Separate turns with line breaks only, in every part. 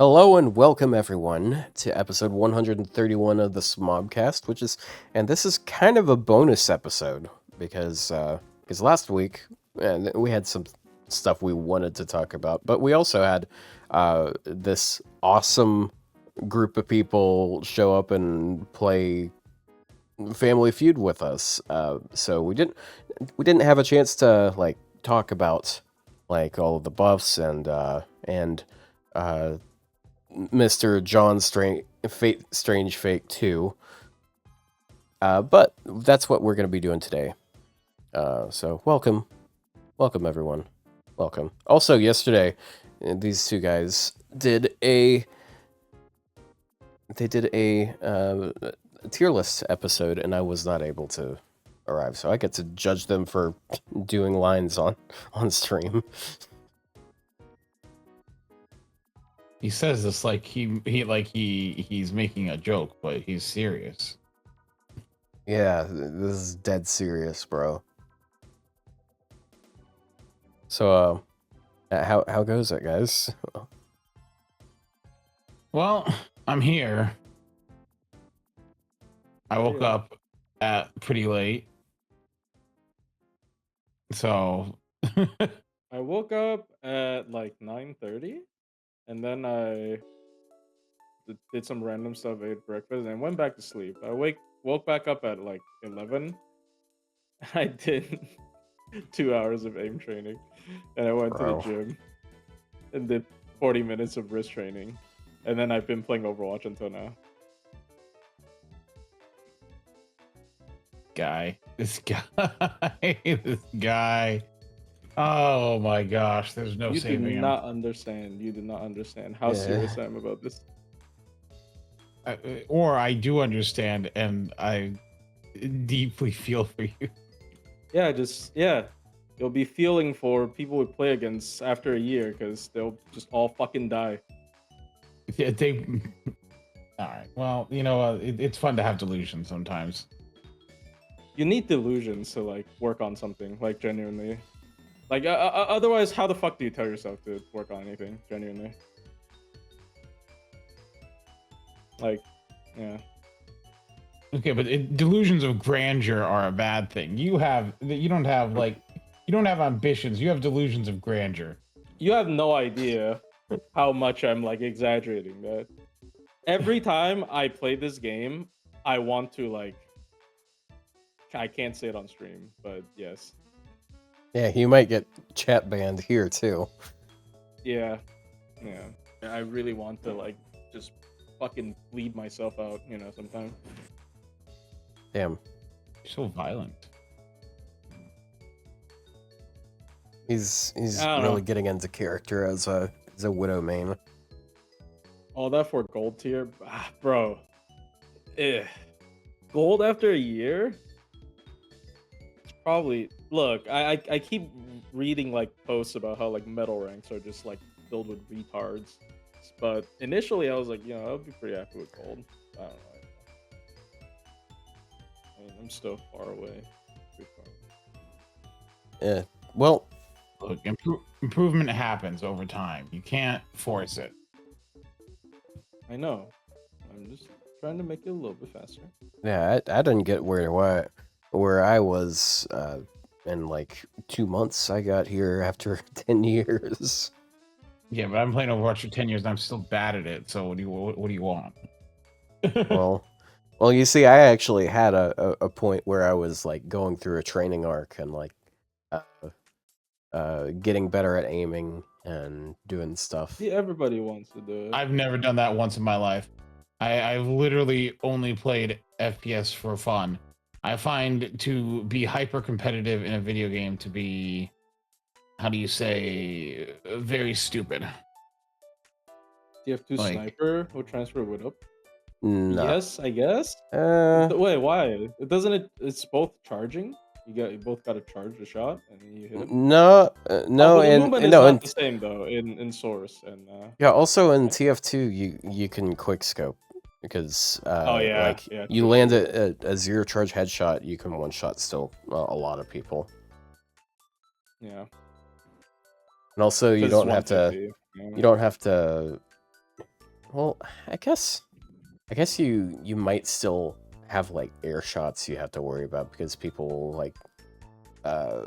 Hello and welcome everyone to episode 131 of the Smobcast, and this is kind of a bonus episode because last week we had some stuff we wanted to talk about, but we also had this awesome group of people show up and play Family Feud with us. So we didn't have a chance to talk about all of the buffs and Mr. John Strange Fate 2. But that's what we're going to be doing today. So welcome everyone. Welcome. Also, yesterday, these two guys did a tier list episode, and I was not able to arrive, so I get to judge them for doing lines on stream.
He says this like he's making a joke, but he's serious.
Yeah, this is dead serious, bro. So, how goes it, guys?
Well, I'm here. I woke up at pretty late. So
I woke up at like 9:30, and then I did some random stuff, ate breakfast, and went back to sleep. I woke back up at like 11. I did 2 hours of aim training, and I went to the gym and did 40 minutes of wrist training, and then I've been playing Overwatch until now.
This guy. Oh my gosh, there's no saving him.
You do not understand how serious I am about this.
Or I do understand, and I deeply feel for you.
Yeah, you'll be feeling for people we play against after a year because they'll just all fucking die.
Yeah, all right. Well, it's fun to have delusions sometimes.
You need delusions to like work on something, like genuinely. Like otherwise, how the fuck do you tell yourself to work on anything genuinely? Like, yeah.
Okay, but delusions of grandeur are a bad thing. You don't have ambitions. You have delusions of grandeur.
You have no idea how much I'm like exaggerating that. Every time I play this game, I want to like. I can't say it on stream, but yes.
Yeah, you might get chat banned here too.
Yeah. I really want to like just fucking bleed myself out, sometimes.
Damn.
You're so violent.
He's really getting into character as a Widow main.
All that for gold tier? Bro. Gold after a year? Probably. Look, I keep reading like posts about how like metal ranks are just like filled with retards. But initially I was like, I would be pretty happy with gold. I don't know. I'm still far away. Too far away.
Yeah. Well,
look, improvement happens over time. You can't force it.
I know. I'm just trying to make it a little bit faster.
Yeah, I didn't get where I was in like 2 months. I got here after 10 years.
Yeah, but I'm playing Overwatch for 10 years and I'm still bad at it. So what do you want?
Well, you see, I actually had a point where I was like going through a training arc and like getting better at aiming and doing stuff.
See, everybody wants to do it.
I've never done that once in my life. I've literally only played FPS for fun. I find to be hyper competitive in a video game to be, how do you say, very stupid.
TF2 sniper or transfer with up?
No.
Yes, I guess. Wait, why? It's both charging. You both got to charge the shot and then you hit it.
No,
movement is not the same though in Source and.
Yeah, also in TF2 you can quick scope. Because you land a zero charge headshot, you can one shot still a lot of people.
Yeah.
And also you don't have to Well, I guess you might still have like air shots you have to worry about because uh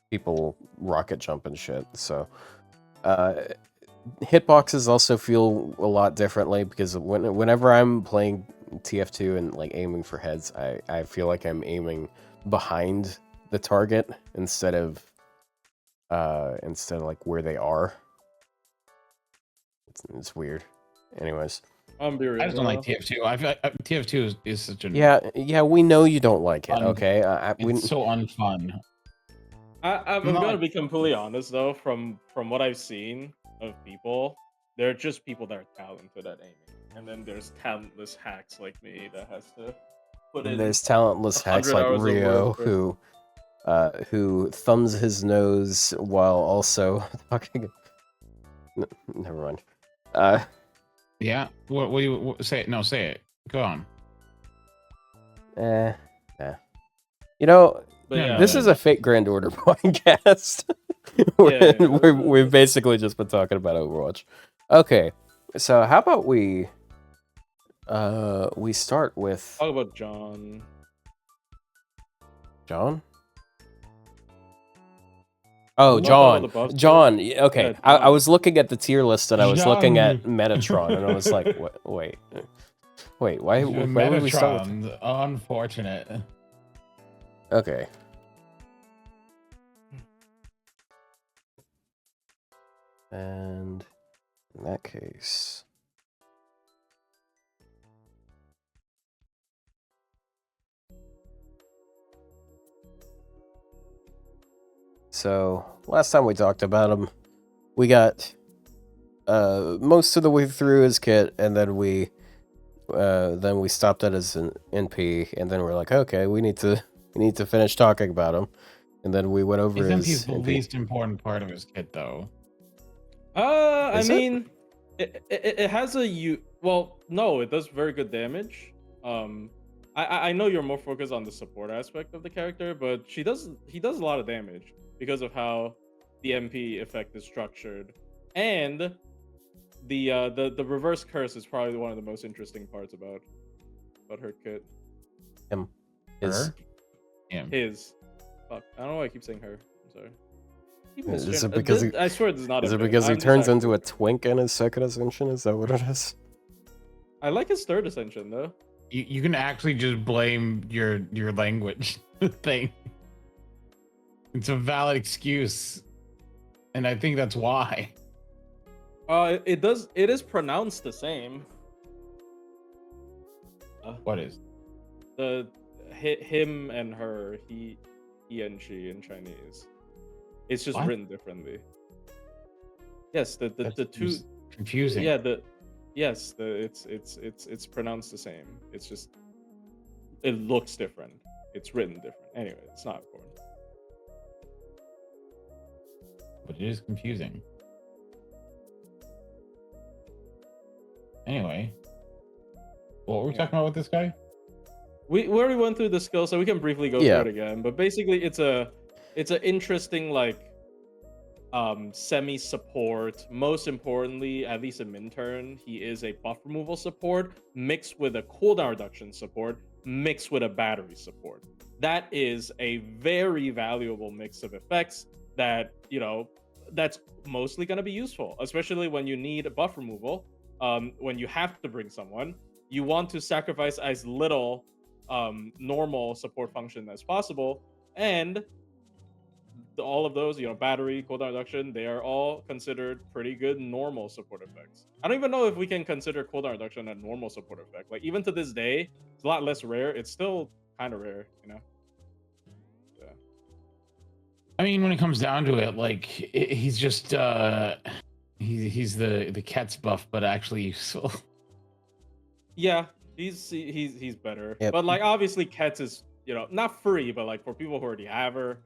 people rocket jump and shit. So hitboxes also feel a lot differently because whenever I'm playing TF2 and like aiming for heads, I feel like I'm aiming behind the target instead of like where they are. It's weird. Anyways.
I'm be
I
real
just don't like
though.
TF2. TF2 is such an
Yeah, we know you don't like it,
un,
okay?
it's so unfun.
I'm
Not
gonna
like,
be completely honest though. From what I've seen of people, they're just people that are talented at aiming, and then there's talentless hacks like me that has to put in
there's talentless hacks
100
like
hours of work.
Ryou who thumbs his nose while also talking. Never mind.
yeah. What do you say? No, say it. Go on.
Eh. You know,
But yeah,
this is a Fate Grand Order podcast. We've basically just been talking about Overwatch. Okay, so how about we start with
talk about John.
John? Oh,
You wanna talk about
John.
the buffs
John.
first?
Okay,
Yeah,
I
John.
was looking at the tier list and I was looking at
John.
Metatron and I was like, wait, why would we start with...
Metatron, unfortunate.
Okay. And in that case... So, last time we talked about him, we got most of the way through his kit, and then we stopped at his NP, and then we're like, okay, we need to finish talking about him, and then we went over
His
his
MP is the least important part of his kit, though.
I
Is it?
mean, it has a well, no, it does very good damage. I know you're more focused on the support aspect of the character, but he does a lot of damage because of how the MP effect is structured, and the reverse curse is probably one of the most interesting parts about her kit.
Him.
Her? Him.
His. Fuck, I don't know why I keep saying her. I'm sorry.
Is it because he...
I swear this is not
Is
a
it
bit.
because he
I'm just
turns
actually-
into a twink in his second ascension? Is that what it is?
I like his third ascension though.
You can actually just blame your language thing. It's a valid excuse, and I think that's why.
It is pronounced the same.
What is?
The him and her, he and she in Chinese. It's just
What?
written differently. Yes, the two
confusing.
Yeah, it's pronounced the same. It's just it looks different. It's written different. Anyway, it's not important.
But it is confusing. Anyway, what were we talking about with this guy?
We already went through the skill, so we can briefly go through it again. But basically, it's an interesting like semi support. Most importantly, at least in Minturn, he is a buff removal support mixed with a cooldown reduction support mixed with a battery support. That is a very valuable mix of effects that, that's mostly going to be useful, especially when you need a buff removal. When you have to bring someone, you want to sacrifice as little normal support function as possible, and all of those, battery, cooldown reduction, they are all considered pretty good normal support effects. I don't even know if we can consider cooldown reduction a normal support effect. Like, even to this day, it's a lot less rare. It's still kind of rare, Yeah.
I mean, when it comes down to it, like he's just he's the cat's buff, but actually useful.
Yeah, he's better.
Yep.
But like, obviously, Kets is not free, but like for people who already have her,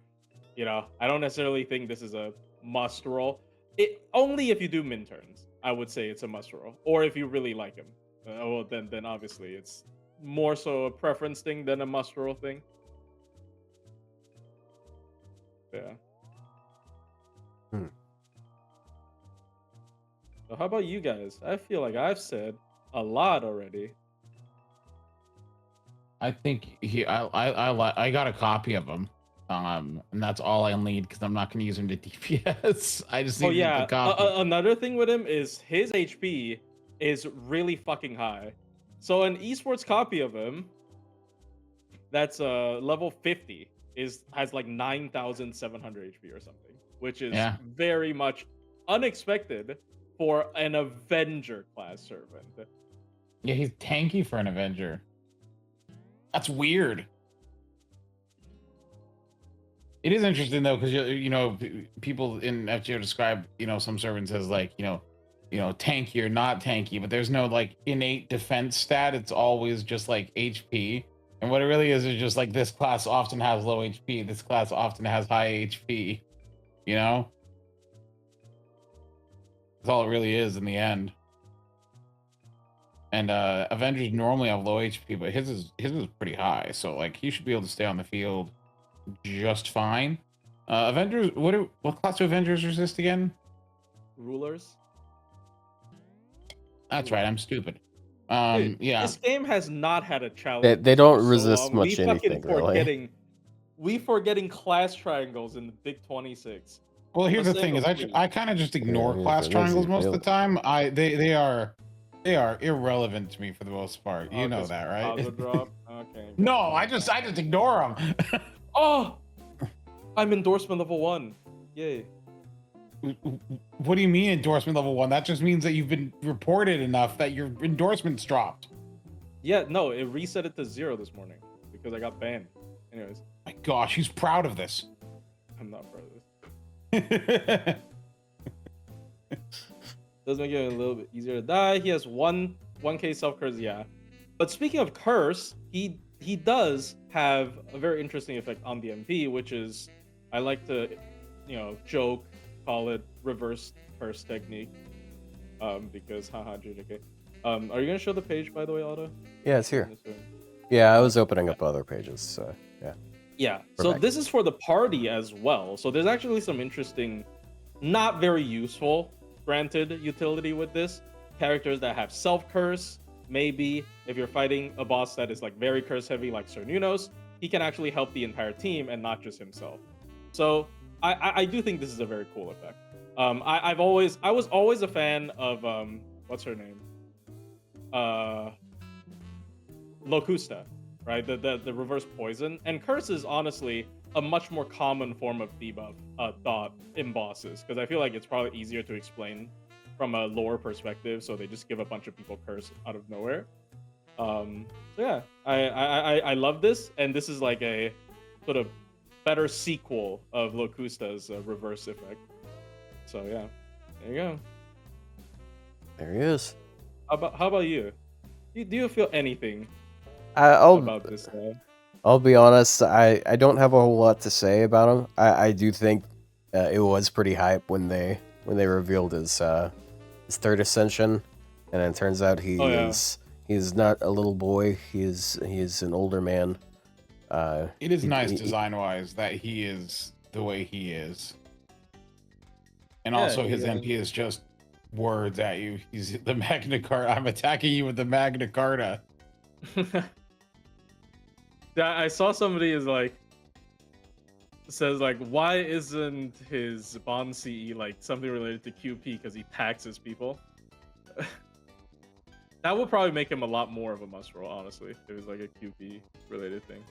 I don't necessarily think this is a must roll. It only if you do min turns, I would say it's a must roll, or if you really like him. Well, then obviously it's more so a preference thing than a must roll thing. Yeah. So How about you guys? I feel like I've said a lot already.
I think I got a copy of him, and that's all I need because I'm not going to use him to DPS. I just
Oh
need the
yeah,
copy.
another thing with him is his HP is really fucking high. So an esports copy of him that's level 50 has like 9,700 HP or something, which is
Yeah.
very much unexpected for an Avenger class servant.
Yeah, he's tanky for an Avenger. That's weird. It is interesting though, because you know people in FGO describe some servants as like tanky or not tanky, but there's no like innate defense stat. It's always just like HP, and what it really is just like this class often has low HP. This class often has high HP. You know, that's all it really is in the end. And Avengers normally have low HP, but his is pretty high. So like he should be able to stay on the field just fine. Avengers, what class do Avengers resist again?
Rulers.
That's right, I'm stupid.
Dude,
Yeah.
this game has not had a challenge.
They don't
for so
resist
long.
much
we
anything, really.
We forgetting class triangles in the Big 26.
Well, here's the
Let's
thing: is
go,
I kind of just ignore
Yeah,
class
but
triangles most of the
really.
time. They are irrelevant to me for the most part. You know that, right?
Auto drop. Okay.
No, I just ignore them.
Oh, I'm endorsement level 1. Yay.
What do you mean endorsement level 1? That just means that you've been reported enough that your endorsement's dropped.
Yeah, no, it reset it to 0 this morning because I got banned. Anyways,
My gosh, he's proud of this.
I'm not proud of this. Does make it a little bit easier to die. He has 1k self curse, yeah. But speaking of curse, he does have a very interesting effect on the MP, which is I like to, joke, call it reverse curse technique. Because haha JJK. Are you gonna show the page by the way, Otto?
Yeah, it's here. Yeah, I was opening up other pages, so yeah.
Yeah.
We're
So
back.
this is for the party as well. So there's actually some interesting, not very useful, granted, utility with this. Characters that have self-curse, maybe if you're fighting a boss that is like very curse heavy like Sir Nunos, he can actually help the entire team and not just himself. So I do think this is a very cool effect. I was always a fan of what's her name? Locusta, right? The reverse poison. And curse is honestly a much more common form of debuff thought in bosses, because I feel like it's probably easier to explain from a lore perspective, so they just give a bunch of people curse out of nowhere. So yeah, I love this, and this is like a sort of better sequel of Locusta's reverse effect. So yeah, there you go.
There he is.
How about you? Do you feel anything
I'll
about this?
I'll be honest. I don't have a whole lot to say about him. I do think it was pretty hype when they revealed his third ascension, and then it turns out he's not a little boy. He's an older man.
It is nice design-wise that he is the way he is. And also his MP is just words at you. He's the Magna Carta. I'm attacking you with the Magna Carta.
I saw somebody says why isn't his bond CE like something related to QP because he taxes people? That would probably make him a lot more of a must roll, honestly, if it was like a QP related thing.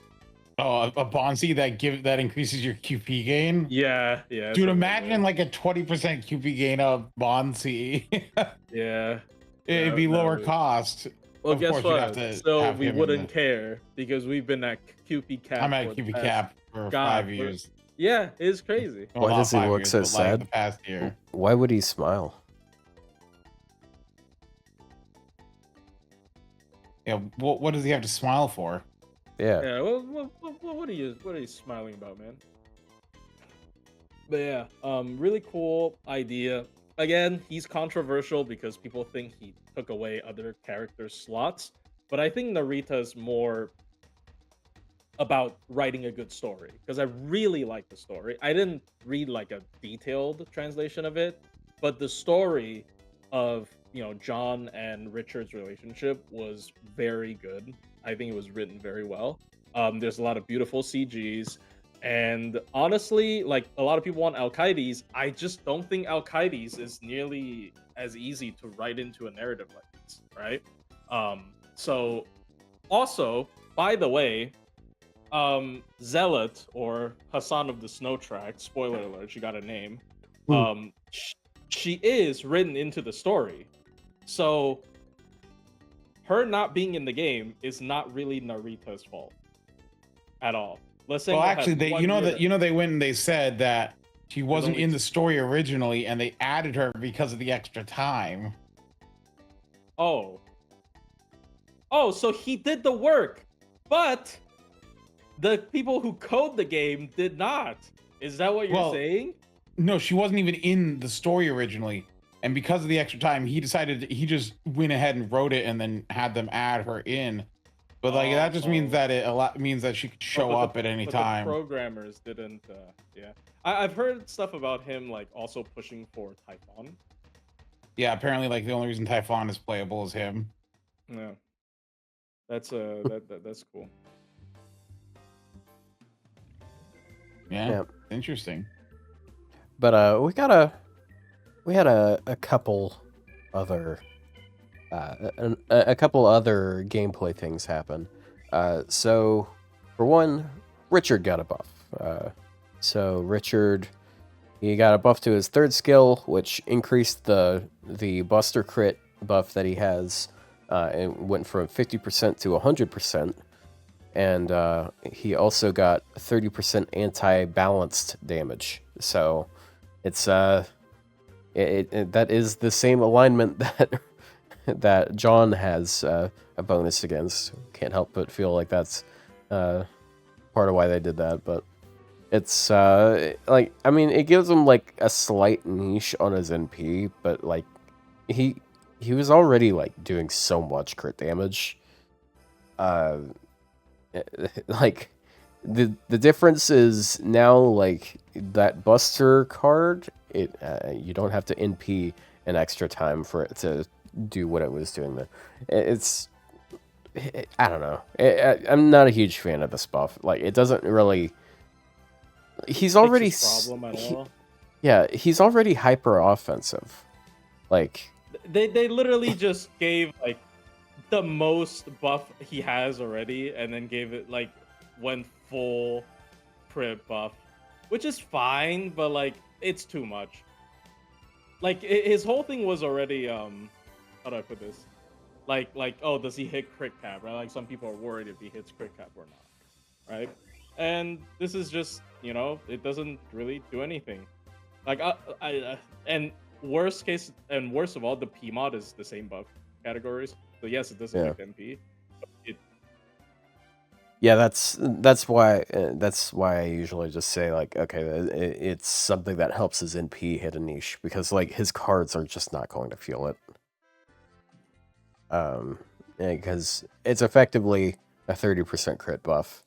Oh, a Bonzi that increases your QP gain?
Yeah.
Dude, imagine like a 20% QP gain of Bonzi.
Yeah.
It'd be lower cost.
Well,
Of
guess
course, you'd
what?
have to
So
have
we
him in
wouldn't
the-
care because we've been at QP cap.
I'm at
for the
QP
past-
cap for
God,
5 years.
Yeah, it's crazy.
Well,
Why
not
does he
5
look
years,
so
but, like,
sad?
the past year.
Why would he smile?
Yeah, what does he have to smile for?
Yeah.
Yeah. Well, what are you smiling about, man? But yeah, really cool idea. Again, he's controversial because people think he took away other characters' slots, but I think Narita's more about writing a good story because I really like the story. I didn't read like a detailed translation of it, but the story of John and Richard's relationship was very good. I think it was written very well. There's a lot of beautiful CGs, and honestly, like a lot of people want Alcides, I just don't think Alcides is nearly as easy to write into a narrative like this, right? So also, by the way, Zealot or Hassan of the Snow Track, spoiler alert, she got a name. She is written into the story. So her not being in the game is not really Narita's fault at all. Let's say
Well, actually, they they went and they said that she wasn't in the story originally, and they added her because of the extra time.
Oh, so he did the work, but the people who code the game did not. Is that what you're saying?
No, she wasn't even in the story originally. And because of the extra time, he just went ahead and wrote it and then had them add her in. But like that just means that means that she could show up at any time.
The programmers didn't. Yeah, I've heard stuff about him like also pushing for Typhon.
Yeah, apparently like the only reason Typhon is playable is him.
Yeah, that's that's cool.
Yeah, interesting.
But we had a couple other a couple other gameplay things happen. So for one, Richard got a buff. So Richard, he got a buff to his third skill, which increased the Buster crit buff that he has. It went from 50% to 100%. And he also got 30% anti-balanced damage. So it's that is the same alignment that John has a bonus against. Can't help but feel like that's part of why they did that. But it's like, I mean, it gives him like a slight niche on his NP, but like he was already like doing so much crit damage. Like the difference is now like that Buster card, it you don't have to NP an extra time for it to do what it was doing there. I don't know. I'm not a huge fan of this buff. Like it doesn't really. He's already
problem at all.
Yeah, he's already hyper offensive. Like
they literally just gave like the most buff he has already, and then gave it like went full crit buff, which is fine, but like it's too much. Like his whole thing was already how do I put this? Like oh, does he hit crit cap? Right? Like some people are worried if he hits crit cap or not, right? And this is just it doesn't really do anything. Like and worst case and worst of all, the P mod is the same buff categories. So yes, it does affect MP.
Yeah, that's why I usually just say like, okay, it's something that helps his NP hit a niche, because like his cards are just not going to feel it. Because it's effectively a 30% crit buff,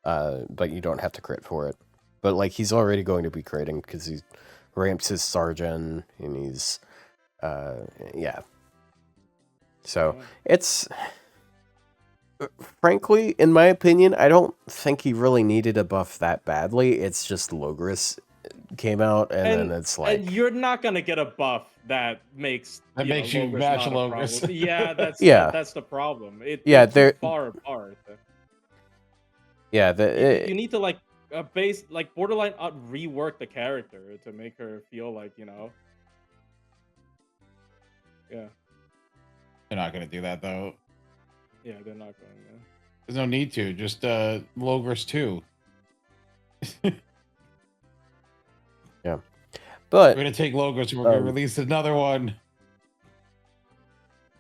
but you don't have to crit for it. But like he's already going to be critting because he ramps his Sergeant and he's yeah. So it's, frankly, in my opinion, I don't think he really needed a buff that badly. It's just Logris came out, and then it's like,
and you're not gonna get a buff that makes
you match Logris.
Yeah, that's that's the problem.
They're
too far apart.
Yeah,
you need to like base like borderline rework the character to make her feel like yeah.
They're not going to do that, though.
Yeah, they're not going to.
There's no need to. Just Logris 2.
Yeah. But
we're going to take Logris and we're going to release another one.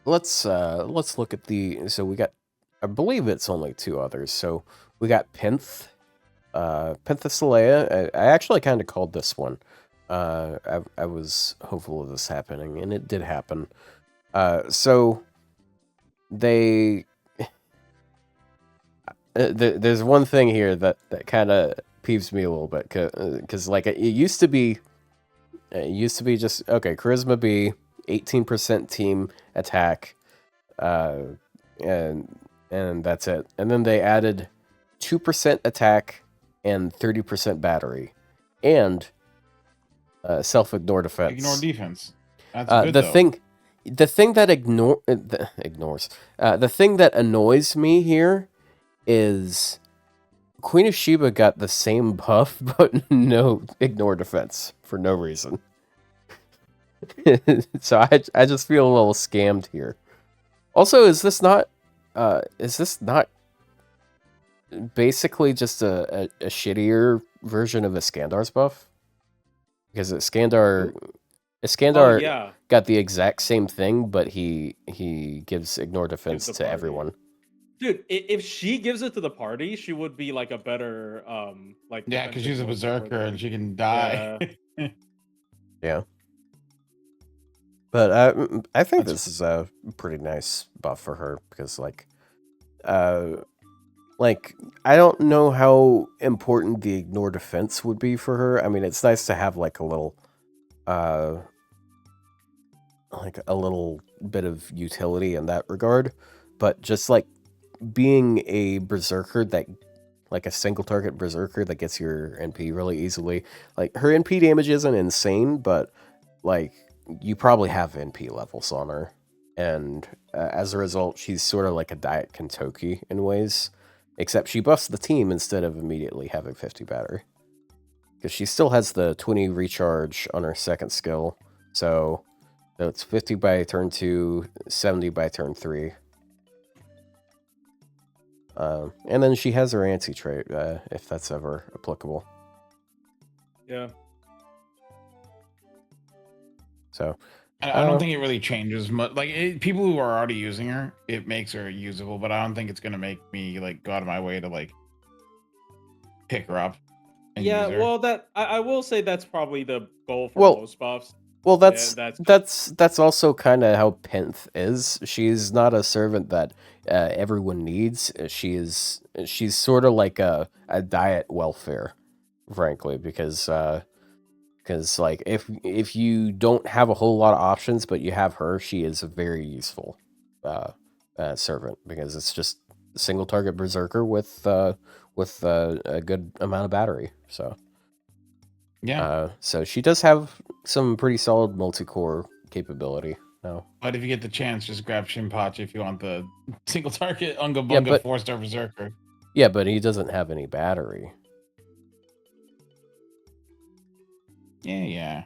Let's look at so we got, I believe it's only two others. So we got Penthesilea. I actually kind of called this one. I was hopeful of this happening, and it did happen. So they there's one thing here that kind of peeves me a little bit, because like it used to be just okay, charisma B 18% team attack, and that's it. And then they added 2% attack and 30% battery, and self-ignore defense.
Ignore defense. That's good
the
though.
the thing that ignores the thing that annoys me here is Queen of Sheba got the same buff, but no ignore defense for no reason. So I just feel a little scammed here. Also, is this not basically just a shittier version of Iskandar's buff? Because Iskandar
Oh yeah,
got the exact same thing, but he gives ignore defense
the
to
party.
everyone.
dude. If she gives it to the party, she would be like a better like.
Yeah, because she's a
defensive
berserker and she can die.
Yeah. But I think
That's-
this is a pretty nice buff for her because like I don't know how important the ignore defense would be for her. I mean, it's nice to have like a little bit of utility in that regard, but just like being a berserker that like a single target berserker that gets your NP really easily. Like her NP damage isn't insane, but like you probably have NP levels on her, and as a result, she's sort of like a Diet Kentucky in ways, except she buffs the team instead of immediately having 50 battery, because she still has the 20 recharge on her second skill, so it's 50 by turn 2, 70 by turn 3. And then she has her anti trait, if that's ever applicable.
Yeah.
So
I don't think it really changes much. Like people who are already using her, it makes her usable, but I don't think it's gonna make me like go out of my way to like pick her up. And
Yeah,
use her.
well, that I will say that's probably the goal for
Well-
most buffs.
Well, that's
Yeah,
that's also kind of how Penth is. She's not a servant that everyone needs. She's sort of like a diet welfare, frankly, because like if you don't have a whole lot of options, but you have her, she is a very useful servant because it's just a single target berserker with a good amount of battery. So.
Yeah.
So she does have some pretty solid multi-core capability now.
But if you get the chance, just grab Shinpachi if you want the single target Unga
Yeah,
Bunga
but-
4-star berserker.
Yeah, but he doesn't have any battery.
Yeah.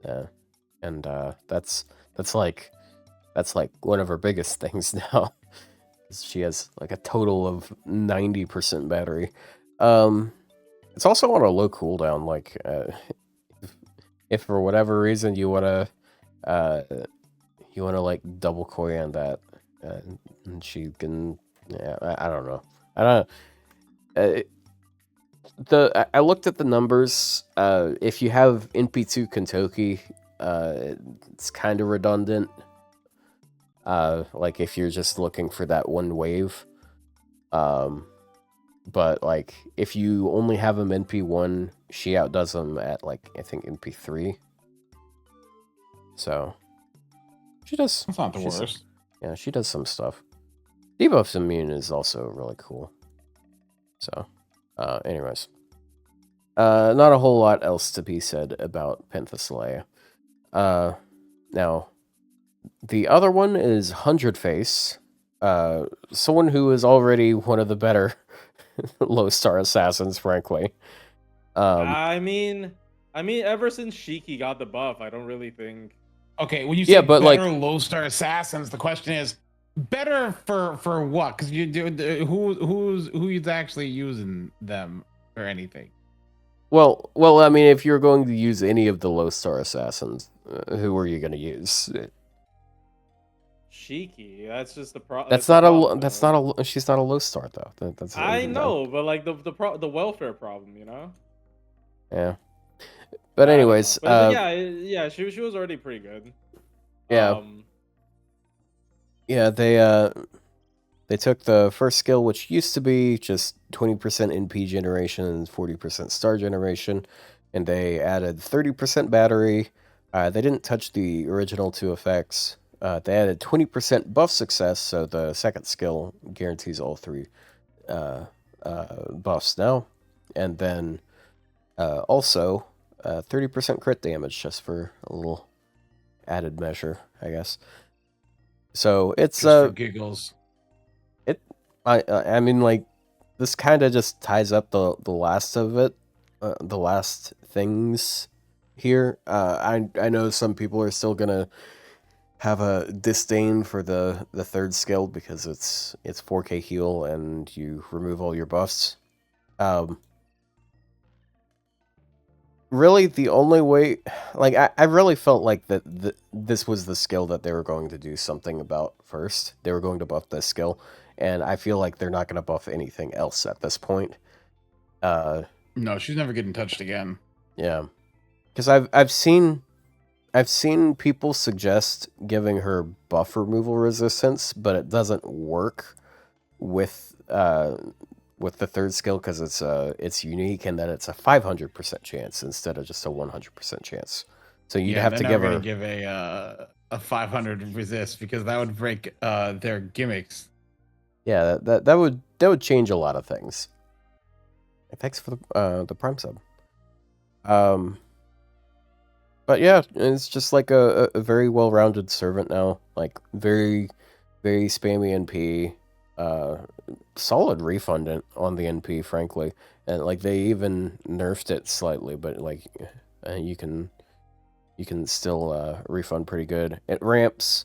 Yeah, and that's like one of her biggest things now. She has like a total of 90% battery. It's also on a low cooldown. Like, if for whatever reason you wanna like double koi on that, and she can. Yeah, I don't know. I don't. I looked at the numbers. If you have NP2 Kentucky, it's kind of redundant. Like if you're just looking for that one wave. But like if you only have him NP1, she outdoes him at like I think NP3. So she does.
That's not the
she's-
worst.
Yeah, she does some stuff. Debuff's immune is also really cool. So, anyways. Not a whole lot else to be said about Penthesilea. Now, the other one is 100 Face. Someone who is already one of the better low star assassins, frankly.
I mean, ever since Shiki got the buff, I don't really think.
Okay, when you say
Yeah, but,
better
like-
low-star assassins, the question is better for what? Because you do who's actually using them or anything.
Well, I mean, if you're going to use any of the low star assassins, who are you going to use?
Shiki, that's just the problem.
She's not a low star though. That's
I know, but like the welfare problem, you know.
Yeah. But
I don't
anyways,
know. But yeah, she was already pretty good.
Yeah. Yeah, they took the first skill, which used to be just 20% NP generation and 40% star generation, and they added 30% battery, They didn't touch the original 2 effects. They added 20% buff success, so the second skill guarantees all 3 buffs now. And then also 30% crit damage, just for a little added measure, I guess. So it's
Just for giggles.
I mean, like, this kind of just ties up the last of it, the last things here. I know some people are still gonna have a disdain for the third skill because it's 4K heal and you remove all your buffs. Really, the only way, like, I really felt like that this was the skill that they were going to do something about first. They were going to buff this skill, and I feel like they're not going to buff anything else at this point.
No, she's never getting touched again.
Yeah, because I've seen people suggest giving her buff removal resistance, but it doesn't work with the third skill because it's unique and that it's a 500% chance instead of just a 100% chance. So you'd have to give her
give a 500 resist because that would break their gimmicks.
Yeah, that would change a lot of things. Thanks for the Prime sub. But yeah, it's just like a very well-rounded servant now. Like very spammy NP. Solid refund on the NP, frankly, and like they even nerfed it slightly, but like you can still refund pretty good. It ramps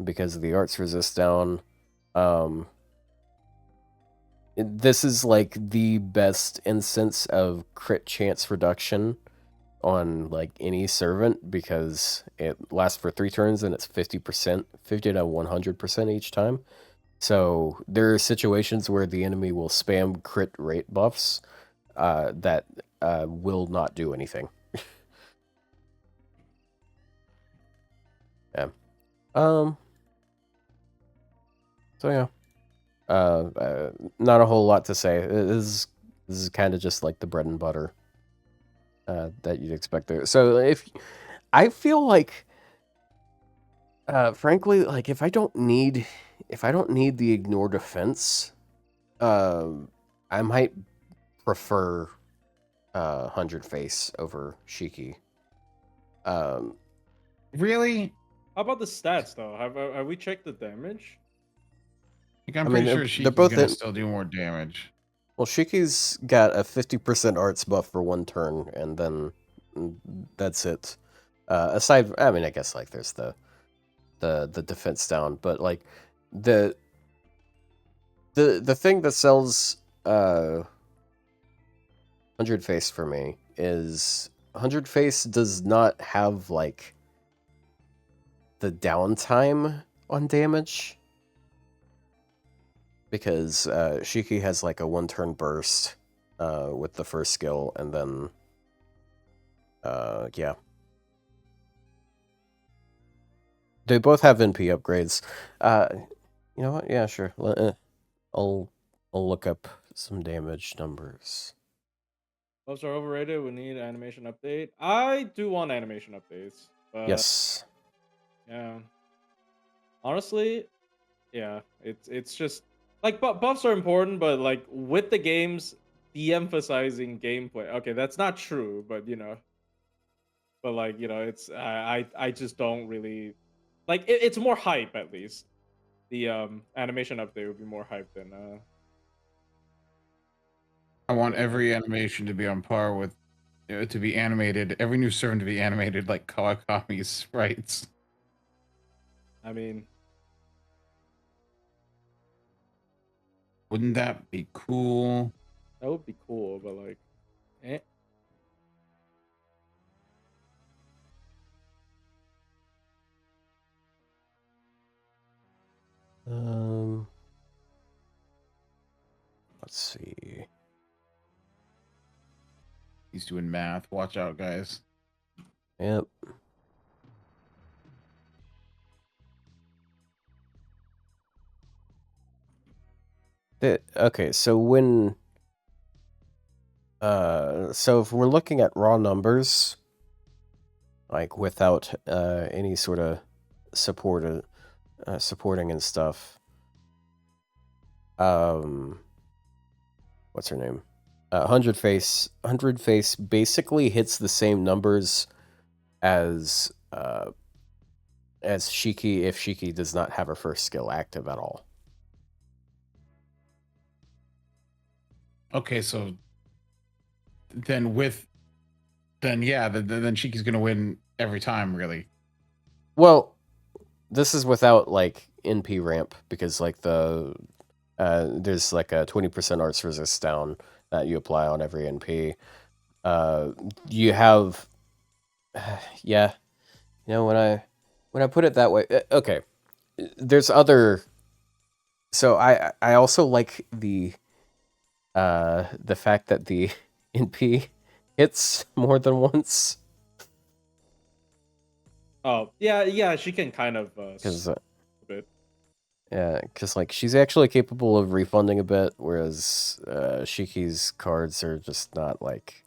because of the arts resist down. This is like the best instance of crit chance reduction on like any servant because it lasts for 3 turns and it's 50%, 50 to 100% each time. So there are situations where the enemy will spam crit rate buffs that will not do anything. Yeah. So yeah. Not a whole lot to say. This is kind of just like the bread and butter that you'd expect there. So if I feel like, frankly, like if I don't need the ignore defense, I might prefer 100 face over Shiki.
Really?
How about the stats though? Have we checked the damage?
Like, I'm
I
pretty
mean,
sure
they're
Shiki's
both
gonna
in-
still do more damage.
Well, Shiki's got a 50% arts buff for 1 turn, and then that's it. Aside, I mean, I guess like there's the defense down, but like the thing that sells 100 face for me is 100 face does not have like the downtime on damage. Because Shiki has like a 1-turn burst with the first skill, and then yeah, they both have NP upgrades. You know what? Yeah, sure. I'll look up some damage numbers.
Buffs are overrated. We need animation update. I do want animation updates. But
Yes.
yeah. Honestly, yeah, it's just like buffs are important, but like with the games de-emphasizing gameplay. Okay, that's not true, but but like it's I just don't really like it's more hype at least. The animation update would be more hype than
I want
than
every animation to be on par with, to be animated. Every new servant to be animated like Kawakami's sprites.
I mean,
Wouldn't that be cool?
that would be cool, but like, eh.
Let's see.
He's doing math. Watch out, guys.
Yep. Okay, so when so if we're looking at raw numbers, like without any sort of supporting and stuff. What's her name? 100 Face basically hits the same numbers as Shiki if Shiki does not have her first skill active at all.
Okay, so then Shiki's gonna win every time, really.
Well, this is without like NP ramp because like there's like a 20% arts resist down that you apply on every NP. You have yeah, when I put it that way, okay. There's other. So I also like the fact that the NP hits more than once.
Oh yeah, she can kind of
Because
a bit.
yeah, because like she's actually capable of refunding a bit, whereas Shiki's cards are just not like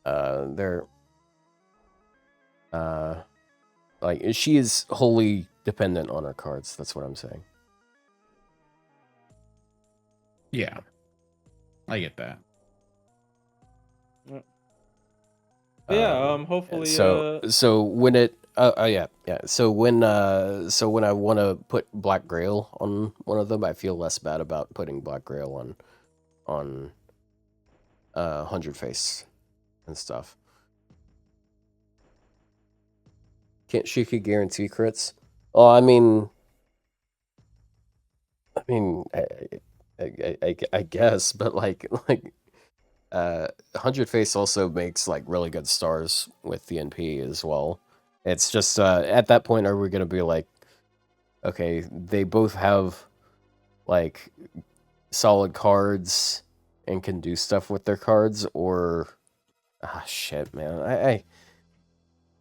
they're like she is wholly dependent on her cards. That's what I'm saying.
Yeah, I get that.
Yeah, hopefully.
So when it yeah. So when I want to put Black Grail on one of them, I feel less bad about putting Black Grail on 100 Face and stuff. Can't Shiki guarantee crits? Oh, I mean, I guess, but like 100 Face also makes like really good stars with the NP as well. It's just at that point, are we gonna be like, okay, they both have like solid cards and can do stuff with their cards, or shit, man, I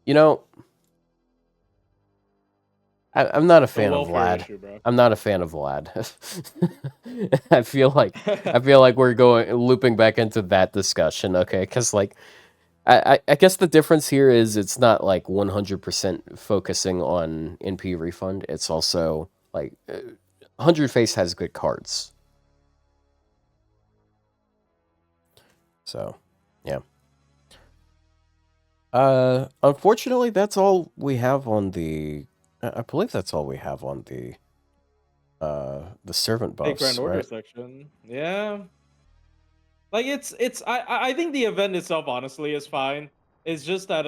you know. I'm not a fan of Vlad.
Issue, bro.
I'm not a fan of Vlad. I feel like we're looping back into that discussion, okay? Because like, I guess the difference here is it's not like 100% focusing on NP refund. It's also like 100 Face has good cards. So, yeah. Unfortunately, that's all we have on the. I believe that's all we have on the servant
Take Grand
buffs,
Order
right?
section. Yeah. Like I think the event itself honestly is fine. It's just that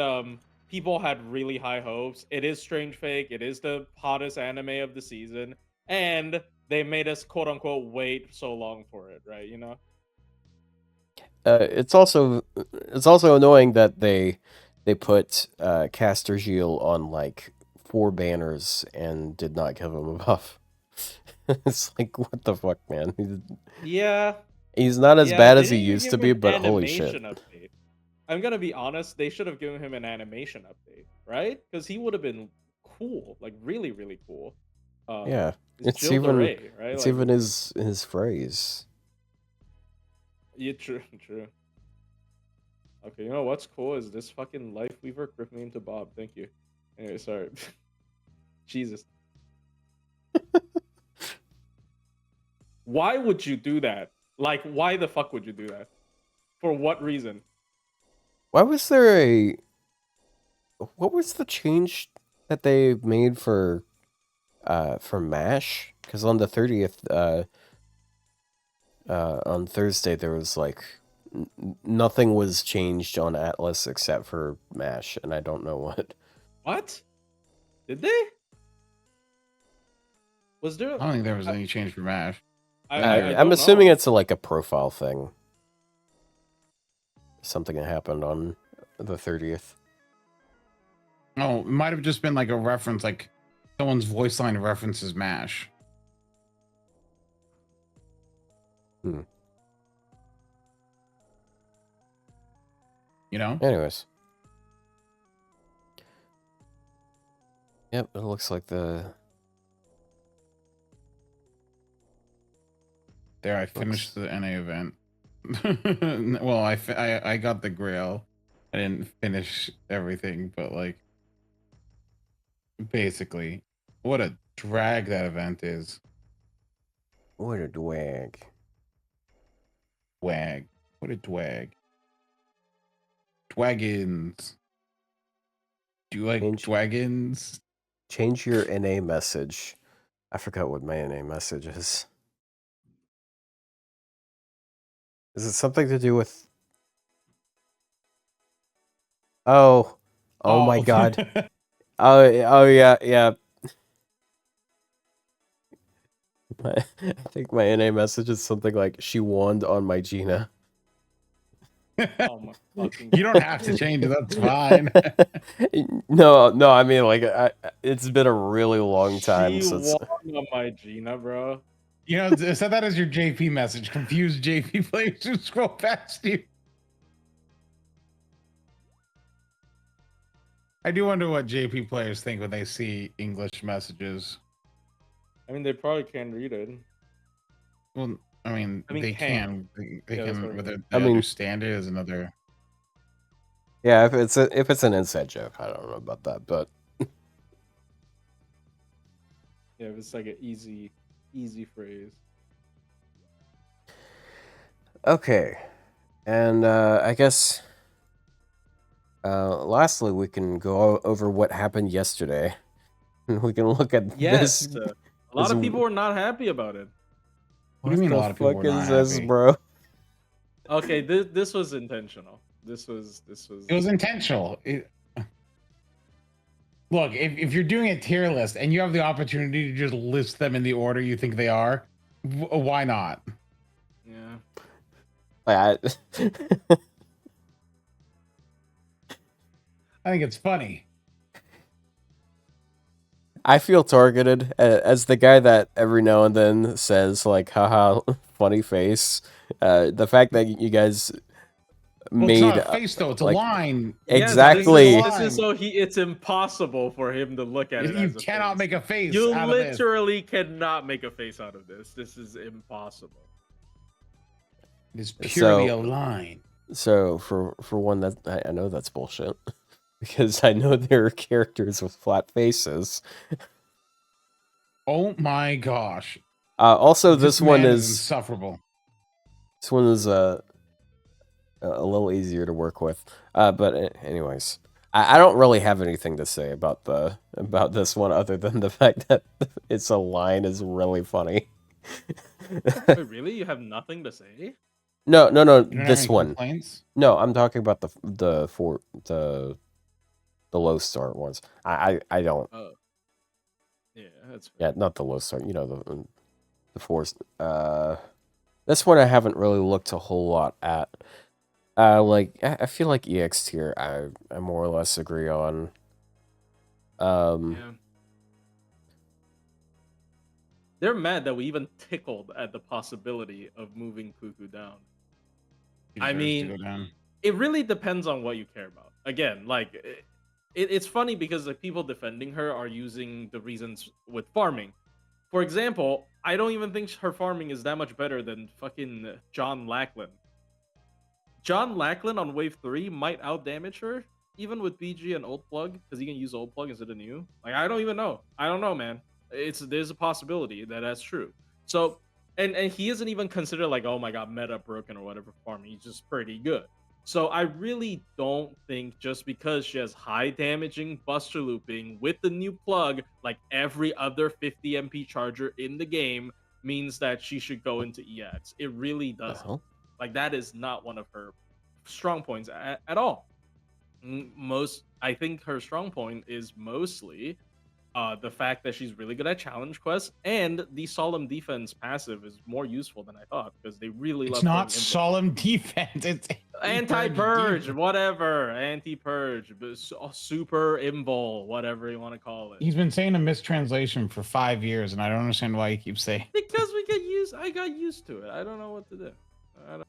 people had really high hopes. It is Strange Fake. It is the hottest anime of the season, and they made us quote unquote wait so long for it, right? You know.
It's also annoying that they put Caster Gilles on like 4 banners and did not give him a buff. It's like, what the fuck, man?
Yeah.
He's not as
Yeah.
bad
They
as he
didn't even
used
give
to
him
be,
an
but holy shit.
animation update. I'm gonna be honest. They should have given him an animation update, right? Because he would have been cool, like really, really cool.
Yeah,
It's Jill DeRay, right?
It's
like,
even his phrase.
Yeah, true, true. Okay, you know what's cool is this fucking Life Weaver gripped me into Bob. Thank you. Anyway, sorry. Jesus. Why would you do that? Like, why the fuck would you do that? For what reason?
Why was there what was the change that they made for MASH? Because on the 30th, on Thursday, there was like nothing was changed on Atlas except for MASH, and I don't know what.
What? Did they? Was there?
I don't think there was any change for MASH.
I'm assuming it's like a profile thing. Something that happened on the 30th.
Oh, it might have just been like a reference, like someone's voice line references MASH.
Hmm.
You know?
Anyways. Yep, it looks like the...
There, I finished the NA event. Well, I got the Grail. I I didn't finish everything, but like basically, what a drag that event is.
What a dwag.
Wag. What a dwag. Dwagons. Do you like dwagons?
Change your NA message. I forgot what my NA message is. Is it something to do with... Oh my god. Oh yeah. I think my NA message is something like, she won on my Gina.
Oh my fucking.
You don't have to change it. That's fine.
No, I mean, like, it's been a really long time
She
since...
won on my Gina, bro.
You know, set that as your JP message. Confused JP players who scroll past you. I do wonder what JP players think when they see English messages.
I mean, they probably can't read it.
Well, I mean they can. They
Yeah,
can. Whether
I
they
mean-
understand it is another.
Yeah, if it's an inside joke, I don't know about that, but
Yeah, it's like an easy phrase.
okay. And I guess lastly, we can go over what happened yesterday. We can look at
Yes,
this.
a lot of people were not happy about it.
What do you mean a lot of people
fuck
were
is
not
this,
happy?
bro?
Okay, this was intentional. This was.
It was intentional. Look, if you're doing a tier list and you have the opportunity to just list them in the order you think they are, why not?
Yeah.
Like,
I think it's funny.
I feel targeted as the guy that every now and then says like, haha, funny face. The fact that you guys
Well,
made
it's not a face though; it's
like,
a line.
Exactly.
Yes, this is so it's impossible for him to look at it.
You
as a
cannot
face.
make a face.
You
out of this.
literally cannot make a face out of this. This is impossible.
It is purely
So-
a line.
So for one, that I know that's bullshit because I know there are characters with flat faces.
Oh my gosh!
Also, this one
man
is
insufferable.
This one is a little easier to work with. But anyways, I don't really have anything to say about this one other than the fact that it's a line is really funny.
Wait, really? You have nothing to say?
No,
You don't have
this
any
one.
complaints?
No, I'm talking about the low start ones. I don't.
Oh. Yeah, that's
Yeah, not the low start. You know, the fours. This one I haven't really looked a whole lot at. Like I feel like EX tier I more or less agree on.
Yeah. They're mad that we even tickled at the possibility of moving Cuckoo down.
He
I
deserves to
mean,
go down.
it really depends on what you care about. Again, like it's funny because the people defending her are using the reasons with farming. For example, I don't even think her farming is that much better than fucking John Lackland. John Lackland on wave 3 might outdamage her, even with BG and old plug, because he can use old plug instead of new. Like, I don't even know. I don't know, man. There's a possibility that that's true. So, and he isn't even considered like, oh my god, meta broken or whatever farming. He's just pretty good. So I really don't think just because she has high damaging buster looping with the new plug, like every other 50 MP charger in the game, means that she should go into EX. It really doesn't.
Well,
Like that is not one of her strong points at all. I think her strong point is mostly the fact that she's really good at challenge quests, and the solemn defense passive is more useful than I thought because they really
It's
love
not
playing
solemn defense. It's
anti-purge,
defense.
whatever, anti-purge, super invul, whatever you want to call it.
He's been saying a mistranslation for 5 years, and I don't understand why he keeps saying.
Because I got used to it. I don't know what to do. I don't know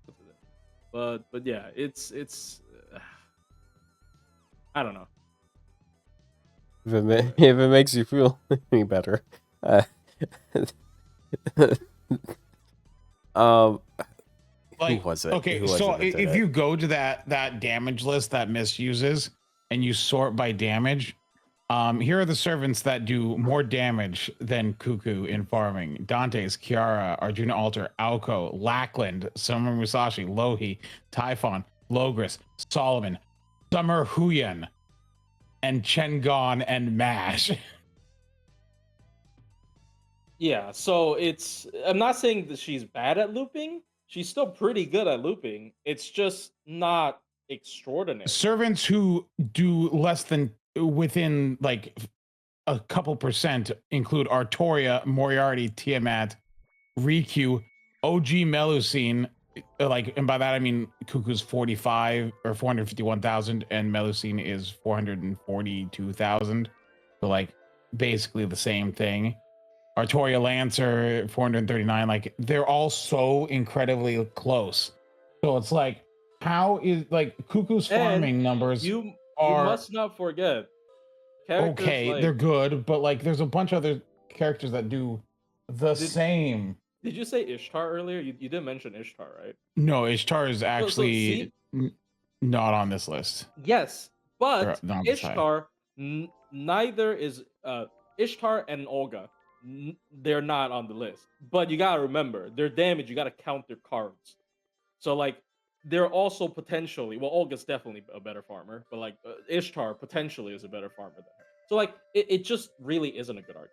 what to do. But yeah, it's I don't know.
if it makes you feel any better, um,
Well,
Who was it?
Okay,
Who was
so
it that did
if
it?
you go to that damage list that Mist uses and you sort by damage, here are the servants that do more damage than Cuckoo in farming: Dante's, Kiara, Arjuna Alter, Aoko, Lackland, Summer Musashi, Lohi, Typhon, Logris, Solomon, Summer Huyen, and Chengon and Mash.
Yeah, so I'm not saying that she's bad at looping. She's still pretty good at looping. It's just not extraordinary.
Servants who do less than within like a couple percent include Artoria, Moriarty, Tiamat, Riku, OG Melusine, like, and by that I mean Cuckoo's 45 or 451,000, and Melusine is 442,000. So like basically the same thing. Artoria Lancer 439. Like they're all so incredibly close. So it's like, how is like Cuckoo's farming
And
numbers
you
are
must not forget characters
okay, they're good, but like there's a bunch of other characters that do the same.
Did you say Ishtar earlier? You didn't mention Ishtar, right?
No, Ishtar is
see?
actually not on this list.
Yes, but
not this high.
Ishtar, neither is Ishtar and Olga. They're not on the list. But you gotta remember, their damage, you gotta count their cards. So like, they're also potentially, well, Olga's definitely a better farmer, but like Ishtar potentially is a better farmer than her. So like, it just really isn't a good argument,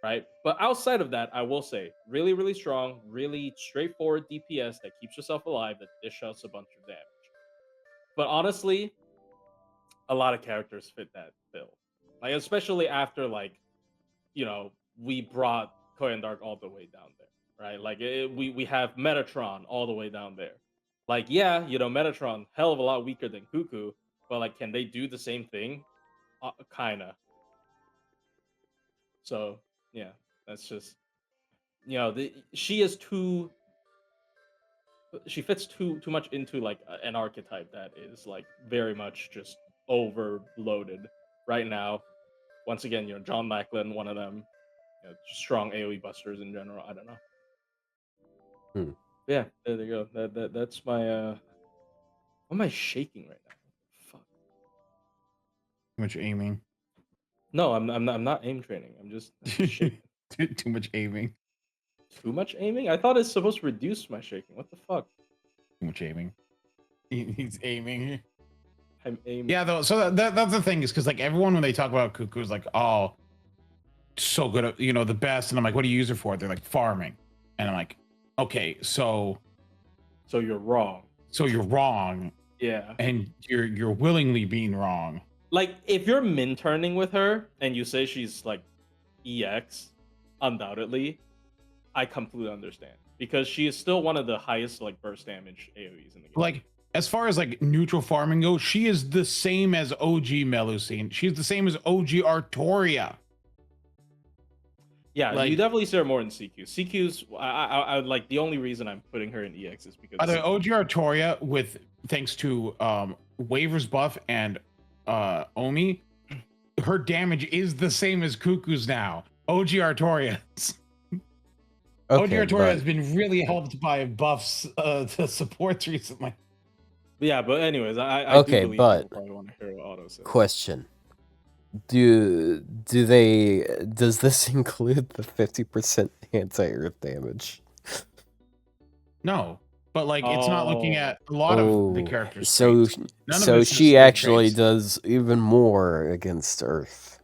right? But outside of that, I will say, really, really strong, really straightforward DPS that keeps yourself alive, that dish out a bunch of damage. But honestly, a lot of characters fit that bill. Like, especially after, like, you know, we brought Korean Dark all the way down there, right? Like, we have Metatron all the way down there. Like, yeah, you know, Metatron, hell of a lot weaker than Cuckoo, but, like, can they do the same thing? Kinda. So, yeah, that's just, you know, she is too... She fits too much into, like, an archetype that is, like, very much just overloaded right now. Once again, you know, John Lackland, one of them. You know, strong AoE busters in general. I don't know. Yeah, there you go. That's my. What am I shaking right now? Fuck.
Too much aiming.
No, I'm not aim training. I'm just shaking.
Too much aiming.
Too much aiming? I thought it's supposed to reduce my shaking. What the fuck?
Too much aiming. He's aiming.
I'm aiming.
Yeah, though. So that's the thing, is because like everyone when they talk about Cuckoo is like, oh, so good at, you know, the best, and I'm like, what do you use it for? They're like, farming, and I'm like, okay, so
you're wrong.
So you're wrong.
Yeah.
And you're willingly being wrong.
Like, if you're min turning with her and you say she's like EX, undoubtedly, I completely understand, because she is still one of the highest like burst damage AoEs in the game.
Like, as far as like neutral farming goes, she is the same as OG Melusine. She's the same as OG Artoria.
Yeah,
like,
you definitely see her more in CQ. CQ's I like, the only reason I'm putting her in EX is because
the OG Artoria, with thanks to waivers buff and Omi, her damage is the same as Cuckoo's now. OG Artoria's. Okay, OG Artoria has been really helped by buffs to supports recently.
Yeah, but anyways, I
okay,
do believe
but
people probably want to hear what Otto says.
Question: does this include the 50% anti-earth damage?
No, but like it's not looking at a lot of the characters.
So she actually does even more against Earth.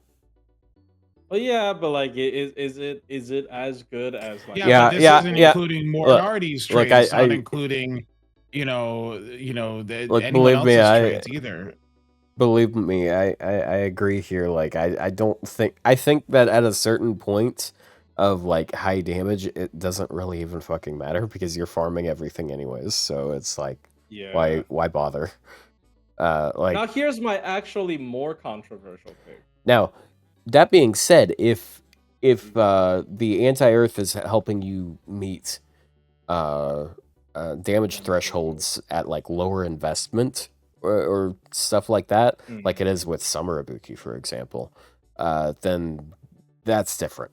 Well, yeah, but like, is it as good as like?
Yeah, but this isn't including Moriarty's traits. It's not including, you know, anyone else's traits either.
Believe me, I agree here. Like, I think that at a certain point of like high damage, it doesn't really even fucking matter, because you're farming everything anyways. So it's like,
yeah,
why bother? Like,
now here's my actually more controversial thing.
Now, that being said, if the anti-earth is helping you meet damage thresholds at like lower investment or stuff like that, like it is with Summer Ibuki, for example, then that's different.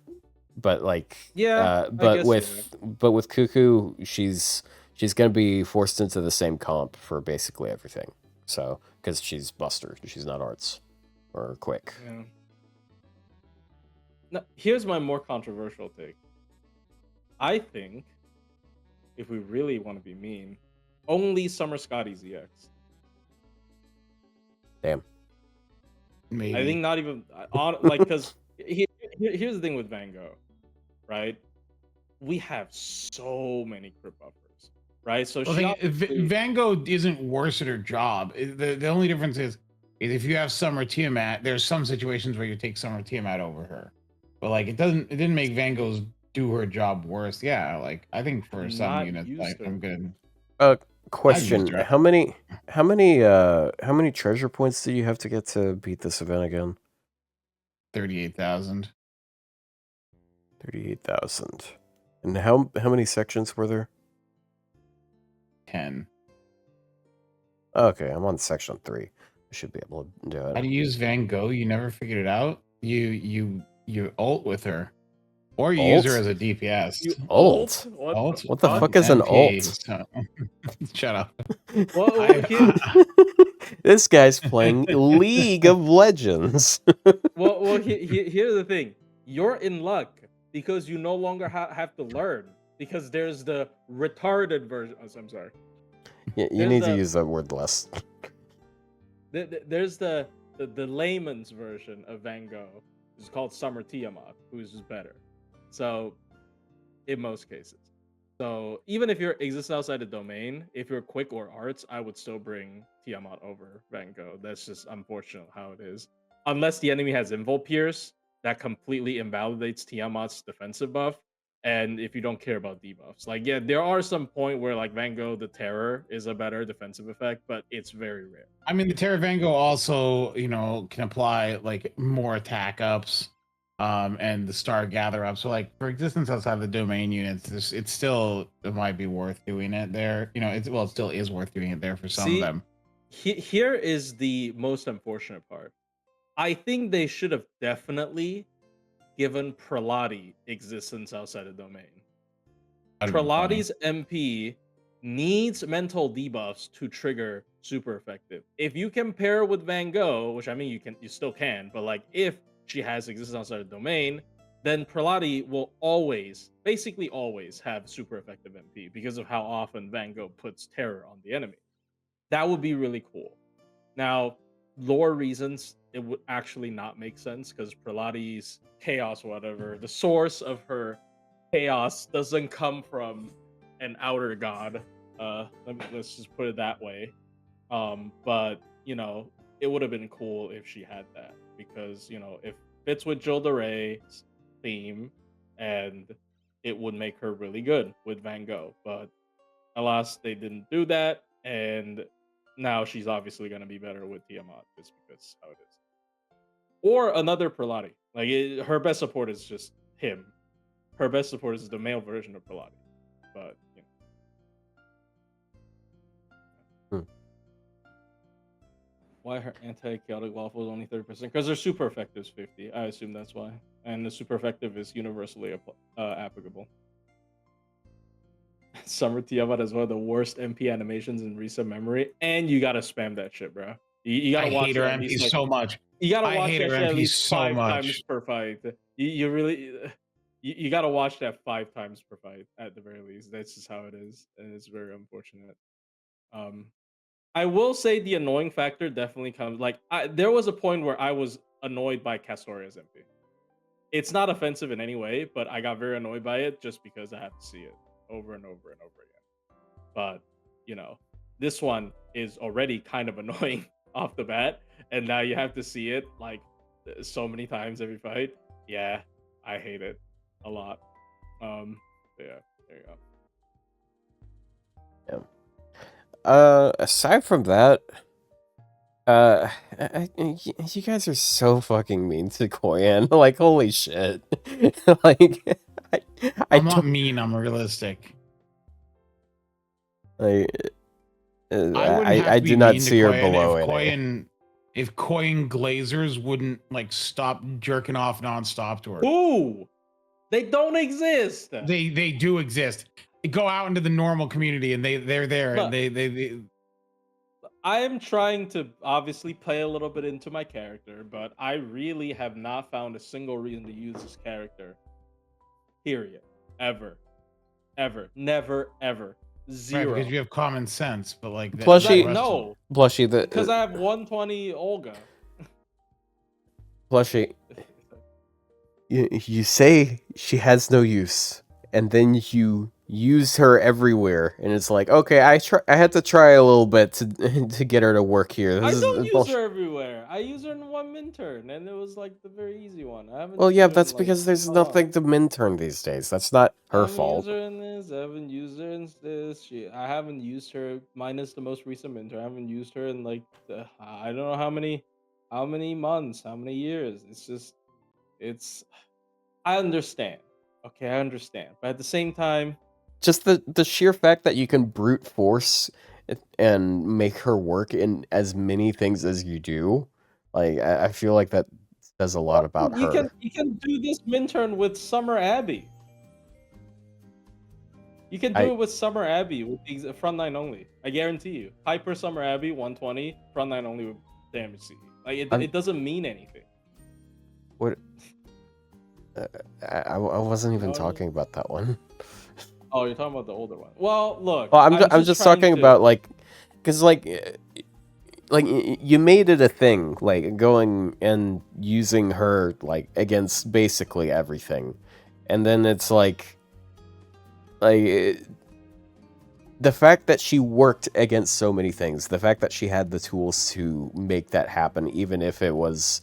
But like,
yeah,
but with Cuckoo, she's she's gonna be forced into the same comp for basically everything. So, because she's Buster, she's not Arts or Quick.
Yeah. Now, here's my more controversial take. I think, if we really want to be mean, only Summer Scotty's EX.
Damn.
Maybe.
I think not even like because here's the thing with Van Gogh, right? We have so many crit buffers, right? So
Well,
she
Van Gogh isn't worse at her job. The only difference is if you have Summer Tiamat, there's some situations where you take Summer Tiamat over her, but like it didn't make Van Gogh's do her job worse. Yeah, like I think for some
not
units,
used
I'm
to.
good.
Question:
her.
How many treasure points do you have to get to beat this event again?
38,000.
38,000. And how many sections were there?
10.
Okay, I'm on section 3. I should be able to do it.
How do you use Van Gogh? You never figured it out. You ult with her, or you use her as a DPS.
You
Ult? What the fuck is an ult?
So... Shut up.
This guy's playing League of Legends.
well, here's the thing. You're in luck because you no longer have to learn because there's the retarded version. Oh, I'm sorry.
You need to use that word less.
There's the layman's version of Van Gogh. It's called Summer Tiamat, who's better. So, in most cases. So, even if you're existing outside the domain, if you're Quick or Arts, I would still bring Tiamat over Van Gogh. That's just unfortunate how it is. Unless the enemy has Invul Pierce, that completely invalidates Tiamat's defensive buff. And if you don't care about debuffs, like, yeah, there are some point where like Van Gogh the Terror is a better defensive effect, but it's very rare.
I mean, the Terror Van Gogh also, can apply like more attack ups, and the Star Gather up. So like for existence outside the domain units, it might be worth doing it there. It still is worth doing it there for some of them.
Here is the most unfortunate part. I think they should have definitely given Prelati existence outside the domain. Prelati's MP needs mental debuffs to trigger super effective. If you compare with Van Gogh, which I mean you still can, but like if she has existence outside the domain, then Prelati will basically always have super effective MP because of how often Van Gogh puts terror on the enemy. That would be really cool. Now, lore reasons, it would actually not make sense because Prelati's chaos, whatever, the source of her chaos doesn't come from an outer god. Let's just put it that way. But it would have been cool if she had that because it fits with Jill DeRay's theme, and it would make her really good with Van Gogh. But alas, they didn't do that, and now she's obviously going to be better with Tiamat just because how it is. Or another Prelati. Like her best support is just him. Her best support is the male version of Prelati. But why her anti-chaotic waffle is only 30%? Because their super effective is 50. I assume that's why. And the super effective is universally applicable. Summer Tiamat is one of the worst MP animations in recent memory, and you gotta spam that shit, bro. You gotta watch
hate her MP so much.
You gotta watch that shit at least
so
5
much.
times per fight. You really you gotta watch that 5 times per fight at the very least. That's just how it is, and it's very unfortunate. I will say the annoying factor definitely comes. There was a point where I was annoyed by Castoria's MP. It's not offensive in any way, but I got very annoyed by it just because I have to see it over and over and over again. But this one is already kind of annoying off the bat, and now you have to see it like so many times every fight. Yeah, I hate it a lot. Yeah, there you
go. Aside from that, you guys are so fucking mean to Koyan. Like, holy shit. Like,
I'm not mean, I'm realistic.
I do not see her below it.
If Koyan Glazers wouldn't stop jerking off nonstop to her.
Ooh! They don't exist.
They do exist. go out into the normal community and they're there
Look,
and they
I am trying to obviously play a little bit into my character, but I really have not found a single reason to use this character. Period. Ever. Ever. Never. Ever.
right,
Zero.
because you have common sense, but like
Plushie-
No,
Plushie,
because I have 120 Olga.
Plushie, you say she has no use, and then you use her everywhere, and it's like, okay, I had to try a little bit to to get her to work here.
I
This
don't
is
use
bullshit.
her everywhere. I use her in one Minturn, and it was like the very easy one. I haven't.
Well,
used
yeah,
her in,
that's
like,
because there's
a lot.
nothing to Minturn these days. That's not
I
her
haven't
fault.
used her in this. I haven't used her in this. I haven't used her minus the most recent Minturn. I haven't used her in like I don't know how many months, how many years. It's just, it's. I understand. Okay, I understand, but at the same time,
Just the sheer fact that you can brute force and make her work in as many things as you do, like I feel like that says a lot about her.
you can do this Minturn with Summer Abbey. You can do
I-
it with Summer Abbey with the frontline only. I guarantee you. Hyper Summer Abbey 120 frontline only with damage CE. Like it doesn't mean anything.
What? I wasn't even
No,
talking about that one.
Oh, you're talking about the older one. Well, look.
Well, I'm just
trying
talking
to-
about like, because like you made it a thing, like going and using her like against basically everything, and then it's like the fact that she worked against so many things, the fact that she had the tools to make that happen, even if it was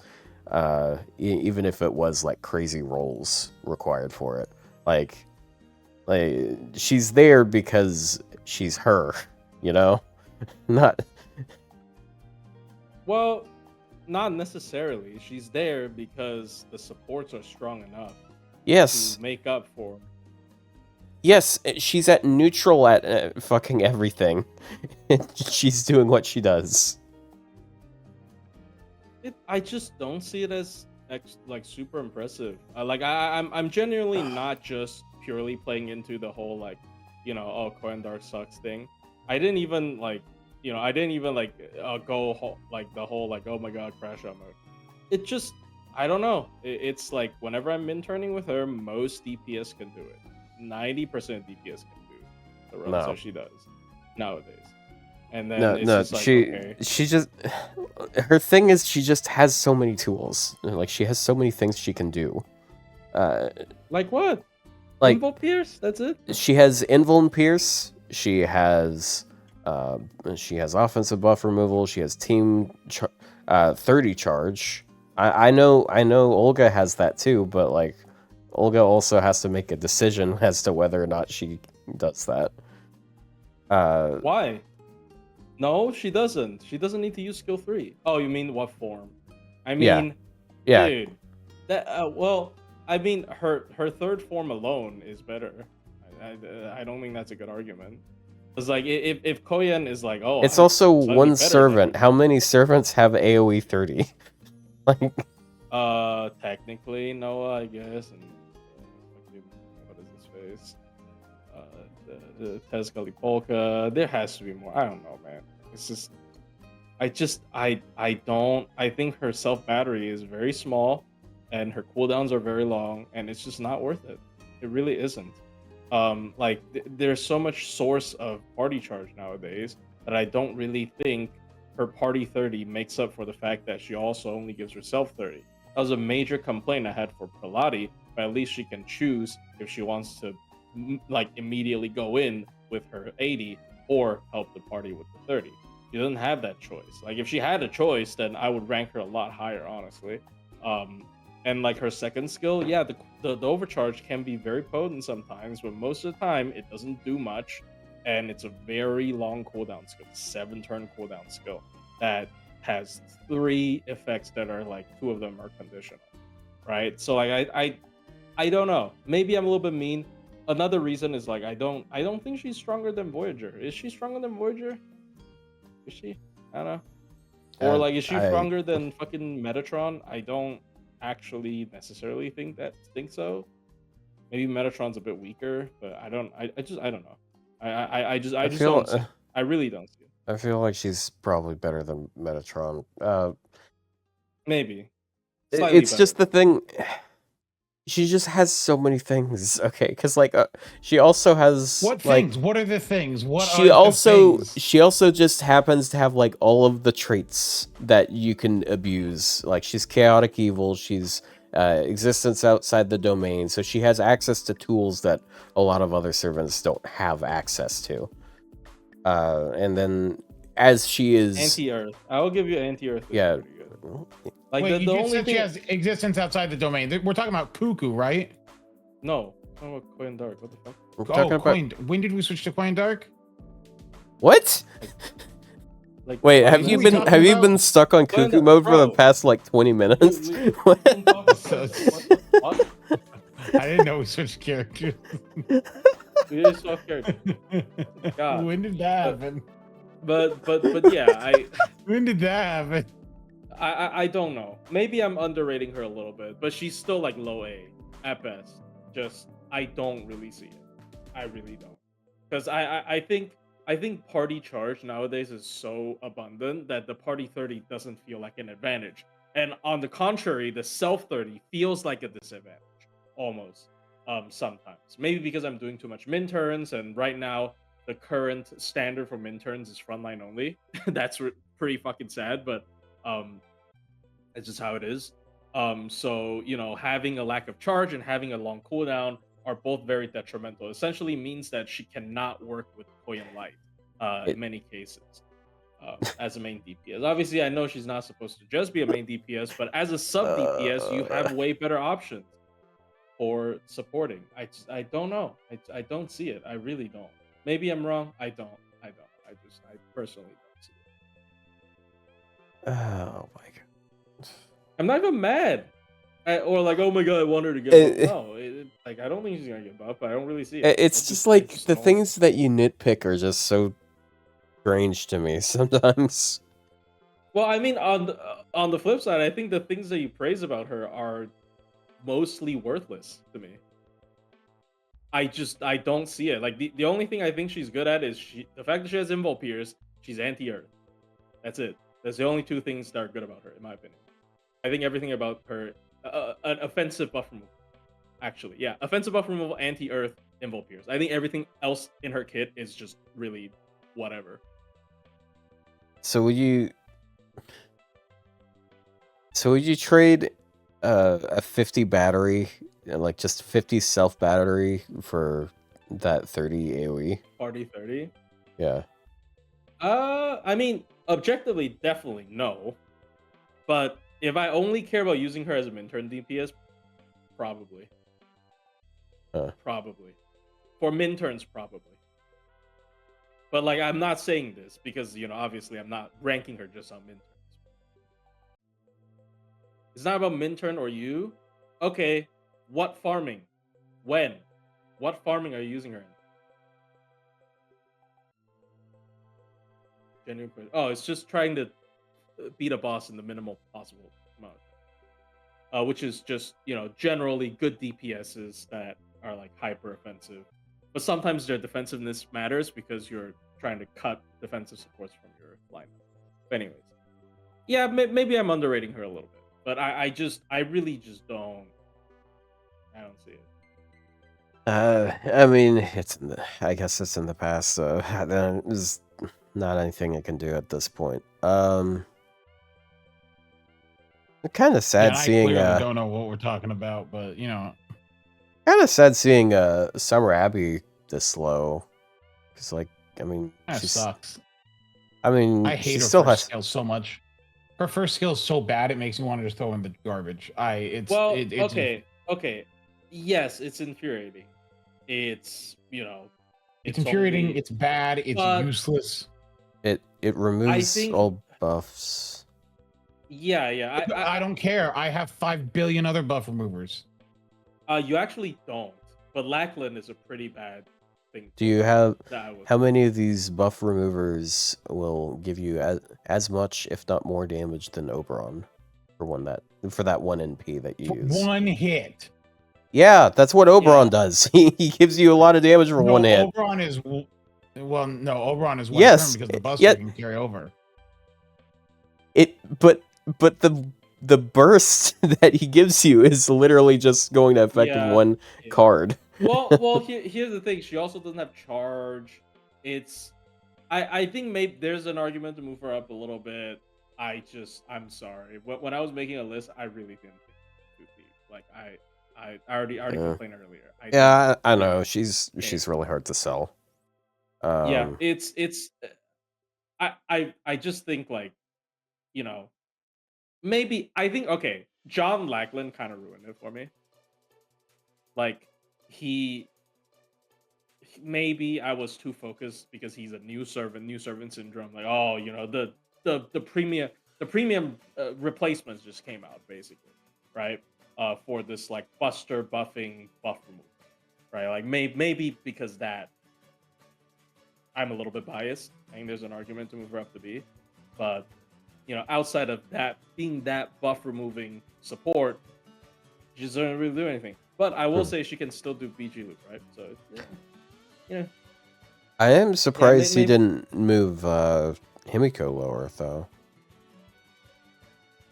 like crazy rolls required for it, like she's there because she's her, you know, not.
Well, not necessarily. She's there because the supports are strong enough
Yes,
to make up for.
yes, she's at neutral at fucking everything. She's doing what she does.
I just don't see it as like super impressive. I'm genuinely not just purely playing into the whole like, oh, Koendar sucks thing. I didn't even like, go like the whole like, oh my god, crash out mode. It just, I don't know. It's like whenever I'm minturning with her, most DPS can do it. 90% DPS can do the runs
No.
that she does nowadays. And then
No,
it's
no,
just like,
she
okay.
she just her thing is she just has so many tools. Like she has so many things she can do.
Like what?
Like
Invul Pierce? That's it?
she has Invul and Pierce. She has offensive buff removal. She has 30 charge. I know Olga has that too, but like Olga also has to make a decision as to whether or not she does that.
Why? No, she doesn't. She doesn't need to use skill 3. Oh, you mean what form? I
Yeah.
mean,
Yeah,
dude. That well, I mean her third form alone is better. I don't think that's a good argument. It's like if Koyan is like, oh,
it's
I'm
also
slightly
one
better than
servant.
you.
How many servants have AoE 30? Like
Technically Noah, I guess, and what is his face? The Tezcali Polka. There has to be more. I don't know, man. It's just, I don't. I think her self battery is very small, and her cooldowns are very long, and it's just not worth it. It really isn't. There's so much source of party charge nowadays that I don't really think her party 30 makes up for the fact that she also only gives herself 30. That was a major complaint I had for Pilati, but at least she can choose if she wants to like immediately go in with her 80 or help the party with the 30. She doesn't have that choice. Like if she had a choice, then I would rank her a lot higher, honestly. And like her second skill, yeah, the overcharge can be very potent sometimes, but most of the time it doesn't do much, and it's a very long cooldown skill, 7-turn cooldown skill that has 3 effects that are like 2 of them are conditional, right? So like I don't know. Maybe I'm a little bit mean. Another reason is like I don't think she's stronger than Voyager. Is she stronger than Voyager? Is she? I don't know. Or like is she stronger than fucking Metatron? I don't actually necessarily think so. Maybe Metatron's a bit weaker, but I don't know. I
I
just
feel
don't see it. I really don't see it.
I feel like she's probably better than Metatron.
Maybe slightly
It's
better.
just the thing. She just has so many things. Okay, because like she also has
What
like
things? What are the things? What are
she
the
also
things?
she also just happens to have like all of the traits that you can abuse. Like she's chaotic evil. She's existence outside the domain, so she has access to tools that a lot of other servants don't have access to. And then as she is
Anti-Earth. I will give you Anti-Earth.
yeah.
Pretty good. Like
Wait, you
the
just
only
said she
thing.
has existence outside the domain. We're talking about Cuckoo, right?
No. I'm about Coin Dark. What the fuck?
We're talking about
Coin. When did we switch to Coin Dark?
what?
Like
Wait,
5
have you
minutes
been
ago?
have you been stuck on
Coin
cuckoo
Dark,
mode for the
bro.
past like 20 minutes?
We've been talking about
So-
what the fuck?
I didn't know we switched characters.
We just swapped characters. God.
When did that happen?
But yeah,
When did that happen?
I don't know. Maybe I'm underrating her a little bit, but she's still like low A at best. Just I don't really see it. I really don't. Because I think party charge nowadays is so abundant that the party 30 doesn't feel like an advantage. And on the contrary, the self 30 feels like a disadvantage almost. Sometimes. Maybe because I'm doing too much min turns, and right now the current standard for min turns is frontline only. That's pretty fucking sad, but it's just how it is. So having a lack of charge and having a long cooldown are both very detrimental. Essentially means that she cannot work with Koyan Light in many cases as a main DPS. Obviously, I know she's not supposed to just be a main DPS, but as a sub DPS, you have way better options for supporting. I don't know. I don't see it. I really don't. Maybe I'm wrong. I don't. I personally don't see it.
Oh my god.
I'm not even mad. Or like, oh my god, I want her to get buffed. No, like I don't think she's gonna get buffed, but I don't really see it.
It's just like the things that you nitpick are just so strange to me sometimes.
Well, I mean, on the flip side, I think the things that you praise about her are mostly worthless to me. I don't see it. Like the only thing I think she's good at is the fact that she has Invul Pierce. She's anti-Earth. That's it. That's the only two things that are good about her, in my opinion. I think everything about her, an offensive buff removal. Actually, yeah, offensive buff removal, anti-Earth, Invul Pierce. I think everything else in her kit is just really whatever.
So would you trade a 50 battery, like just 50 self battery for that 30 AoE?
Party 30?
Yeah.
I mean, objectively, definitely no. But if I only care about using her as a min-turn DPS, probably. Probably. For min-turns, probably. But like, I'm not saying this because, obviously I'm not ranking her just on min-turns. It's not about min-turn or you. Okay, what farming? When? What farming are you using her in? Genuine question. Oh, it's just trying to beat a boss in the minimal possible amount. Which is just, generally good DPSs that are like hyper offensive. But sometimes their defensiveness matters because you're trying to cut defensive supports from your lineup. But anyways. Yeah, maybe I'm underrating her a little bit. But I really just don't. I don't see it.
I mean, I guess it's in the past, so there's not anything I can do at this point. Kind of sad seeing.
I don't know what we're talking about, but
kind of sad seeing Summer Abbey this slow, because like I mean,
that sucks.
I mean,
I hate her
still
first skill so much. Her first skill is so bad; it makes me want to just throw in the garbage.
Okay. Yes, it's infuriating. It's
it's infuriating. It's bad. It's useless.
It removes all buffs.
Yeah.
I don't care. I have 5 billion other buff removers.
You actually don't. But Lackland is a pretty bad thing.
Do you have how many of these buff removers will give you as much, if not more, damage than Oberon for that one NP that you use?
One hit.
Yeah, that's what Oberon does. He gives you a lot of damage for one hit.
Oberon is Oberon is one
Yes,
turn because the Buster
yeah.
can carry over.
But the burst that he gives you is literally just going to affect one card.
Well, here's the thing. She also doesn't have charge. I think maybe there's an argument to move her up a little bit. I'm sorry. When I was making a list, I really didn't think it would be. Like I already complained earlier.
I know she's really hard to sell.
Yeah, it's I just think, like, you know, maybe I think, okay, John Lackland kind of ruined it for me. Like, maybe I was too focused because he's a new servant syndrome. Like, oh, the premium replacements just came out, basically, right? For this, like, Buster buffing buff removal, right? Like, maybe because that I'm a little bit biased. I think there's an argument to move her up to B, but outside of that being that buff removing support, she doesn't really do anything. But I will say she can still do BG loop, right? So yeah.
I am surprised he didn't move Himiko lower though,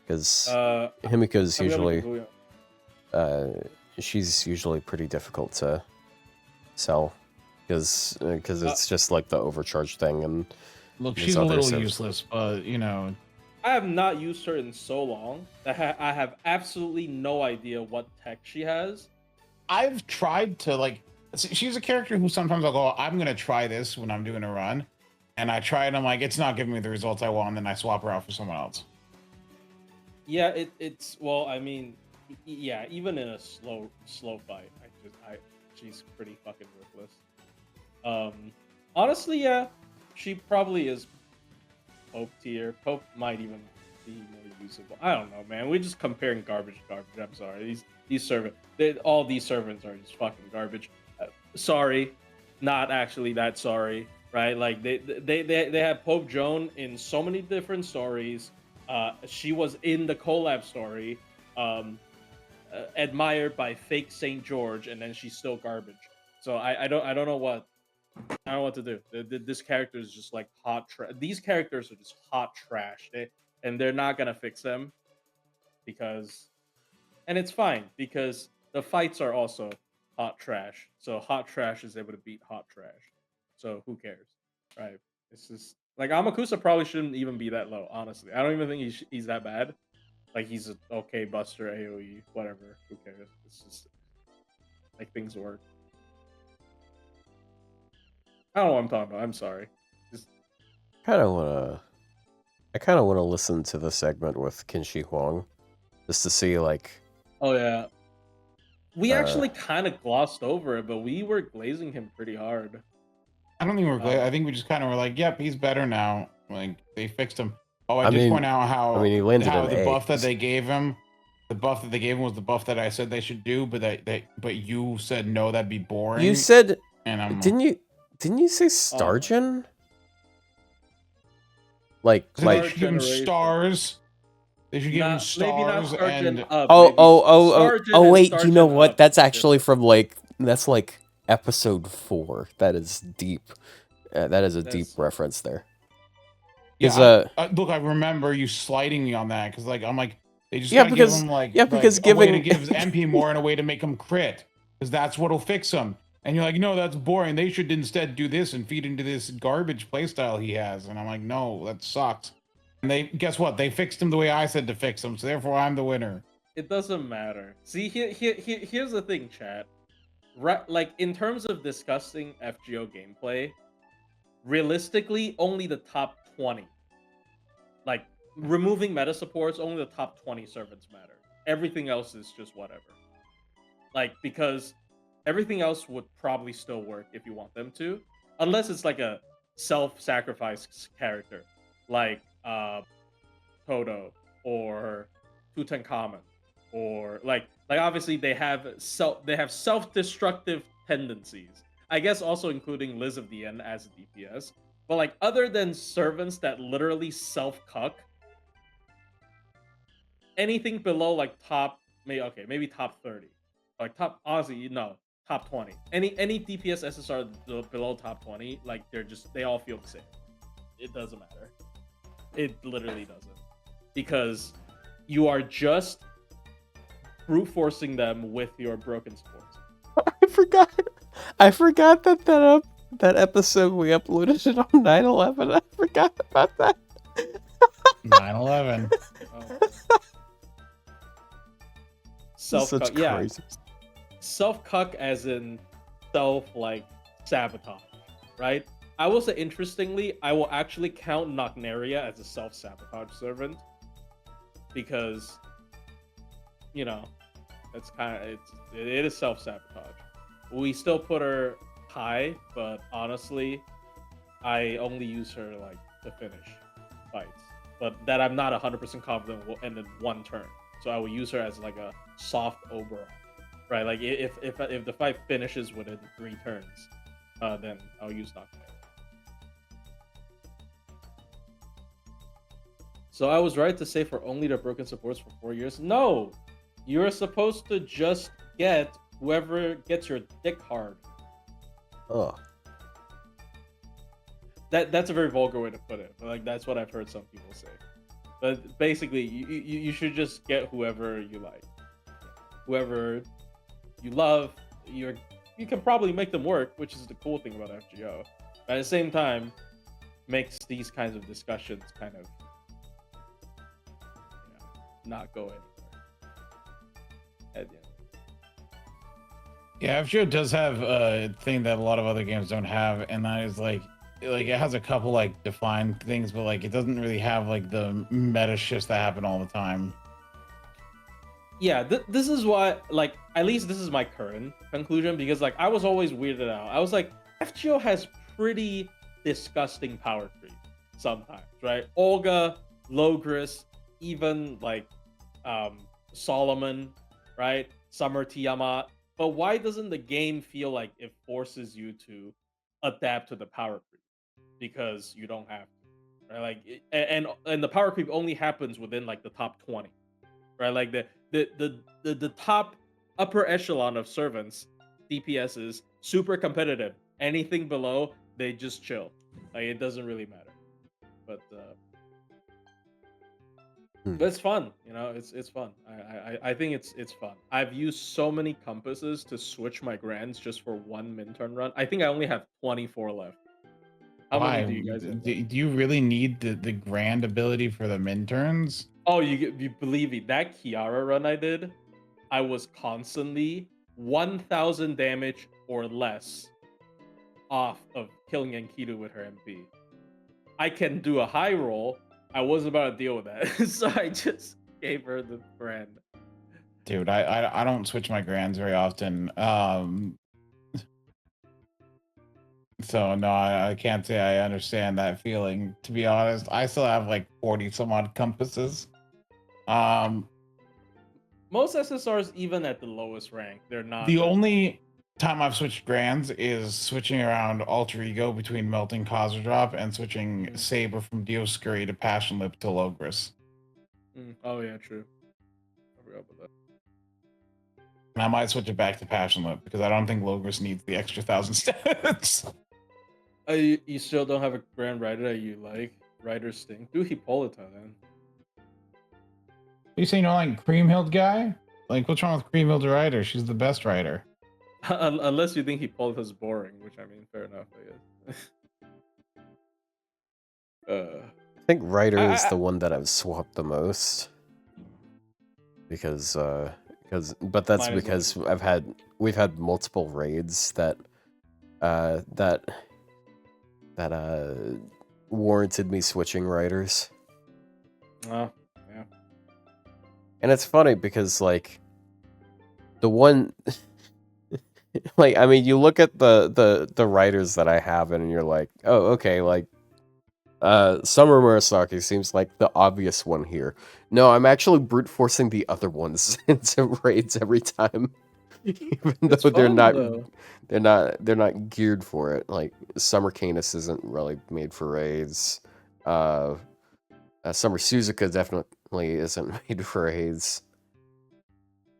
because Himiko's usually she's usually pretty difficult to sell because it's just like the overcharge thing. And
look, she's a little useless, but
I have not used her in so long that I have absolutely no idea what tech she has.
I've tried to, like, she's a character who sometimes I'll go, I'm gonna try this when I'm doing a run, and I try it, I'm like, it's not giving me the results I want, and then I swap her out for someone else.
Yeah, it's well, I mean, yeah, even in a slow fight, she's pretty fucking worthless. Honestly, yeah, she probably is Pope tier. Pope might even be more usable. I don't know, man. We're just comparing garbage to garbage. I'm sorry. All these servants are just fucking garbage. Sorry, not actually that sorry, right? Like they have Pope Joan in so many different stories. She was in the collab story, admired by fake Saint George, and then she's still garbage. So I don't know what to do. This character is just like hot trash. These characters are just hot trash, and they're not gonna fix them and it's fine because the fights are also hot trash. So hot trash is able to beat hot trash. So who cares, right? It's just like Amakusa probably shouldn't even be that low. Honestly, I don't even think he's that bad. Like, he's an okay Buster, AOE, whatever. Who cares? It's just like things work. I don't know what I'm talking about. I'm sorry.
I kind of wanna listen to the segment with Kinshi Huang, just to see, like.
Oh yeah, we actually kind of glossed over it, but we were glazing him pretty hard.
I don't think we're glazing. I think we just kind of were like, "Yep, he's better now." Like, they fixed him. Oh, I did point out how
he landed
how
an
the
A.
buff that they gave him. The buff that they gave him was the buff that I said they should do, but you said no, that'd be boring.
You said,
and
didn't you say Stargen?
They should give him stars. They should give him stars and
wait, you know what? That's actually from that's like episode 4. That is deep. That is a deep reference there.
Yeah, look, I remember you slighting me on that because, like, I'm like, they just gotta give him
because
a way to give MP more and a way to make him crit, because that's what'll fix him. And you're like, no, that's boring. They should instead do this and feed into this garbage playstyle he has. And I'm like, no, that sucks. And guess what? They fixed him the way I said to fix him, so therefore I'm the winner.
It doesn't matter. See, here's the thing, chat. Right, like, in terms of discussing FGO gameplay, realistically, only the top 20. Like, removing meta supports, only the top 20 servants matter. Everything else is just whatever. Like, because everything else would probably still work if you want them to, unless it's like a self-sacrifice character, like Todo or Tutankhamun, or like obviously they have self-destructive tendencies. I guess also including Liz of the End as a DPS. But, like, other than servants that literally self-cuck, anything below, like, maybe top 30. Like honestly, no, top 20. Any DPS SSR below top 20, like they all feel the same. It doesn't matter. It literally doesn't, because you are just brute forcing them with your broken supports.
I forgot that episode we uploaded it on 9/11. I forgot about that.
9/11.
Self-cuck, yeah.
Crazy.
Self-cuck as in sabotage, right? I will say, interestingly, I will actually count Nocneria as a self-sabotage servant, because, it's it is self-sabotage. We still put her high, but honestly, I only use her to finish fights, but that I'm not 100% confident will end in one turn. So I will use her as a soft overall, right? Like if the fight finishes within 3 turns, then I'll use Nocturne. So I was right to say for only the broken supports for 4 years? No, you're supposed to just get whoever gets your dick hard.
Oh.
That's a very vulgar way to put it, but that's what I've heard some people say. But basically, you should just get whoever you like, whoever you love. You can probably make them work, which is the cool thing about FGO. But at the same time, makes these kinds of discussions kind of not go anywhere. At the end.
Yeah, FGO does have a thing that a lot of other games don't have, and that is like it has a couple defined things, but it doesn't really have the meta shifts that happen all the time.
Yeah, this is why at least this is my current conclusion, because I was always weirded out. I was like, FGO has pretty disgusting power creep sometimes, right? Olga, Logris, even Solomon, right? Summer Tiamat. But why doesn't the game feel like it forces you to adapt to the power creep? Because you don't have to, right? And the power creep only happens within the top 20, right? The top upper echelon of servants, DPS is super competitive. Anything below, they just chill. It doesn't really matter. But it's fun, it's fun. I think it's fun. I've used so many compasses to switch my grands just for one min-turn run. I think I only have 24 left. How
Why?
many do you guys have?
Do you really need the grand ability for the min turns?
Oh, you believe me? That Kiara run I did, I was constantly 1,000 damage or less off of killing Enkidu with her MP. I can do a high roll. I wasn't about to deal with that, so I just gave her the brand.
Dude, I don't switch my grands very often. So no, I can't say I understand that feeling. To be honest, I still have 40 some odd compasses.
Most SSRs, even at the lowest rank, they're not.
The only time I've switched grands is switching around Alter Ego between Melting Causer Drop and switching Saber from Dioscuri to Passion Lip to Logris.
Oh yeah, true. I forgot about that.
And I might switch it back to Passion Lip because I don't think Logris needs the extra 1,000 stats.
You still don't have a Grand Rider that you like? Rider Sting? Do Hippolyta then.
You say you don't like Creamhild guy? What's wrong with Creamhild Rider? She's the best rider.
Unless you think Hippolyta's boring, which I mean, fair enough, I guess.
I think Ryder is the one that I've swapped the most. Because that's because we've had multiple raids that warranted me switching riders.
Oh, yeah.
And it's funny because the one I mean, you look at the riders that I have and you're like, oh, okay, Summer Murasaki seems like the obvious one here. No, I'm actually brute forcing the other ones into raids every time. Even though they're not geared for it. Summer Canis isn't really made for raids. Summer Suzuka definitely isn't made for raids.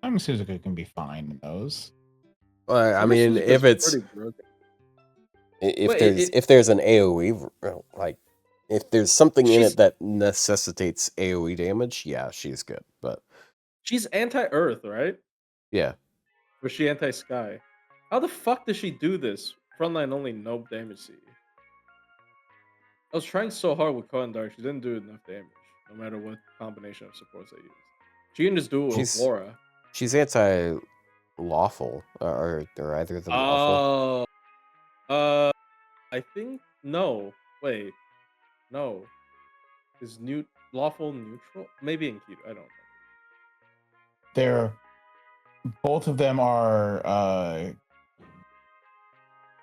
Suzuka can be fine in those.
I
Summer
mean,
Suzuka's
if it's
pretty broken.
if
Wait,
there's an AOE, like if there's something in
she's
it that necessitates AOE damage, yeah, she's good. But
she's anti-Earth, right?
yeah,
Or is she anti-Sky? How the fuck does she do this? Frontline only nope damage CE. I was trying so hard with Cohen Dark, she didn't do enough damage, no matter what combination of supports I used. She can just do it with
she's
Flora.
she's anti-lawful, or either of them lawful.
Oh, I think no. Wait, no. Is lawful neutral? Maybe in Keto. I don't know.
They're both of them are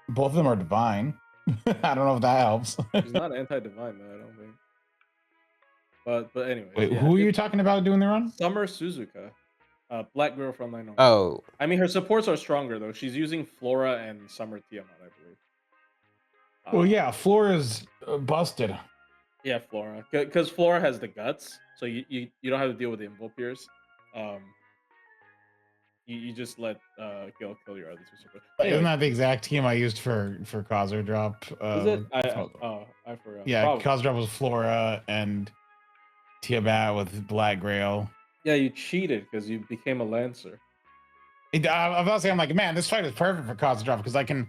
divine. I don't know if that helps.
She's not anti-divine though. I don't think. But anyways,
Wait,
yeah,
who are you talking about doing the run?
Summer Suzuka, Black Girl from Line.
Oh,
I mean, her supports are stronger though. She's using Flora and Summer Tiamat, I believe.
Well, yeah, Flora's busted.
Yeah, Flora, because Flora has the guts, so you don't have to deal with the Invopiers. You just let Gil kill your other two supports.
Isn't that the exact team I used for Cosner Drop?
Is it? I forgot.
Yeah,
Probably.
Cosner Drop was Flora and Tiamat with Black Grail.
Yeah, you cheated because you became a Lancer.
I was saying, I'm like, man, this fight is perfect for Cosner Drop because I can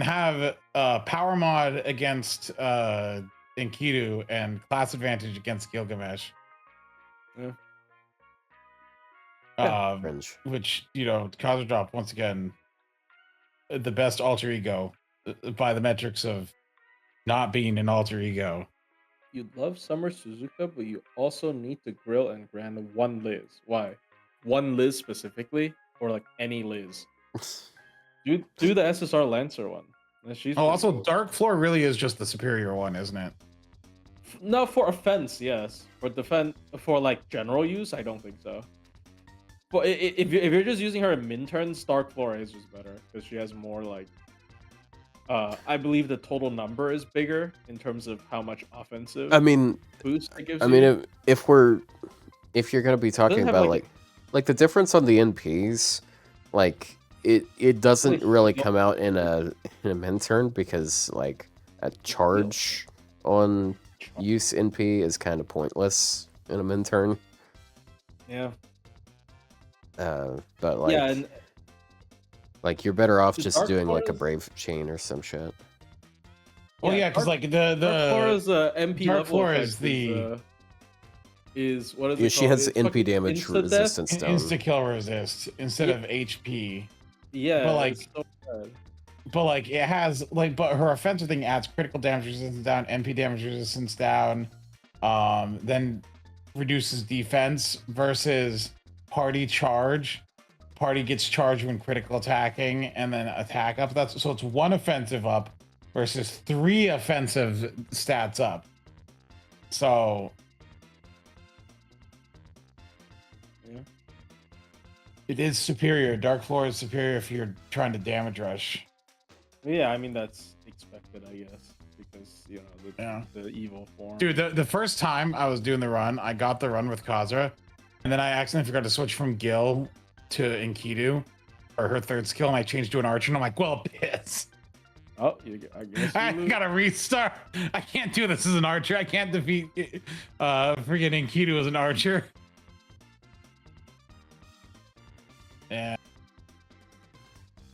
have power mod against Enkidu and class advantage against Gilgamesh.
Yeah.
cringe.
Which, Cosner Drop, once again, the best alter ego by the metrics of not being an alter ego.
You love Summer Suzuka, but you also need to grill and grand one Liz. Why? One Liz specifically, or like any Liz? Do the SSR Lancer one. She's
also,
cool.
Dark Floor really is just the superior one, isn't it?
No, for offense, yes. For like general use, I don't think so. But if you're just using her in min turns, Dark Floor is just better because she has more like. I believe the total number is bigger in terms of how much offensive.
I mean,
boost it gives
I
you.
mean, if you're gonna be talking about like the difference on the NPs, like it doesn't really come out in a min turn because like a charge on use NP is kind of pointless in a min turn.
Yeah.
But like
yeah, and
like you're better off just
Dark
doing like a
Flora's-
brave chain or some shit.
Well, yeah, because like the
Dark Flora's MP
Dark
level
Floor
effect is what is
Yeah,
it
she
called?
has
It's
NP
fucking
damage
insta-death?
resistance down.
insta kill resist instead of HP.
Yeah,
But, like,
it's so bad.
But like it has like, but her offensive thing adds critical damage resistance down, MP damage resistance down, then reduces defense versus party charge. Party gets charged when critical attacking, and then attack up. So it's one offensive up versus 3 offensive stats up. So
Yeah.
it is superior. Dark Floor is superior if you're trying to damage rush.
Yeah, I mean that's expected, I guess, because the evil form.
Dude, the first time I was doing the run, I got the run with Khazra, and then I accidentally forgot to switch from Gil to Enkidu, or her third skill, and I changed to an archer, and I'm like, well, piss.
Oh, I guess
I
you lose.
gotta restart. I can't do this as an archer. I can't defeat freaking Enkidu as an archer. Yeah.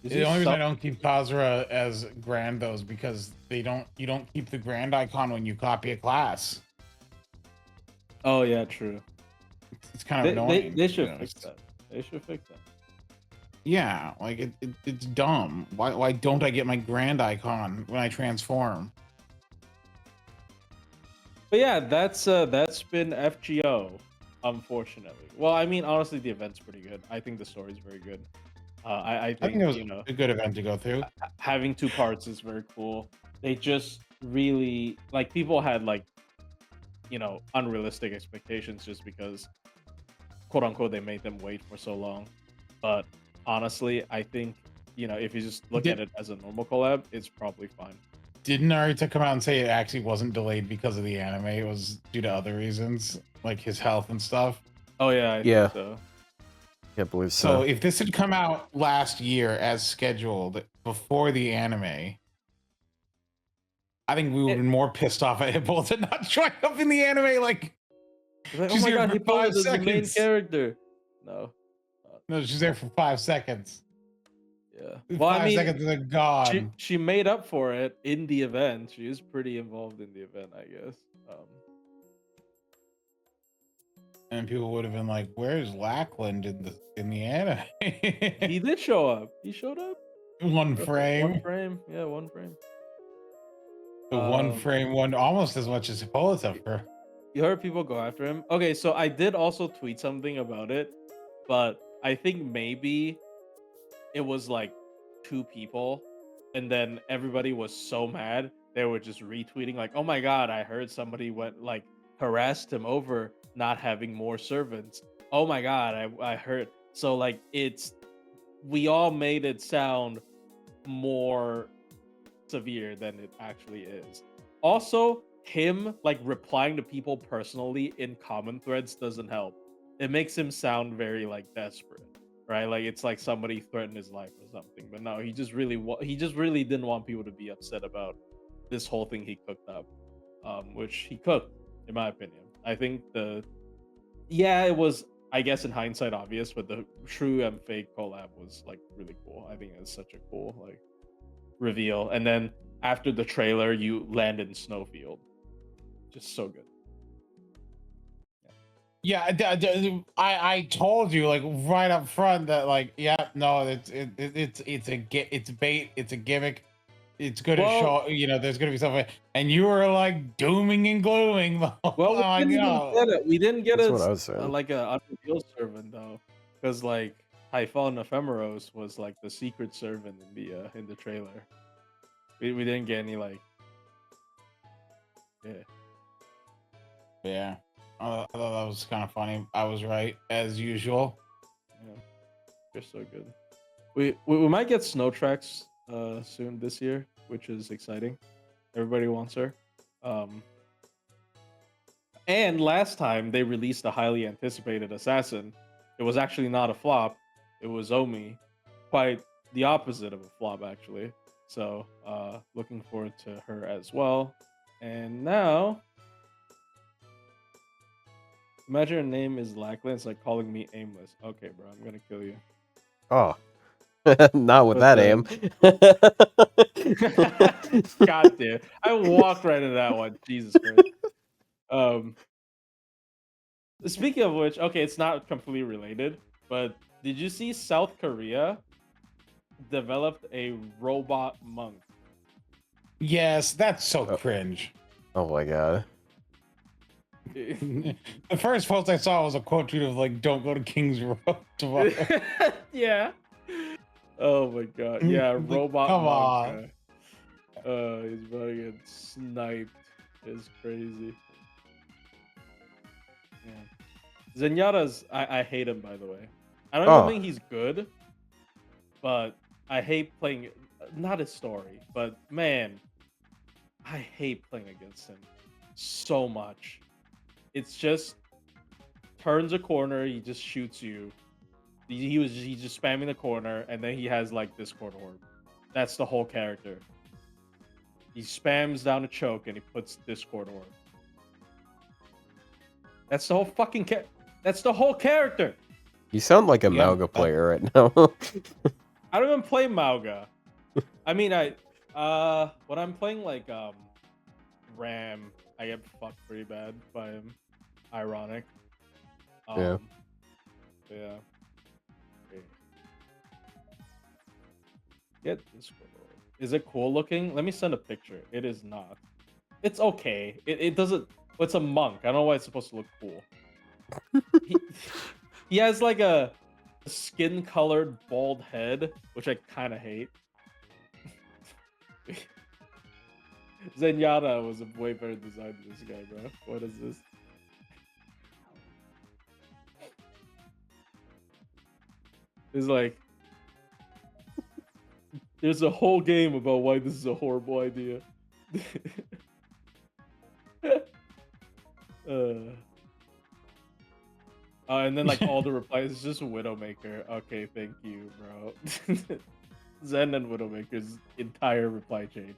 The only reason I don't keep Khazra as grand though is because you don't keep the grand icon when you copy a class.
Oh yeah, true.
It's kind of annoying.
They should fix that. They should fix that.
Yeah, like it's dumb. Why don't I get my grand icon when I transform?
But yeah, that's been FGO, unfortunately. Well, I mean, honestly, the event's pretty good. I think the story's very good. I think
it was a good event to go through.
Having 2 parts is very cool. They just really like people had like unrealistic expectations just because quote unquote they made them wait for so long. But honestly, I think if you just look at it as a normal collab, it's probably fine.
Didn't Narita come out and say it actually wasn't delayed because of the anime? It was due to other reasons, like his health and stuff.
Oh yeah, I
Yeah.
think so.
Can't believe
So
so.
if this had come out last year as scheduled before the anime, I think we would have been more pissed off at Hippolyta not showing up in the anime. Like,
It's like, oh
she's
my
here
god,
for
Hippolyta
5
is the main
seconds.
character. No.
No, she's there for 5 seconds.
Yeah. Well, I
5
mean,
seconds and they're gone.
she made up for it in the event. She is pretty involved in the event, I guess.
And people would have been like, "Where's Lackland in the anime?"
He did show up. He showed up.
One
One
frame,
frame. Yeah, one frame.
one frame, one almost as much as Hippolyta for.
You heard people go after him. Okay, so I did also tweet something about it, but I think maybe it was like 2 people, and then everybody was so mad they were just retweeting like, "Oh my god, I heard somebody went like harassed him over not having more servants. Oh my god, I heard." So like we all made it sound more severe than it actually is. Also, him like replying to people personally in common threads doesn't help. It makes him sound very like desperate, right? Like it's like somebody threatened his life or something. But no, he just really didn't want people to be upset about this whole thing he cooked up, which he cooked, in my opinion. I think it was, I guess in hindsight obvious, but the true and fake collab was like really cool. I think it's such a cool like reveal. And then after the trailer, you land in Snowfield. Just so good.
Yeah, I told you like right up front that like, yeah, no, it's bait, it's a gimmick. It's going to show, there's going to be something, and you were like dooming and glooming.
Well, we didn't even get it. We didn't get
That's what I was saying.
like a unrevealed servant though, because like Typhon Ephemeros was like the secret servant in the trailer. We didn't get any like, yeah.
Yeah, I thought that was kind of funny. I was right as usual.
Yeah, they're so good. We might get Snow Tracks soon this year, which is exciting. Everybody wants her. And last time they released a highly anticipated assassin, it was actually not a flop. It was Omi, quite the opposite of a flop actually. So looking forward to her as well. And now, imagine her name is Lackland. It's like calling me aimless. Okay, bro, I'm gonna kill you.
Oh, not with that aim.
God damn, I walked right into that one. Jesus Christ. Speaking of which, okay, it's not completely related, but did you see South Korea developed a robot monk?
Yes, that's so cringe.
Oh my god.
The first post I saw was a quote tweet of like, "Don't go to King's Road tomorrow."
Yeah. Oh my god. Yeah, robot
Come
monk.
on.
He's about to get sniped. It's crazy. Yeah. Zenyatta's I hate him, by the way. I don't even think he's good, but I hate playing, not his story, but man, I hate playing against him so much. It's just turns a corner, he just shoots you. He's just spamming the corner, and then he has like Discord orb. That's the whole character. He spams down a choke and he puts Discord orb. That's the whole fucking That's the whole character.
You sound like a Mauga player right now.
I don't even play Mauga. I mean, when I'm playing like Ram, I get fucked pretty bad by him. Ironic.
Yeah.
Yeah. Okay. Get Discord orb. Is it cool looking? Let me send a picture. It is not. It's okay. It doesn't. It's a monk. I don't know why it's supposed to look cool. He has like a skin-colored bald head, which I kind of hate. Zenyatta was a way better design than this guy, bro. What is this? It's like there's a whole game about why this is a horrible idea. And then like all the replies is just Widowmaker. Okay, thank you, bro. Zen and Widowmaker's entire reply chain.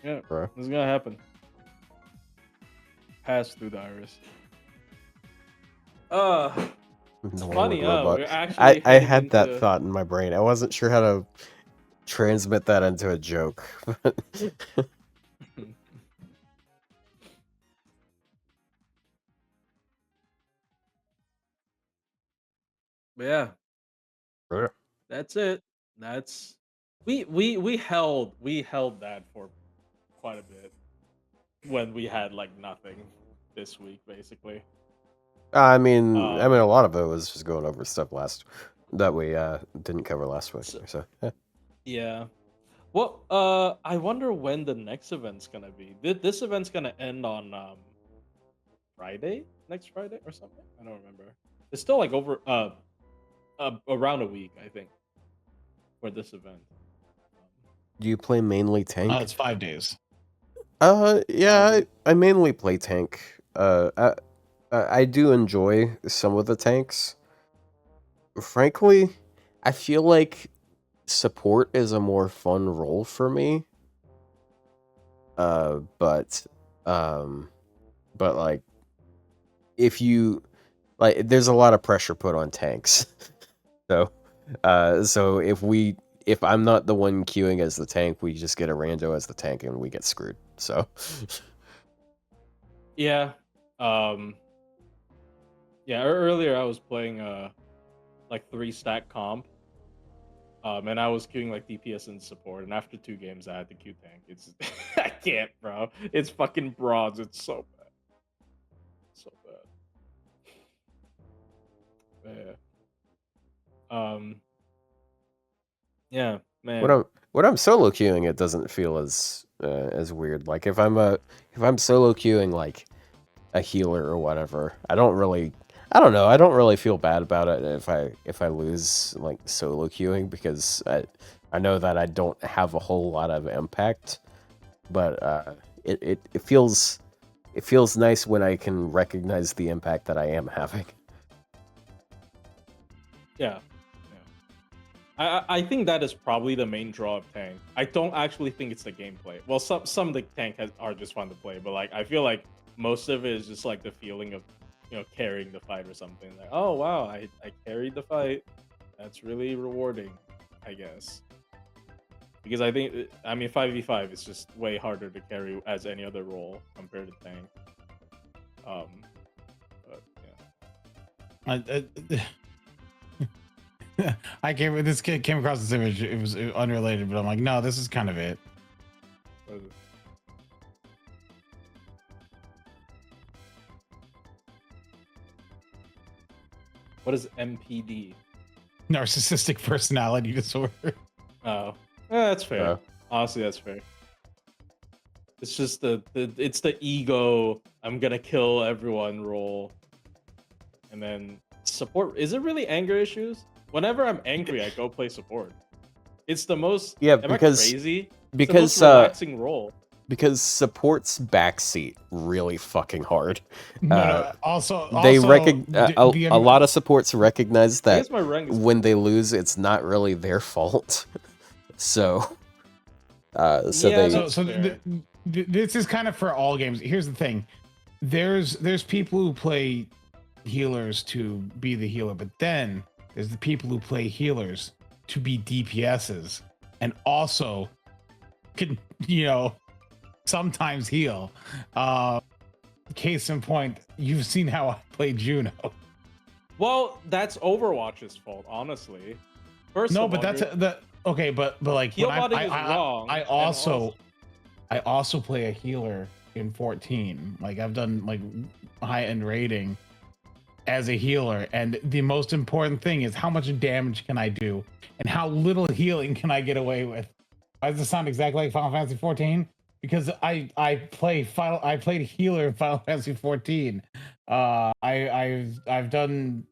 Yeah,
Bro.
this is gonna happen. Pass through the iris. It's
Annoying
funny,
robot.
we're actually
I
heading
had that
into.
thought in my brain. I wasn't sure how to transmit that into a joke.
But yeah,
Yeah.
that's it. That's we held that for quite a bit when we had like nothing this week, basically.
I mean, a
Um,
lot of it was just going over stuff that we didn't cover last week. So yeah.
yeah. Well, I wonder when the next event's gonna be. This event's gonna end on Friday, next Friday or something. I don't remember. It's still like over around a week, I think, for this event.
Do you play mainly tank?
It's 5 days.
Yeah, I mainly play tank. I do enjoy some of the tanks. Frankly, I feel like support is a more fun role for me. But like, if you like, there's a lot of pressure put on tanks. So if I'm not the one queuing as the tank, we just get a rando as the tank and we get screwed. So
Yeah. Yeah, earlier I was playing like 3-stack comp. And I was queuing like DPS and support, and after 2 games I had to queue tank. It's I can't, bro. It's fucking broads. It's so bad. So bad. Yeah. Yeah, man.
when I'm solo queuing, it doesn't feel as weird. Like if I'm solo queuing like a healer or whatever, I don't know. I don't really feel bad about it if I lose like solo queuing because I know that I don't have a whole lot of impact, but it feels nice when I can recognize the impact that I am having.
Yeah. I think that is probably the main draw of tank. I don't actually think it's the gameplay. Well, some of the tank are just fun to play, but like I feel like most of it is just like the feeling of carrying the fight or something. Like, oh wow, I carried the fight. That's really rewarding, I guess. Because I think 5v5 is just way harder to carry as any other role compared to tank. But yeah.
This kid came across this image. It was unrelated, but I'm like, no, this is kind of it.
What is MPD?
Narcissistic personality disorder.
Oh, that's fair.
Yeah.
Honestly, that's fair. It's just it's the ego. I'm gonna kill everyone role, and then support. Is it really anger issues? Whenever I'm angry, I go play support. It's the most.
Yeah,
am
because
I crazy?
because
it's the most relaxing role.
Because support's backseat really fucking hard.
Also,
they
a
lot of supports recognize
I
that
guess my rank is
when they lose, it's not really their fault. So
Yeah, that's fair.
This is kind of for all games. Here's the thing: there's people who play healers to be the healer, but then there's the people who play healers to be DPSs and also can sometimes heal. Case in point, you've seen how I play Juno.
Well, that's Overwatch's fault, honestly. First,
No, but that's okay. But like
heal
when
botting is wrong.
I also play a healer in 14. Like I've done like high end rating as a healer, and the most important thing is how much damage can I do and how little healing can I get away with. Why does it sound exactly like Final Fantasy 14? Because I played healer in Final Fantasy 14. I've done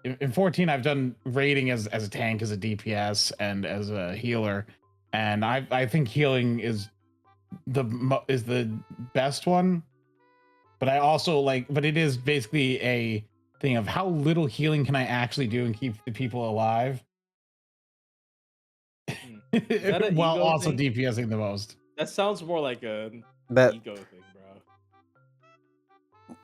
in 14 I've done raiding as a tank, as a DPS, and as a healer, and I think healing is the best one. but I also like, but it is basically a thing of how little healing can I actually do and keep the people alive
Is that an
while
ego
also
thing?
DPSing the most.
That sounds more like an
That
ego thing, bro.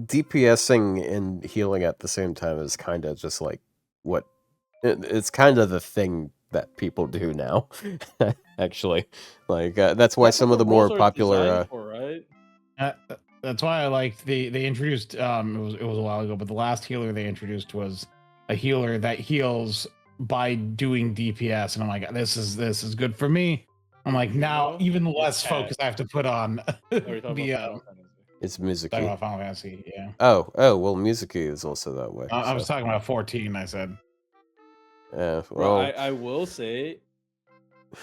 DPSing and healing at the same time is kind of just like what it's kind of the thing that people do now. Actually, like that's why
That's
some
what
of the
the
more
roles are
popular.
designed for, right?
Uh, that's why I liked they introduced it was a while ago, but the last healer they introduced was a healer that heals by doing DPS, and I'm like, this is good for me. I'm like, now
No,
even
it's
less
cat.
focus I have to put on
Or you're talking
the
about Final Fantasy.
It's
talking
Mizuki.
about Final Fantasy, yeah.
Oh, well, Mizuki is also that way.
I was
So.
talking about 14. I said,
Bro,
Well,
I will say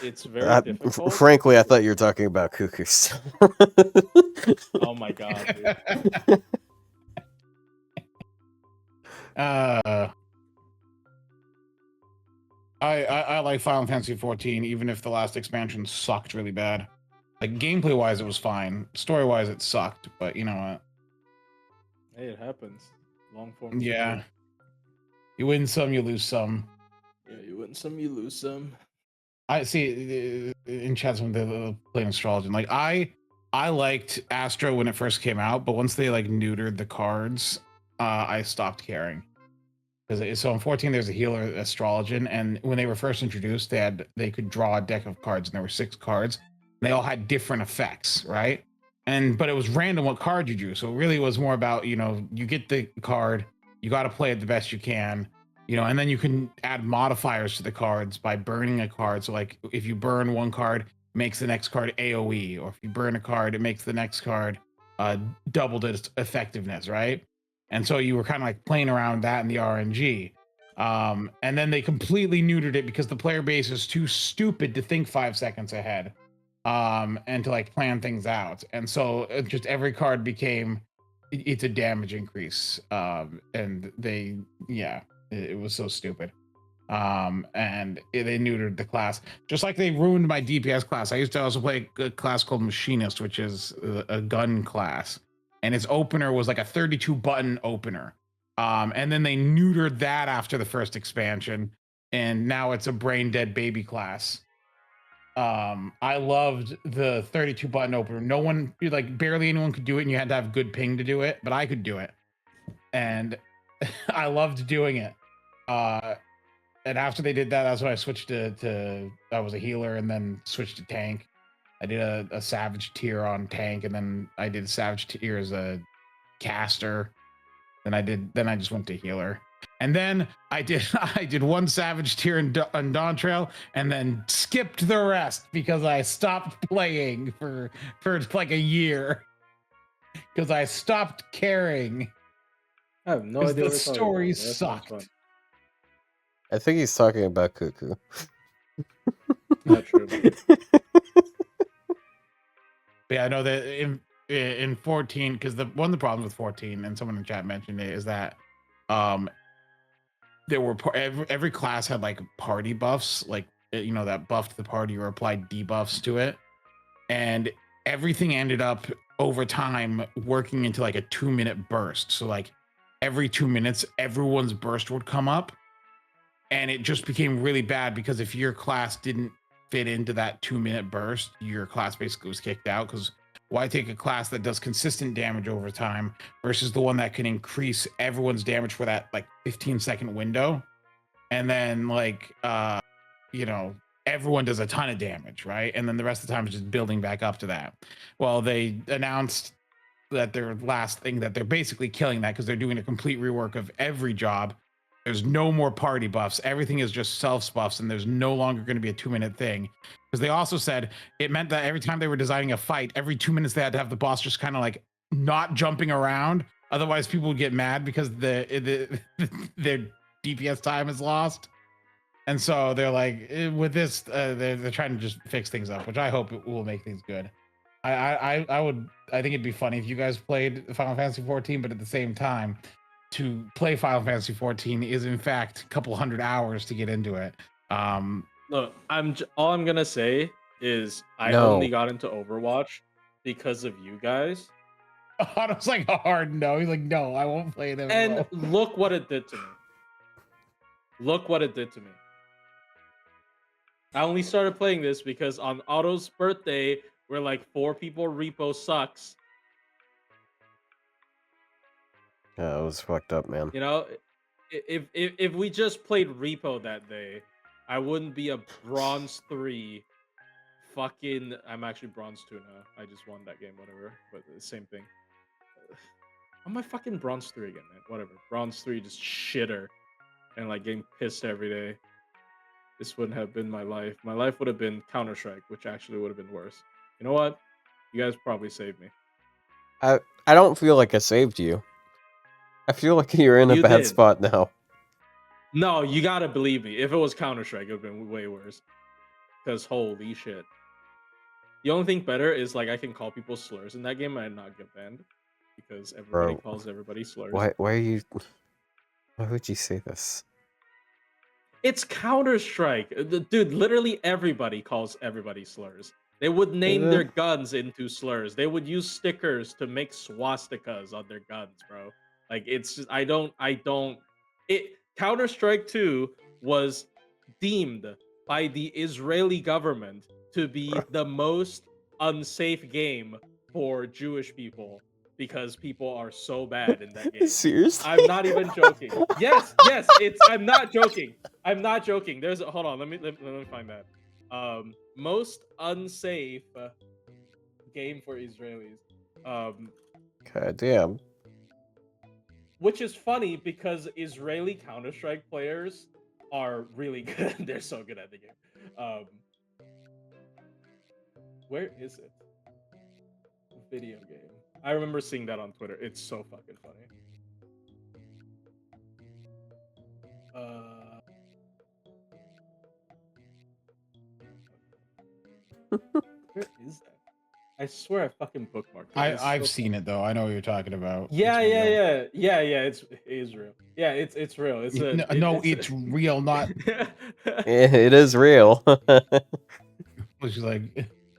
it's very difficult.
frankly, I thought you were talking about cuckoos.
Oh my god, dude.
I like Final Fantasy 14, even if the last expansion sucked really bad. Like gameplay wise, it was fine. Story wise, it sucked. But you know what?
Hey, it happens. Long form.
Yeah,
Story.
you win some, you lose some.
Yeah, you win some, you lose some.
I see in chat when they're playing astrology. Like I liked Astro when it first came out, but once they like neutered the cards, I stopped caring. Because so in 14 there's a healer astrologian, and when they were first introduced, they could draw a deck of cards, and there were 6 cards. And they all had different effects, right? But it was random what card you drew, so it really was more about, you know, you get the card, you got to play it the best you can, you know, and then you can add modifiers to the cards by burning a card. So like if you burn one card, it makes the next card AOE, or if you burn a card, it makes the next card doubled its effectiveness, right? And so you were kind of like playing around that in the RNG. And then they completely neutered it because the player base is too stupid to think 5 seconds ahead and to like plan things out. And so just every card became it's a damage increase. And they, yeah, it was so stupid. They neutered the class, just like they ruined my DPS class. I used to also play a class called Machinist, which is a gun class, and its opener was like a 32 button opener. And then they neutered that after the first expansion, and now it's a brain dead baby class. I loved the 32 button opener. No one, like barely anyone could do it, and you had to have good ping to do it, but I could do it, and I loved doing it. And after they did that, that's when I switched to I was a healer, and then switched to tank. I did a savage tier on tank, and then I did savage tier as a caster. Then I just went to healer, and then I did one savage tier on Dawn Trail, and then skipped the rest because I stopped playing for like a year because I stopped caring.
I have no idea
The
what you're talking
story
about. That sounds fun.
sucked.
I think he's talking about cuckoo.
Not true.
But yeah, I know that in 14, because one of the problems with 14, and someone in chat mentioned it, is that there were every class had like party buffs, like, you know, that buffed the party or applied debuffs to it, and everything ended up over time working into like a 2-minute burst. So like every 2 minutes, everyone's burst would come up, and it just became really bad because if your class didn't fit into that 2-minute burst, your class basically was kicked out. Because why take a class that does consistent damage over time versus the one that can increase everyone's damage for that like 15-second window, and then like you know, everyone does a ton of damage, right? And then the rest of the time is just building back up to that. Well, they announced that their last thing that they're basically killing that because they're doing a complete rework of every job. There's no more party buffs. Everything is just self buffs, and there's no longer going to be a 2-minute thing. Because they also said it meant that every time they were designing a fight, every 2 minutes they had to have the boss just kind of like not jumping around. Otherwise, people would get mad because their DPS time is lost. And so they're like, with this, they're trying to just fix things up, which I hope it will make things good. I think it'd be funny if you guys played Final Fantasy 14, but at the same time, to play Final Fantasy 14 is in fact a couple hundred hours to get into it.
Look, all I'm gonna say is I
No.
only got into Overwatch because of you guys.
Otto's like a hard no. He's like, no, I won't play them.
And look what it did to me. Look what it did to me. I only started playing this because on Otto's birthday, where like 4 people repo sucks.
Yeah, it was fucked up, man.
You know, if we just played repo that day, I wouldn't be a bronze 3. Fucking, I'm actually bronze 2 now. I just won that game, whatever. But the same thing. I'm my fucking bronze 3 again, man. Whatever. Bronze 3 just shitter. And like getting pissed every day. This wouldn't have been my life. My life would have been Counter-Strike, which actually would have been worse. You know what? You guys probably saved me.
I don't feel like I saved you. I feel like you're in a
You
bad
did.
spot now.
No, you gotta believe me. If it was Counter-Strike, it would have been way worse. Because holy shit. The only thing better is like I can call people slurs in that game and not get banned. Because everybody
Bro,
calls everybody slurs.
Why are you... Why would you say this?
It's Counter-Strike. Dude, literally everybody calls everybody slurs. They would name their guns into slurs. They would use stickers to make swastikas on their guns, bro. Like it's just Counter-Strike 2 was deemed by the Israeli government to be the most unsafe game for Jewish people because people are so bad in that game.
Seriously?
I'm not even joking. Yes, I'm not joking. I'm not joking. Hold on, let me find that. Most unsafe game for Israelis.
God damn.
Which is funny because Israeli Counter-Strike players are really good. They're so good at the game. Where is it? Video game. I remember seeing that on Twitter. It's so fucking funny. Where is that? I swear I fucking bookmarked it.
I've seen it though. I know what you're talking about.
Yeah. It's Israel. Yeah, it's real.
It's real, not.
It is real.
She's like,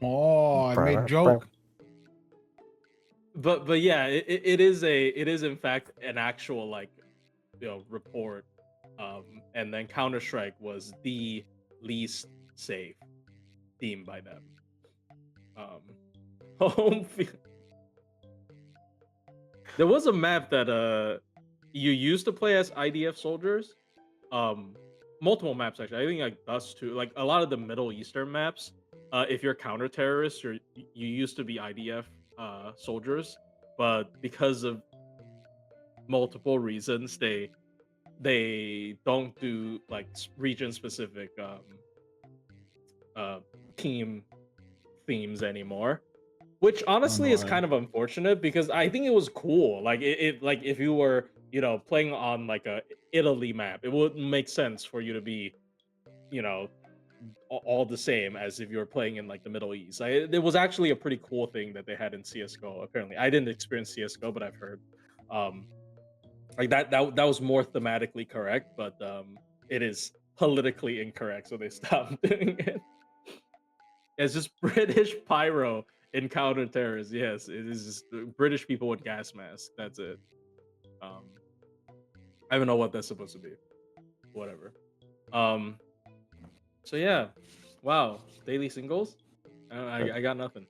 oh, I made a joke.
But yeah, it is in fact an actual like report. And then Counter-Strike was the least safe theme by them. Home field. There was a map that you used to play as IDF soldiers. Multiple maps actually. I think like Dust 2, like a lot of the Middle Eastern maps. If you're counter-terrorist, you used to be IDF soldiers, but because of multiple reasons, they don't do like region-specific team themes anymore. Which honestly is kind of unfortunate because I think it was cool. Like it like if you were, playing on like a Italy map, it would make sense for you to be, all the same as if you were playing in like the Middle East. It was actually a pretty cool thing that they had in CS:GO. Apparently, I didn't experience CS:GO, but I've heard, like that was more thematically correct, but it is politically incorrect, so they stopped doing it. It's just British pyro in counter-terrorists. Yes, it is just British people with gas masks. That's it. I don't know what that's supposed to be. Whatever. So yeah, wow. Daily singles. I got nothing.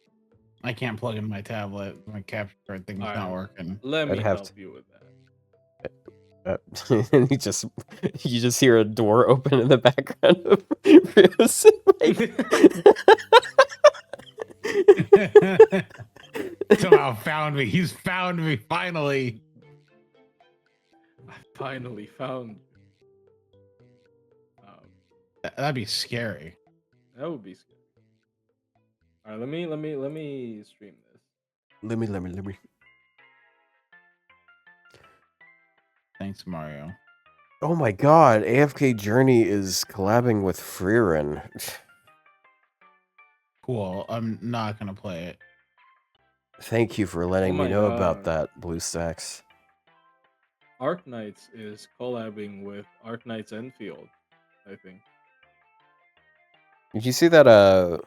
I can't plug in my tablet. My capture card thing's not working.
Let me help you with that.
And you just hear a door open in the background of Ryou's
Somehow found me. He's found me finally.
I finally found.
That'd be scary.
That would be scary. All right, let me stream this.
Let me.
Thanks, Mario.
Oh my god, AFK Journey is collabing with Freerin.
Cool. I'm not gonna play it.
Thank you for letting me know about that, BlueStacks.
Arknights is collabing with Arknights Enfield, I think.
Did you see that, I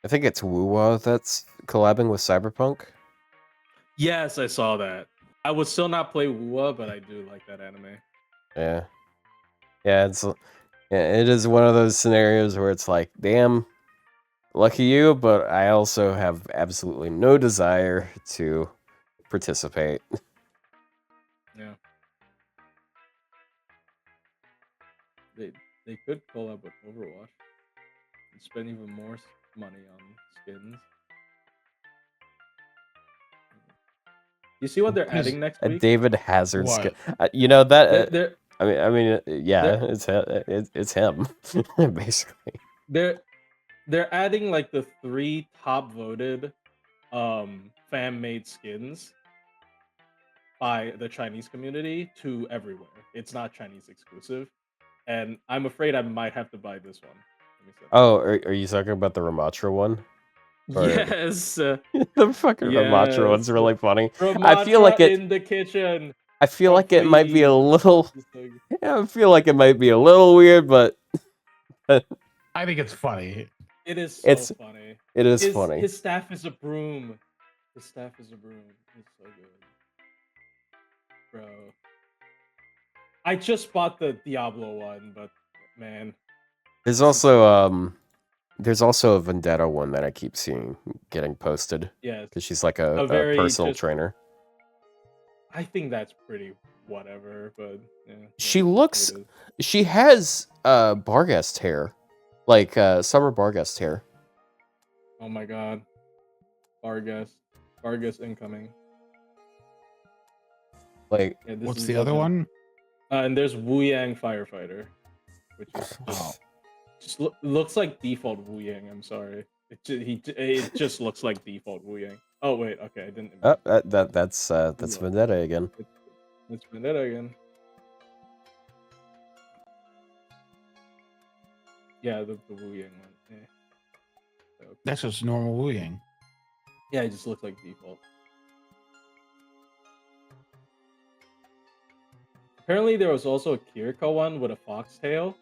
think it's Wuwa that's collabing with Cyberpunk?
Yes, I saw that. I would still not play Wua, but I do like that anime.
Yeah. Yeah, it is one of those scenarios where it's like, damn, lucky you, but I also have absolutely no desire to participate.
Yeah. They could collab with Overwatch and spend even more money on skins. You see what they're
Is-
adding next
A
week?
David Hazard skin.
What?
You know that.
They're
Yeah,
they're
it's him, basically.
they're they're adding like the 3 top voted fan made skins by the Chinese community to everywhere. It's not Chinese exclusive, and I'm afraid I might have to buy this one. Let me set that.
Oh, are you talking about the Ramatra one? Or
Yes,
the fucking Ramatra one's
yes.
really funny. I feel like
Ramatra
it.
in the kitchen.
I feel like it might be a
Complete.
little.
It's like-
Yeah, I feel like it might be a little weird, but
I think it's funny.
It is so
It's-
funny.
it is funny.
His staff is a broom. His staff is a broom. It's so good, bro. I just bought the Diablo one, but man,
There's
this is so
also there's also a Vendetta one that I keep seeing getting posted
yes,
because she's like a
very
personal
just-
trainer.
I think that's pretty whatever, but yeah.
She
it
looks.
is.
She has Barghest hair, like summer Barghest hair.
Oh my god, Vargas incoming.
Like
Yeah, this
What's
is
the other
legend.
one?
And there's Wu Yang Firefighter, which is
Oh,
just looks like default Wu Yang. I'm sorry, it just looks like default Wu Yang. Oh wait, okay, I didn't.
that's Vendetta again.
It's Vendetta again. Yeah, the Wu Yang one. Yeah.
that's just normal Wu Yang.
Yeah, it just looks like default. Apparently, there was also a Kiriko one with a foxtail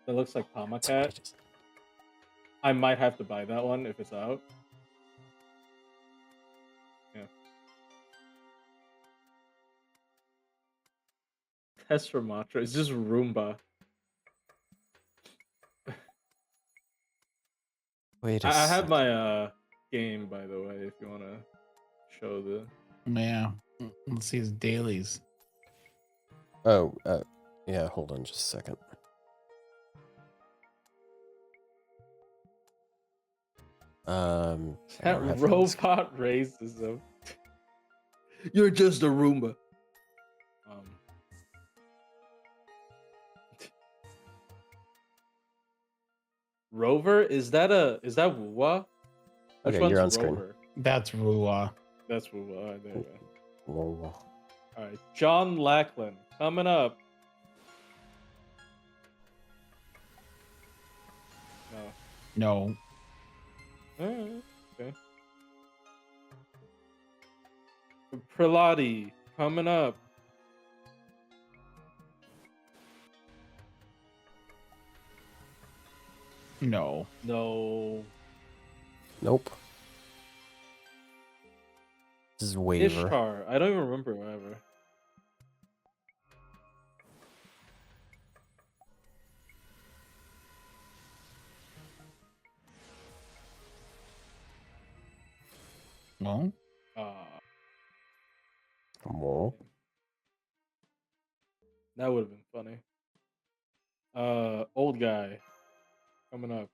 that looks like Pamacat. I might have to buy that one if it's out. Yeah. Test for Matra. It's just Roomba.
Wait a
I have
second.
my game, by the way, if you want to show the.
Yeah. Let's see his dailies.
Oh, yeah. Hold on, just a second. I
That
don't have it on this-
robot racism. You're just a Roomba. Rover, is that Wuwa? Which
Okay,
one's
you're on screen.
Rover?
That's Ruwa.
That's Wuwa. All right, there you go.
Whoa.
All right, John Lackland coming up. No.
No.
Okay. Prelati coming up.
No.
No.
Nope. This is waiver.
Ishtar. I don't even remember whatever.
No.
Whoa.
That would have been funny. Old guy coming up.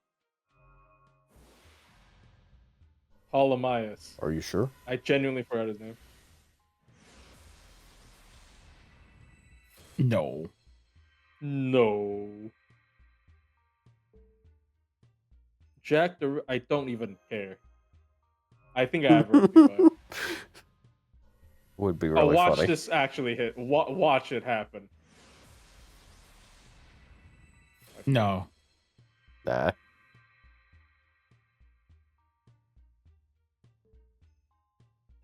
Ptolemaeus.
Are you sure?
I genuinely forgot his name.
No.
No. Jack the. I don't even care. I think I have Rookie.
Would be
Oh,
really
watch
funny.
this actually hit. Watch it happen.
No.
Nah.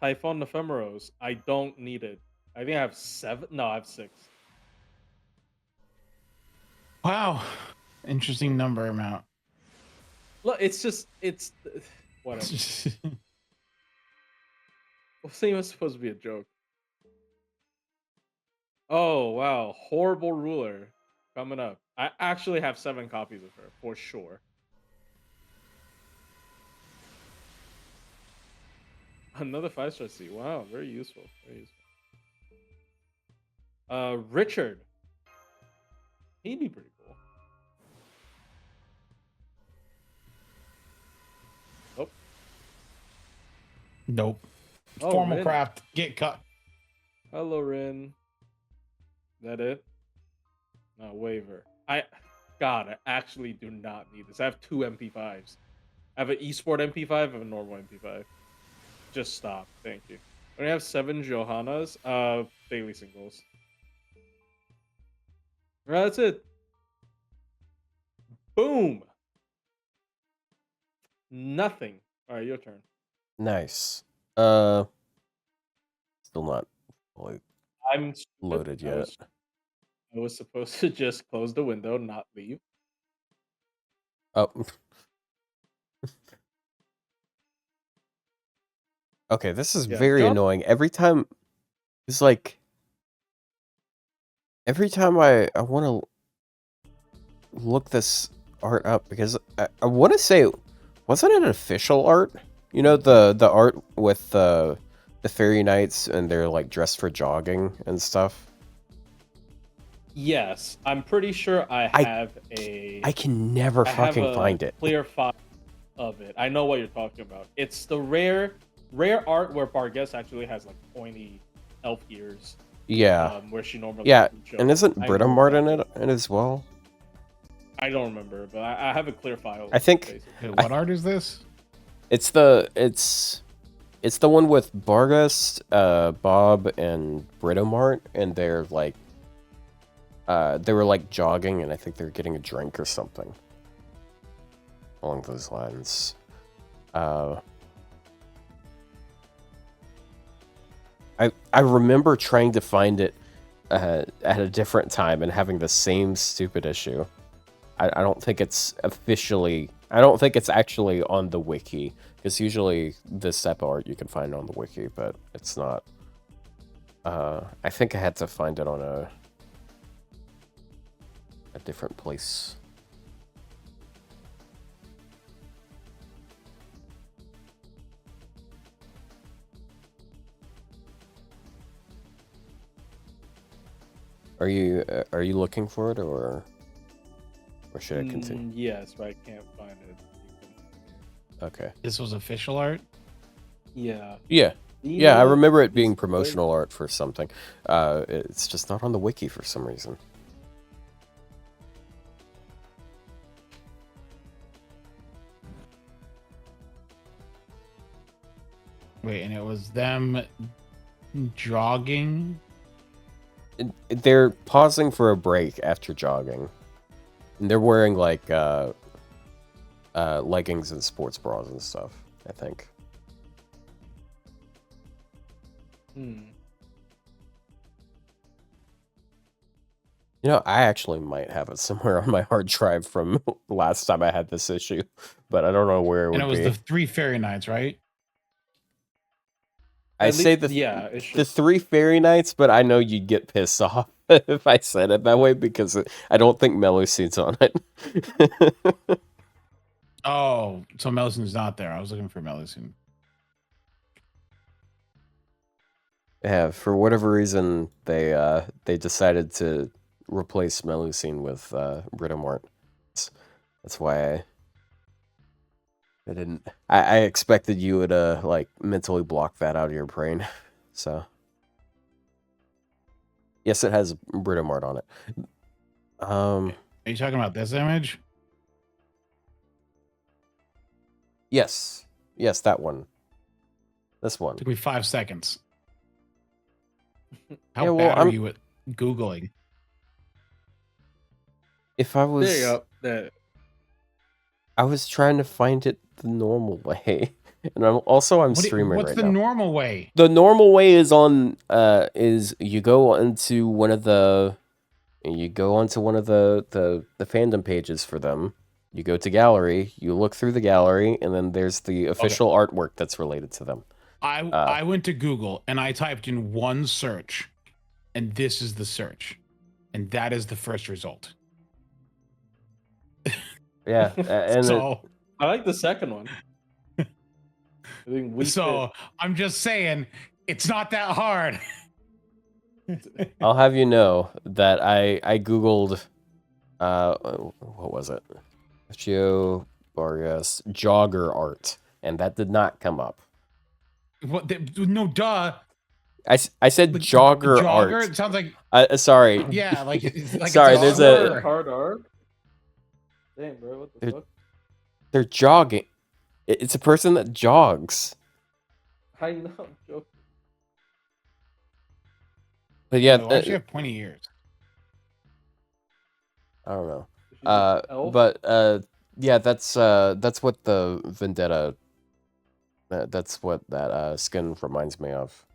Typhon Ephemeros. I don't need it. I think I have 7. No, I have 6.
Wow. Interesting number amount.
Look, it's whatever. We'll see. It was supposed to be a joke. Oh wow, horrible ruler coming up. I actually have 7 copies of her for sure. Another 5-star seat. Wow, very useful. Very useful. Richard. He'd be pretty cool. Nope.
Nope.
Oh,
Formal
Rin.
craft. Get cut.
Hello, Rin. That it? No, waiver. God, I actually do not need this. I have 2 MP5s. I have an esport MP5, I have a normal MP5. Just stop. Thank you. I only have 7 Johannas. Daily singles. Right, that's it. Boom. Nothing. All right, your turn.
Nice. Still not fully
I'm stupid.
loaded yet.
I was supposed to just close the window, not leave.
Oh. Okay, this is
Yeah,
very
jump.
annoying. Every time, it's like, every time I want to look this art up, because I want to say, wasn't it an official art? You know, the art with the fairy knights and they're like dressed for jogging and stuff?
Yes, I'm pretty sure I have a.
I can never
I have
fucking
a
find it.
clear file of it. I know what you're talking about. It's the rare art where Barguess actually has like pointy elf ears.
Yeah.
Where she normally.
Yeah,
doesn't show.
and isn't
I
Britta
know
Mart in
exactly.
it as well?
I don't remember, but I have a clear file.
I think
basically.
Wait, what art is this?
it's the one with Bargus, Bob, and Britta Mart, and they're like they were like jogging, and I think they're getting a drink or something along those lines. I remember trying to find it at a different time and having the same stupid issue. I don't think it's officially. I don't think it's actually on the wiki, because usually this type of art you can find on the wiki, but it's not. I think I had to find it on a different place. Are you looking for it, or should I continue?
Yes, but I can't find it.
Okay.
This was official art?
Yeah.
Yeah. Yeah, I remember it being promotional art for something. It's just not on the wiki for some reason.
Wait, and it was them jogging?
They're pausing for a break after jogging. And they're wearing like leggings and sports bras and stuff, I think. You know, I actually might have it somewhere on my hard drive from last time I had this issue, but I don't know where it would be.
And it was the 3 fairy knights, right?
I say the 3 fairy knights, but I know you'd get pissed off if I said it that way, because I don't think Melucine's on it.
Oh, so Melucine's not there. I was looking for Melucine.
Yeah, for whatever reason, they decided to replace Melusine with Britta Mart. That's why I didn't. I expected you would like mentally block that out of your brain. So yes, it has Britta Mart on it.
Are you talking about this image?
Yes, that one. This one.
Took me 5 seconds. How
Yeah, well,
bad are you at Googling?
If I was,
there you go. There.
I was trying to find it the normal way, and I'm streaming
what's
right
the
now.
normal way?
The normal way is on is you go onto one of the fandom pages for them. You go to gallery, you look through the gallery, and then there's the official artwork that's related to them.
I went to Google and I typed in one search, and this is the search, and that is the first result.
Yeah, and
So
I like the second one. I think
I'm just saying it's not that hard.
I'll have you know that I googled what was it? Geo Vargas jogger art, and that did not come up.
What? No, duh.
I said
Like,
jogger art.
It sounds like
sorry.
yeah, like
Sorry,
it's
there's
a
hard art. Damn, bro, what the fuck?
They're jogging. It's a person that jogs.
I know, I'm joking.
But yeah,
why does she have pointy ears?
I don't know.
She's an elf?
But yeah, that's what the Vendetta. That's what that skin reminds me of.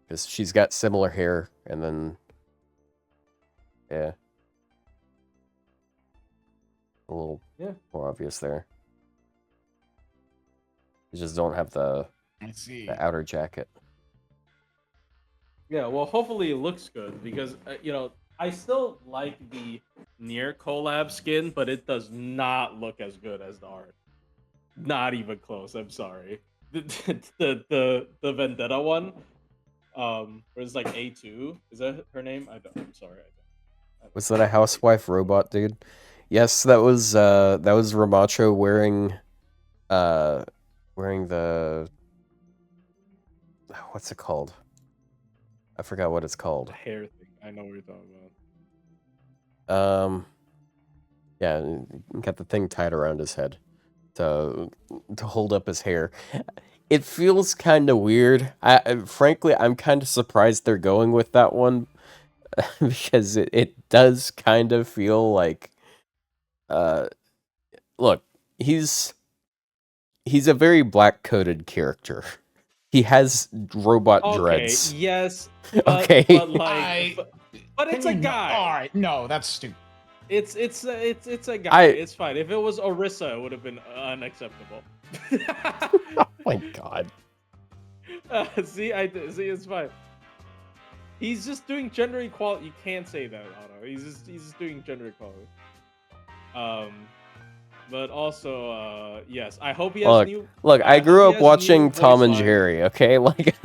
Because she's got similar hair, and then yeah, a little more obvious there. You just don't have the outer jacket.
Yeah, well, hopefully it looks good because I still like the Nier collab skin, but it does not look as good as the art. Not even close. I'm sorry. The Vendetta one, where it's like A2. Is that her name? I'm sorry. I don't.
Was that a housewife robot, dude? Yes, that was Ramacho wearing the what's it called? I forgot what it's called.
The hair thing. I know what you're talking about.
Yeah, got the thing tied around his head to hold up his hair. It feels kind of weird. Frankly, I'm kind of surprised they're going with that one because it does kind of feel like look, he's a very black-coded character. He has robot dreads.
Yes.
Okay.
But it's a guy.
All right, no, that's stupid.
It's a guy. It's fine. If it was Orisa, it would have been unacceptable.
Oh my god.
See, it's fine. He's just doing gender equality. You can't say that, Otto. He's just doing gender equality. But also, yes, I hope he has new.
Look, I grew up watching Tom and Jerry. Okay, like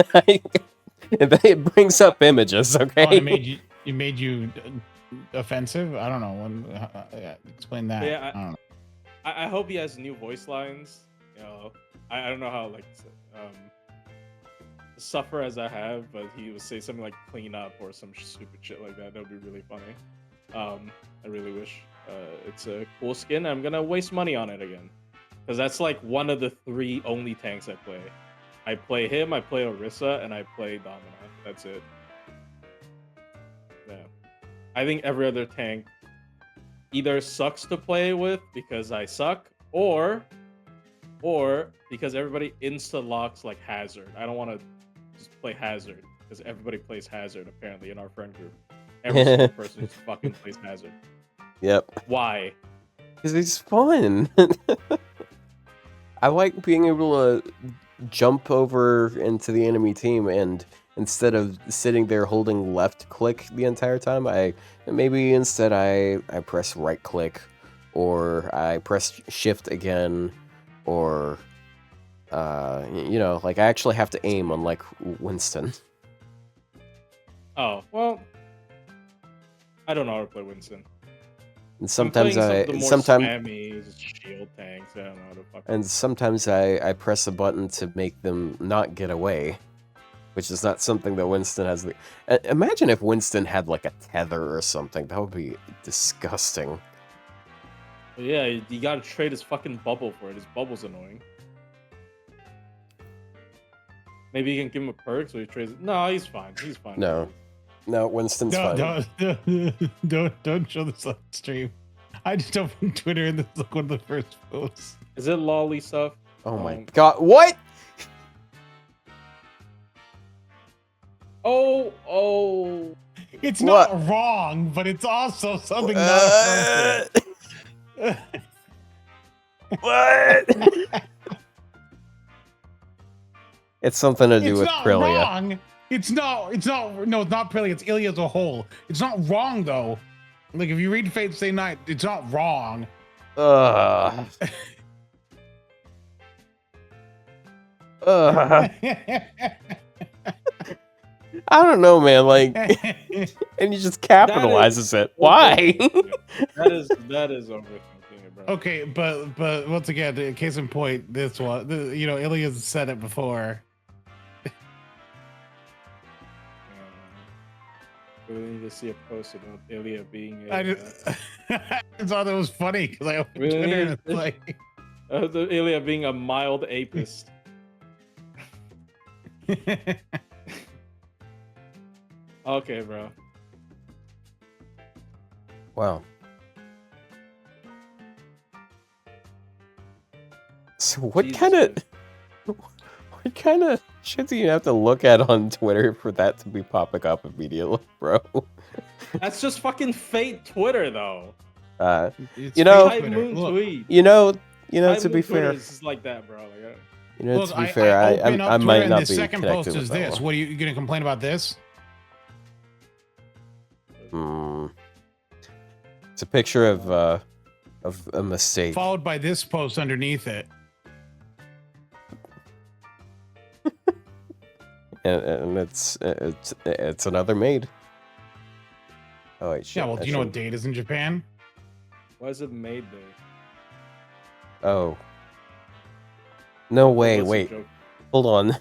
it brings up images. Okay,
oh, it made you offensive. I don't know. Explain that.
Yeah,
I don't know.
I hope he has new voice lines. I don't know how suffer as I have, but he would say something like "clean up" or some stupid shit like that. That would be really funny. I really wish. It's a cool skin. I'm gonna waste money on it again, because that's like one of the 3 only tanks I play. I play him, I play Orisa, and I play Domina. That's it. Yeah, I think every other tank either sucks to play with because I suck, or because everybody insta locks like Hazard. I don't want to just play Hazard because everybody plays Hazard apparently in our friend group. Every single person just fucking plays Hazard.
Yep.
Why?
Because it's fun. I like being able to jump over into the enemy team, and instead of sitting there holding left click the entire time, I press right click, or I press shift again, or like I actually have to aim, unlike Winston.
Oh well, I don't know how to play Winston.
And sometimes
spammy shield tanks. I don't know how to fucking.
And sometimes I press a button to make them not get away, which is not something that Winston has. Imagine if Winston had like a tether or something. That would be disgusting.
Yeah, you gotta trade his fucking bubble for it. His bubble's annoying. Maybe you can give him a perk so he trades it. No, he's fine. He's fine.
No, Winston's fine.
Don't show this on stream. I just opened Twitter and this is like one of the first posts.
Is it lolly stuff?
Oh my god! What?
Oh!
It's not wrong, but it's also something not appropriate.
What? It's something to do
It's
with
not
Prilia.
wrong. It's not. No, it's not Prilia. It's Ilya as a whole. It's not wrong though. Like if you read Fate Stay Night, it's not wrong.
Ugh. Ugh. I don't know, man. Like, and he just capitalizes it. Why?
that is overthinking it, bro.
Okay, but once again, case in point, this one, Ilya's said it before.
We need to see a post about Ilya being
I thought that was funny because I opened
Really?
Twitter and it's like
the Ilya being a mild apist. Okay, bro.
Wow. So what kind of shit do you have to look at on Twitter for that to be popping up immediately, bro?
That's just fucking fake Twitter, though.
it's
You know-
fake
Type
Twitter.
Moon
Look,
tweet.
You know,
Type
to
Moon
be
Twitter
fair,
is just like that, bro. Like,
look,
to be fair,
I open up
I
Twitter
might
and
not
the
be
second
connected
post
with
is
that
this.
one.
What are you gonna complain about this?
It's a picture of a mistake.
Followed by this post underneath it.
And it's another maid. Oh wait, shit.
Yeah, well, do you know what date is in Japan?
why is it made there?
Oh. No way,
What's the
wait.
joke?
Hold on.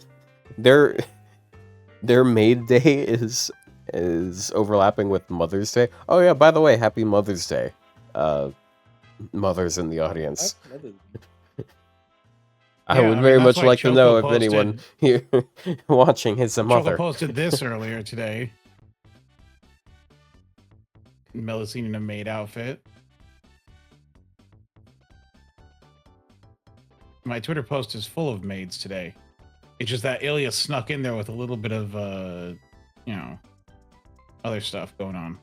Their maid day is overlapping with Mother's Day. Oh yeah, by the way, happy Mother's Day. Mothers in the audience. I would very much
that's why
like to
Choco
know if
posted-
anyone here watching is a
Choco
mother.
posted this earlier today. Melusine in a maid outfit. My Twitter post is full of maids today. It's just that Ilya snuck in there with a little bit of, other stuff going on.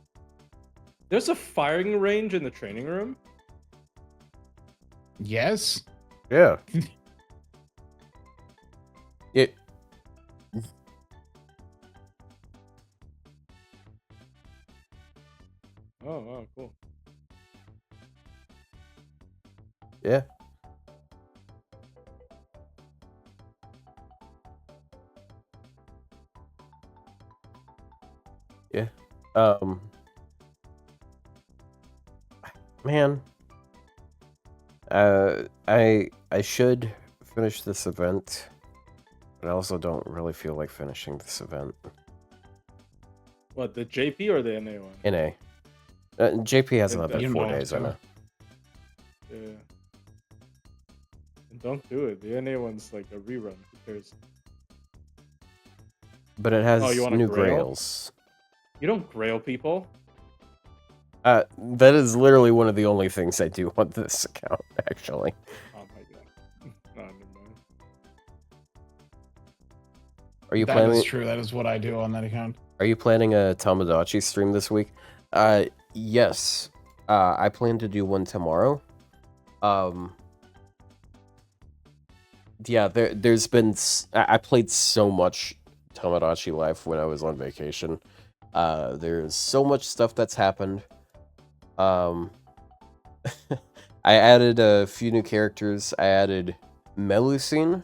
There's a firing range in the training room.
Yes?
Yeah. It.
Oh, cool.
Yeah. Yeah. Man. I should finish this event, but I also don't really feel like finishing this event.
What, the JP or the NA one?
NA. JP has
Like
another
that.
4
You
days, I
know.
know.
Yeah. Don't do it. The NA one's like a rerun. Who cares?
But it has
Oh, you want a
new
grail?
grails.
You don't grail people.
That is literally one of the only things I do on this account, actually.
Oh my god. No, never mind.
Are you
That
planning?
is true. That is what I do on that account.
Are you planning a Tamagotchi stream this week? Yes. I plan to do one tomorrow. Yeah, there's been I played so much Tamagotchi Life when I was on vacation. There's so much stuff that's happened. I added a few new characters. I added Melusine.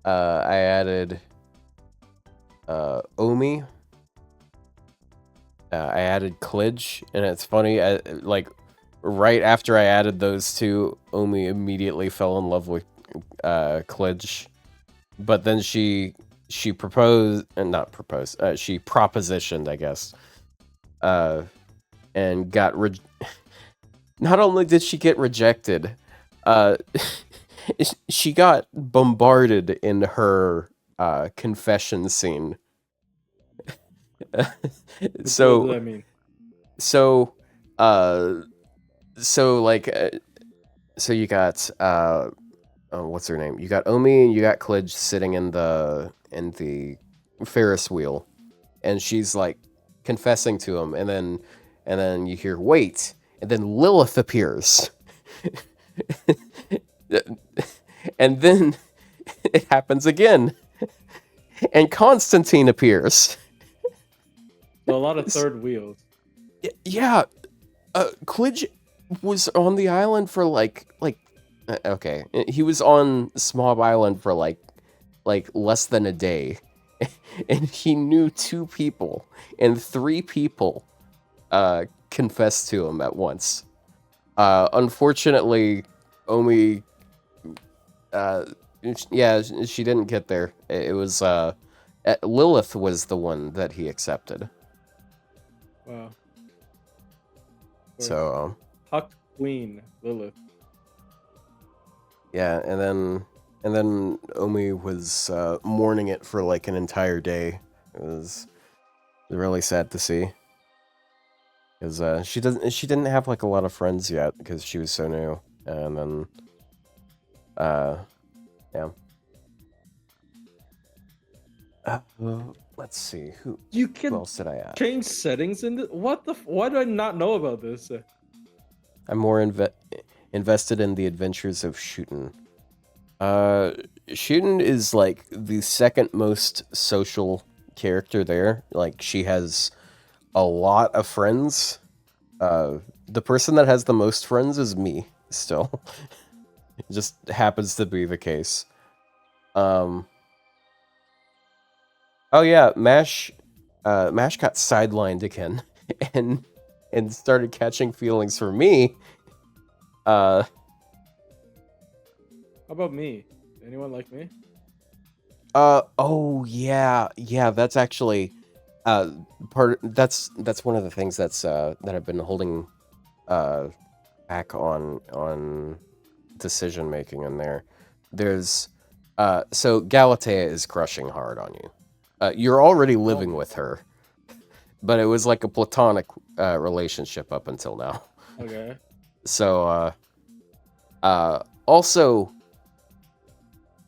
I added Omi. I added Klidge, and it's funny, like, right after I added those two, Omi immediately fell in love with Klidge. But then she proposed, and not proposed, she propositioned, I guess. And got not only did she get rejected, she got bombarded in her confession scene.
What does that mean?
So you got what's her name? You got Omi and you got Klidge sitting in the Ferris wheel, and she's like confessing to him, and then you hear wait, and then Lilith appears, and then it happens again. and Constantine appears.
So a lot of third wheels.
Yeah, Klidge was on the island for okay, he was on Smob Island for like less than a day, and he knew 2 people, and 3 people confessed to him at once. Unfortunately, Omi, yeah, she didn't get there. It was Lilith was the one that he accepted.
Wow.
So
Huck Queen Lilith.
yeah, and then Omi was mourning it for like an entire day. It was really sad to see, because she didn't have like a lot of friends yet because she was so new, and then yeah. Let's see who
Can
else did I add?
change settings in this? What the? Why do I not know about this?
I'm more invested in the adventures of Shootin. Shootin is like the second most social character there. Like, she has a lot of friends. The person that has the most friends is me, still. It just happens to be the case. Oh yeah, Mash got sidelined again, and started catching feelings for me.
How about me? Anyone like me?
Oh yeah, that's actually that's one of the things that I've been holding back on decision making in there. There's so Galatea is crushing hard on you. You're already living with her, but it was like a platonic relationship up until now.
Okay.
So also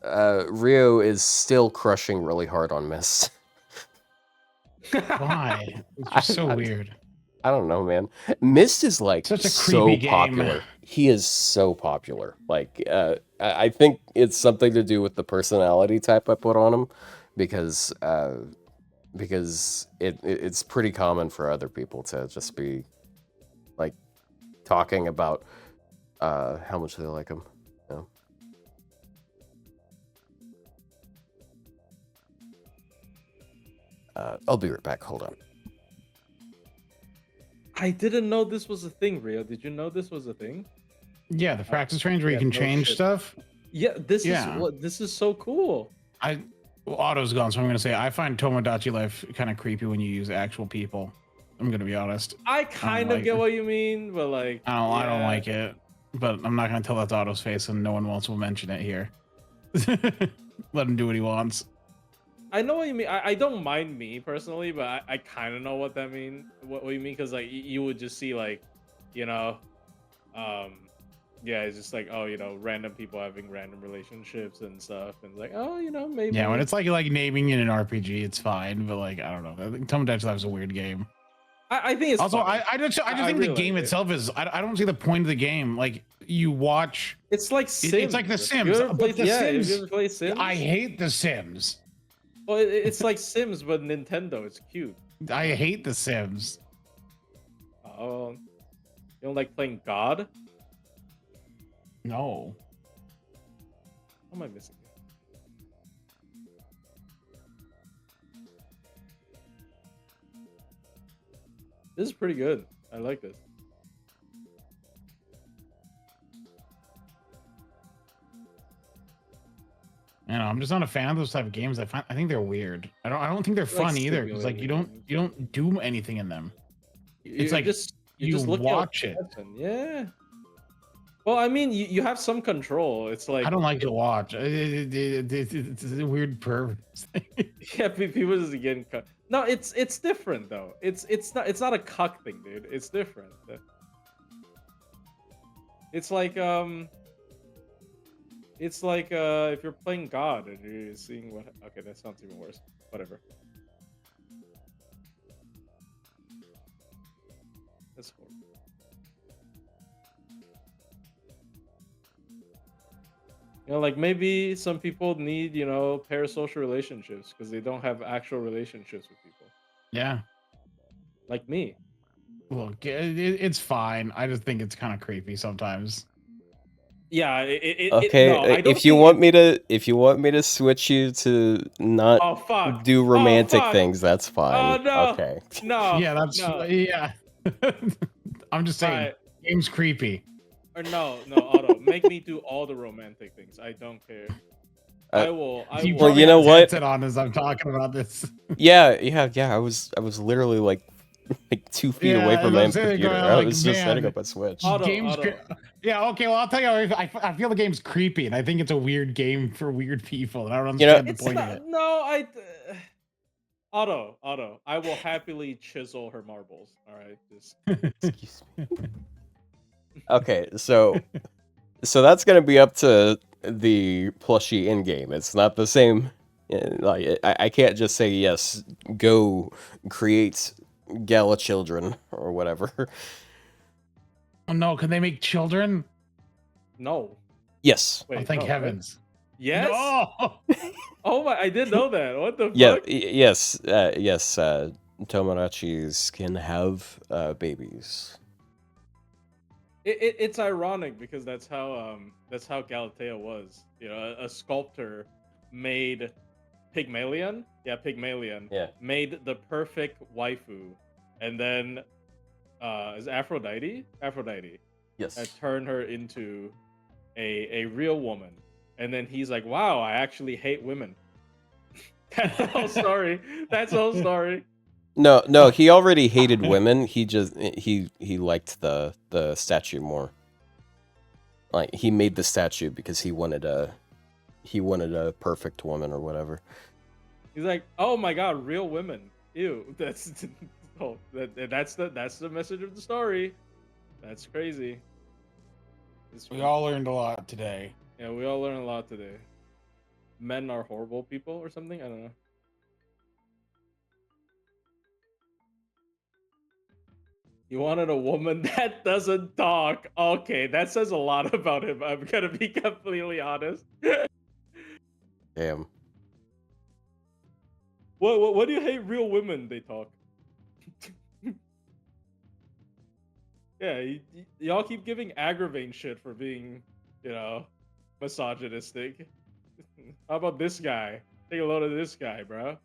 Ryou is still crushing really hard on Mist.
Why? It's just so weird.
I don't know, man. Mist is like
Such a
so
creepy game.
popular. He is so popular. Like, I think it's something to do with the personality type I put on him, because it's pretty common for other people to just be like talking about how much they like him. You know? I'll be right back. Hold on.
I didn't know this was a thing, Rio. Did you know this was a thing?
Yeah, the practice range where you can
no
change
shit.
stuff.
Yeah, this is so cool.
Auto's gone, so I'm gonna say I find Tomodachi Life kind of creepy when you use actual people. I'm gonna be honest.
I kind of
like
get
it.
what you mean, but like
I don't like it, but I'm not gonna tell that to Auto's face, and no one else will mention it here. Let him do what he wants.
I know what you mean. I don't mind me personally, but I kind of know what that mean. What you mean? Because like you would just see like, you know, yeah, it's just like, oh, you know, random people having random relationships and stuff, and it's like, oh, you know, maybe.
Yeah, when it's like naming in an RPG, it's fine, but like I don't know. I think Tomodachi Life is a weird game.
I think it's
also
funny.
I just think
really
the game
like
itself is I don't see the point of the game. Like you watch,
it's like Sims.
it's like The Sims.
Played,
The
Sims.
Sims.
You ever play Sims?
I hate The Sims.
Well, it's like Sims, but Nintendo. It's cute.
I hate The Sims.
Oh, you don't like playing God?
No.
What am I missing? This is pretty good. I like this.
You know, I'm just not a fan of those type of games. I think they're weird. I don't think they're fun either, because like you don't do anything in them. It's like you just watch it.
Yeah. Well, I mean, you have some control. It's like
I don't like to watch. It's a weird perv.
yeah, people just getting cut. No, it's different though. It's not a cuck thing, dude. It's different. It's like if you're playing God and you're seeing what. Okay, that sounds even worse. Whatever. That's horrible. You know, like maybe some people need, parasocial relationships because they don't have actual relationships with people.
Yeah.
Like me.
Look, it's fine. I just think it's kind of creepy sometimes.
Yeah,
Okay,
no, I don't
if you
think
want me to switch you to not
Oh fuck.
do
Oh
romantic
fuck.
things, that's
Oh
fine.
no.
Okay.
No.
Yeah, that's
No.
yeah. I'm just saying,
Alright.
game's creepy.
Or no, Otto. Make me do all the romantic things. I don't care.
Uh,
I will
You
Well,
probably
you
have
know
his
what?
headset on as I'm talking about this.
Yeah. I was literally like 2 feet away
Yeah,
from
as
my
I'm sitting there
computer.
going,
I
like,
was just setting
man,
up a switch.
Otto.
Yeah, okay. Well, I'll tell you. I feel the game's creepy, and I think it's a weird game for weird people, and I don't
You know-
understand the
It's
point of
not
it.
no, Otto, I will happily chisel her marbles. Alright, just
Excuse me. Okay, so that's gonna be up to the plushie in game. It's not the same. Like I can't just say yes. Go create Gala children or whatever.
Oh no, can they make children?
no.
Yes.
Wait,
Oh, thank
no, what?
heavens.
Yes?
No.
Oh my, I didn't know that. What the
Yeah.
fuck?
Yes. Yes. Tomonachis can have babies.
It's ironic because that's how Galatea was. You know, a sculptor made Pygmalion. Yeah, Pygmalion.
Yeah.
Made the perfect waifu, and then is Aphrodite? Aphrodite.
Yes.
Had turned her into a real woman, and then he's like, "Wow, I actually hate women." That's the whole story. That's the whole story.
No, he already hated women. He just he liked the statue more. Like he made the statue because he wanted a perfect woman or whatever.
He's like, "Oh my god, real women. Ew." That's that's the message of the story. That's crazy.
We all learned a lot today.
Yeah, we all learned a lot today. Men are horrible people or something. I don't know. You wanted a woman that doesn't talk. Okay, that says a lot about him. I'm gonna be completely honest.
Damn.
What do you hate real women? They talk. Yeah, y'all keep giving Agravain shit for being, misogynistic. How about this guy? Take a load of this guy, bro.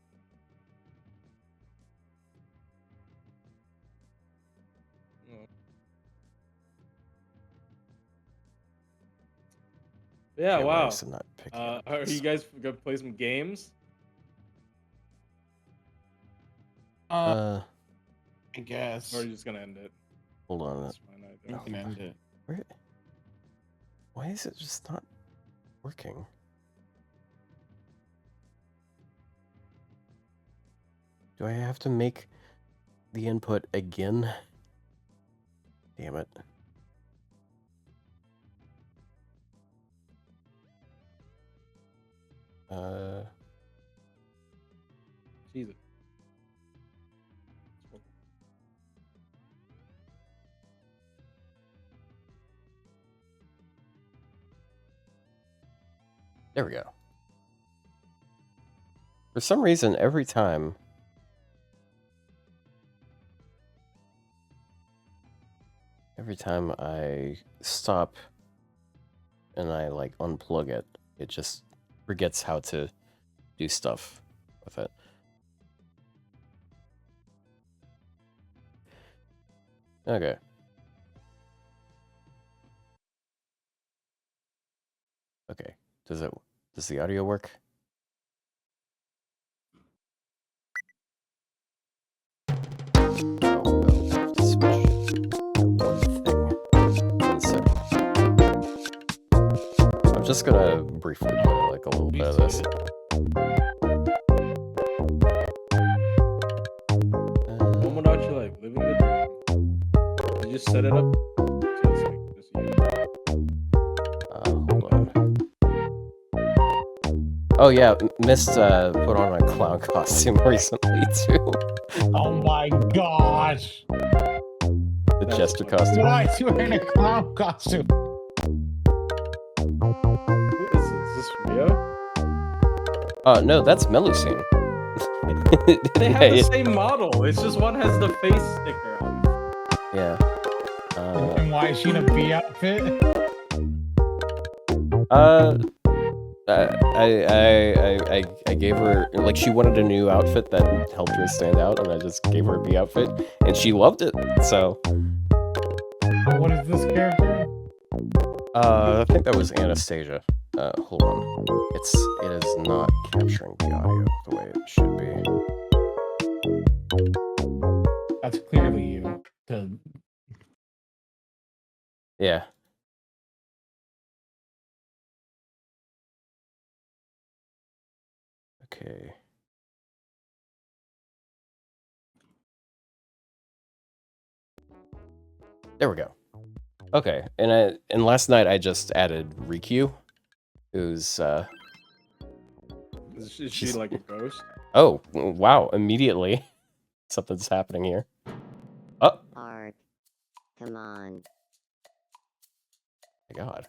Yeah,
Okay, why
wow.
is it not picking up
Are
this?
you guys gonna play some games?
I guess.
Or are you just gonna end it?
Hold on.
That's fine, I
You
don't-
can end it.
Why is it just not working? Do I have to make the input again? Damn it.
Jesus.
There we go. For some reason, every time I stop and I like unplug it, it just forgets how to do stuff with it. Okay. Okay. Does the audio work? I'm just gonna briefly play like a little bit of this.
Tomodachi Life, living the dream. You just set it up. So it's like just you.
Hold on. Oh yeah, Mist put on a clown costume recently too.
Oh my gosh!
The
That's
jester
funny.
costume.
Why is he wearing a clown costume?
Who is this?
No, that's Melusine.
They have the same model. It's just one has the face sticker on it.
Yeah.
And why is she in a bee outfit?
I gave her, like, she wanted a new outfit that helped her stand out, and I just gave her a bee outfit, and she loved it. So,
What is this character?
I think that was Anastasia. Hold on. It is not capturing the audio the way it should be.
That's clearly you.
Yeah. Okay. There we go. Okay, and last night I just added Ryou, who's
Is she like a ghost?
oh wow! Immediately, something's happening here. Oh
Art. Come on.
my god!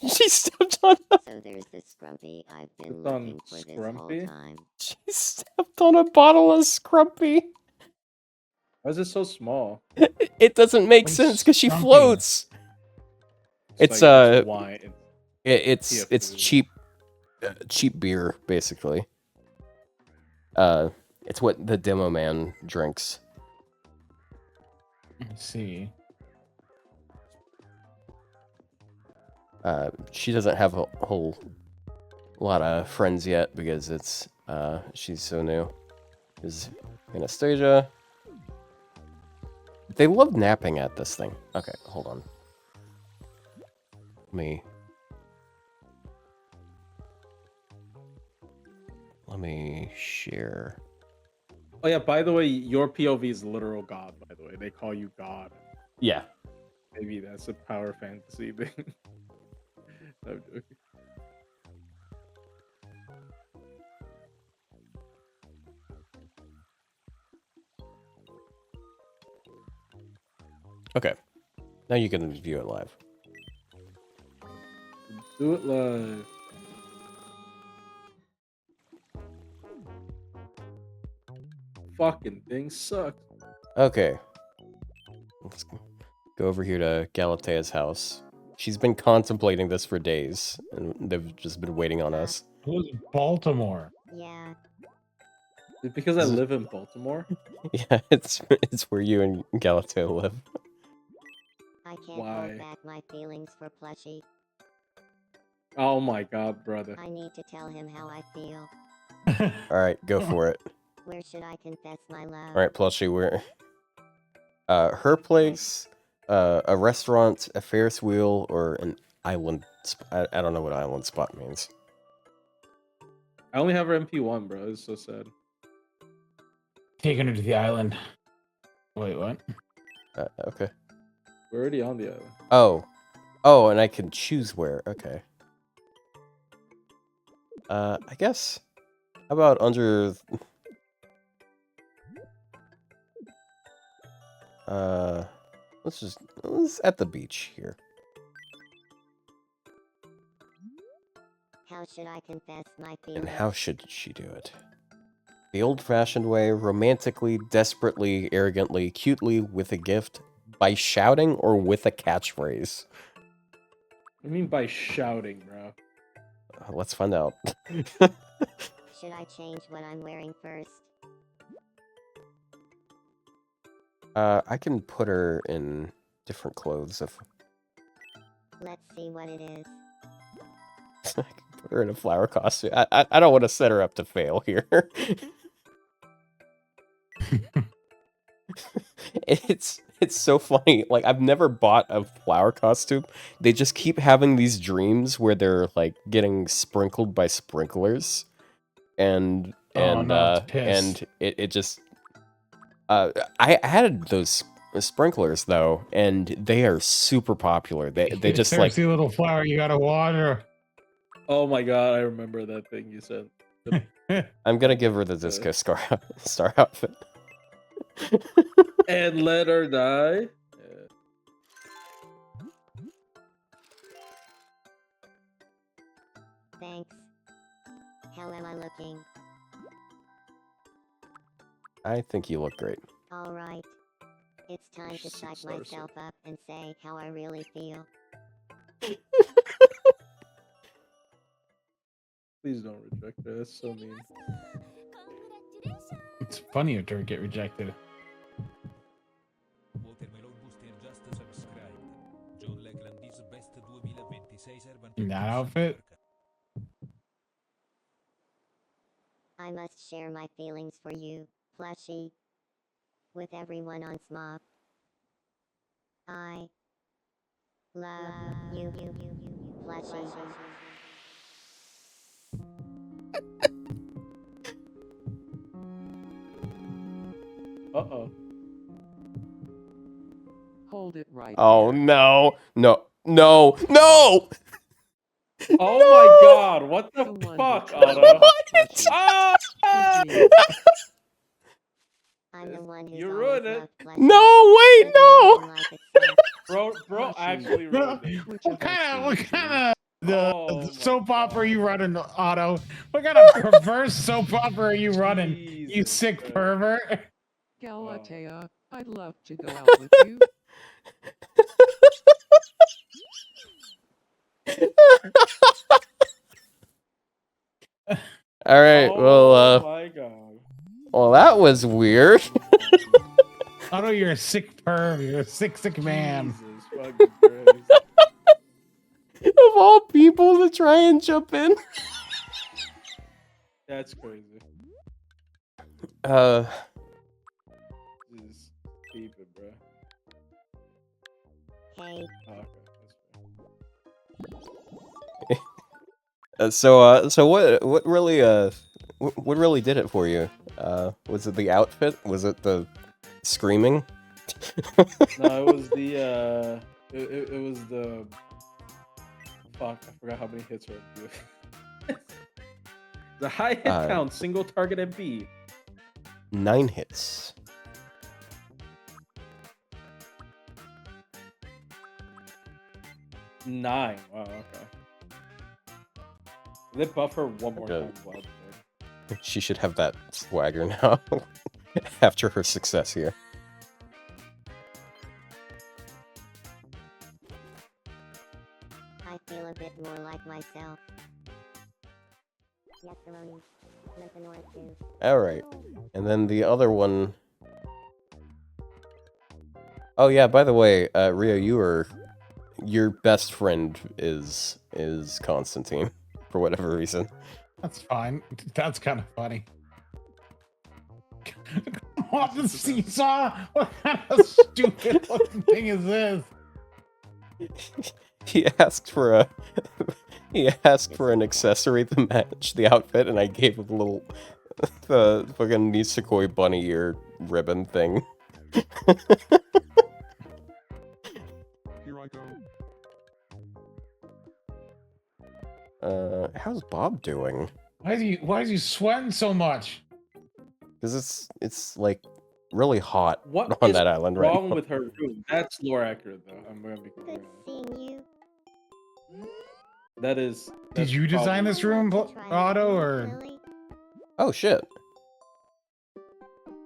She stepped on.
So there's this Scrumpy I've been
Stepped on
looking for this
Scrumpy?
whole time.
She stepped on a bottle of Scrumpy.
Why is it so small?
It doesn't make
What's
sense because she
Scrumpy?
floats. It's
like, wine.
it's
food.
cheap beer basically. It's what the demo man drinks.
Let's see.
She doesn't have a whole lot of friends yet because it's she's so new. Is Anastasia. They love napping at this thing. Okay, hold on. Let me share.
Oh yeah, by the way, your POV is literal God, by the way. They call you God.
Yeah.
Maybe that's a power fantasy thing. No, I'm joking.
Okay. Now you can view it live.
Do it live. Fucking thing sucks.
Okay. Let's go over here to Galatea's house. She's been contemplating this for days, and they've just been waiting on us.
Who's Baltimore?
Yeah.
Is it because I live in Baltimore?
Yeah, it's where you and Galatea live.
I can't
Why?
hold back my feelings for Plushie.
Oh my god, brother.
I need to tell him how I feel.
Alright, go for it.
Where should I confess my love?
Alright, Plushie, we're... her place, a restaurant, a Ferris wheel, or an island... I don't know what island spot means.
I only have her MP1, bro. It's so sad.
Taking her to the island. Wait, what?
Okay.
We're already on the island.
Oh, and I can choose where. Okay. I guess... How about under... let's at the beach here.
How should I confess my feelings?
And how should she do it? The old-fashioned way, romantically, desperately, arrogantly, cutely, with a gift, by shouting or with a catchphrase?
What do you mean by shouting, bro?
Let's find out.
Should I change what I'm wearing first?
I can put her in different clothes if
Let's see what it is.
I can put her in a flower costume. I don't want to set her up to fail here. It's so funny. Like, I've never bought a flower costume. They just keep having these dreams where they're like getting sprinkled by sprinklers, and it just I had those sprinklers though, and they are super popular. They just like
Thirsty little flower, you gotta water.
Oh my god, I remember that thing you said.
I'm gonna give her the disco star outfit.
And let her die.
Thanks. How am I looking?
I think you look great.
Alright. It's time to psych myself up and say how I really feel.
Please don't reject her. That's so mean.
It's funnier to get rejected. In that outfit?
I must share my feelings for you, Plushie. With everyone on Smob. I love you, Plushie.
Uh-oh.
Hold it right
Oh
there.
no, no, no, no!
Oh
No!
my god, what the
The one
fuck,
who told
Otto?
Plushie
Ah!
is me.
I'm the one who's
You
always
ruined it.
loved Plushie.
No, wait,
Living
no!
in life itself.
Bro
Plushie.
actually ruined it.
Which
What
of us
kind of
is you?
Oh my
soap opera are
God.
you running, Otto? What kind of perverse soap opera are you running? You
Jesus
sick
Christ.
pervert.
Galatea, I'd love to go out with you.
All right,
Oh my god.
well, that was weird.
Otto, you're a sick perv. You're a sick man.
Jesus fucking Christ.
Of all people to try and jump in.
That's crazy.
Uh,
This is stupid, bro.
Hey,
Oh, okay, that's fair.
so what really did it for you? Was it the outfit? Was it the screaming?
No, it was the it was the fuck, I forgot how many hits were in the high hit count, single target and B.
9 hits.
Nine. Wow, okay. They buff her one more
Okay.
time. Blood,
She should have that swagger now. After her success here.
I feel a bit more like myself. Yes, Simone. Methanol too.
Alright. And then the other one... Oh yeah, by the way, Ryou, your best friend is Constantine, for whatever reason.
That's fine. That's kind of funny. What the seesaw? What kind of stupid looking thing is this?
He asked for an accessory to match the outfit, and I gave him a little the fucking Nisekoi bunny ear ribbon thing.
Here I go.
How's Bob doing?
Why is he sweating so much?
Because it's like really hot
What
on
is
that island right
wrong
now.
with her room? That's lore accurate though. I'm gonna be
Good
completely honest.
seeing you.
That is.
Did
that's
you design
probably-
this room, Otto, or?
Lily?
Oh shit.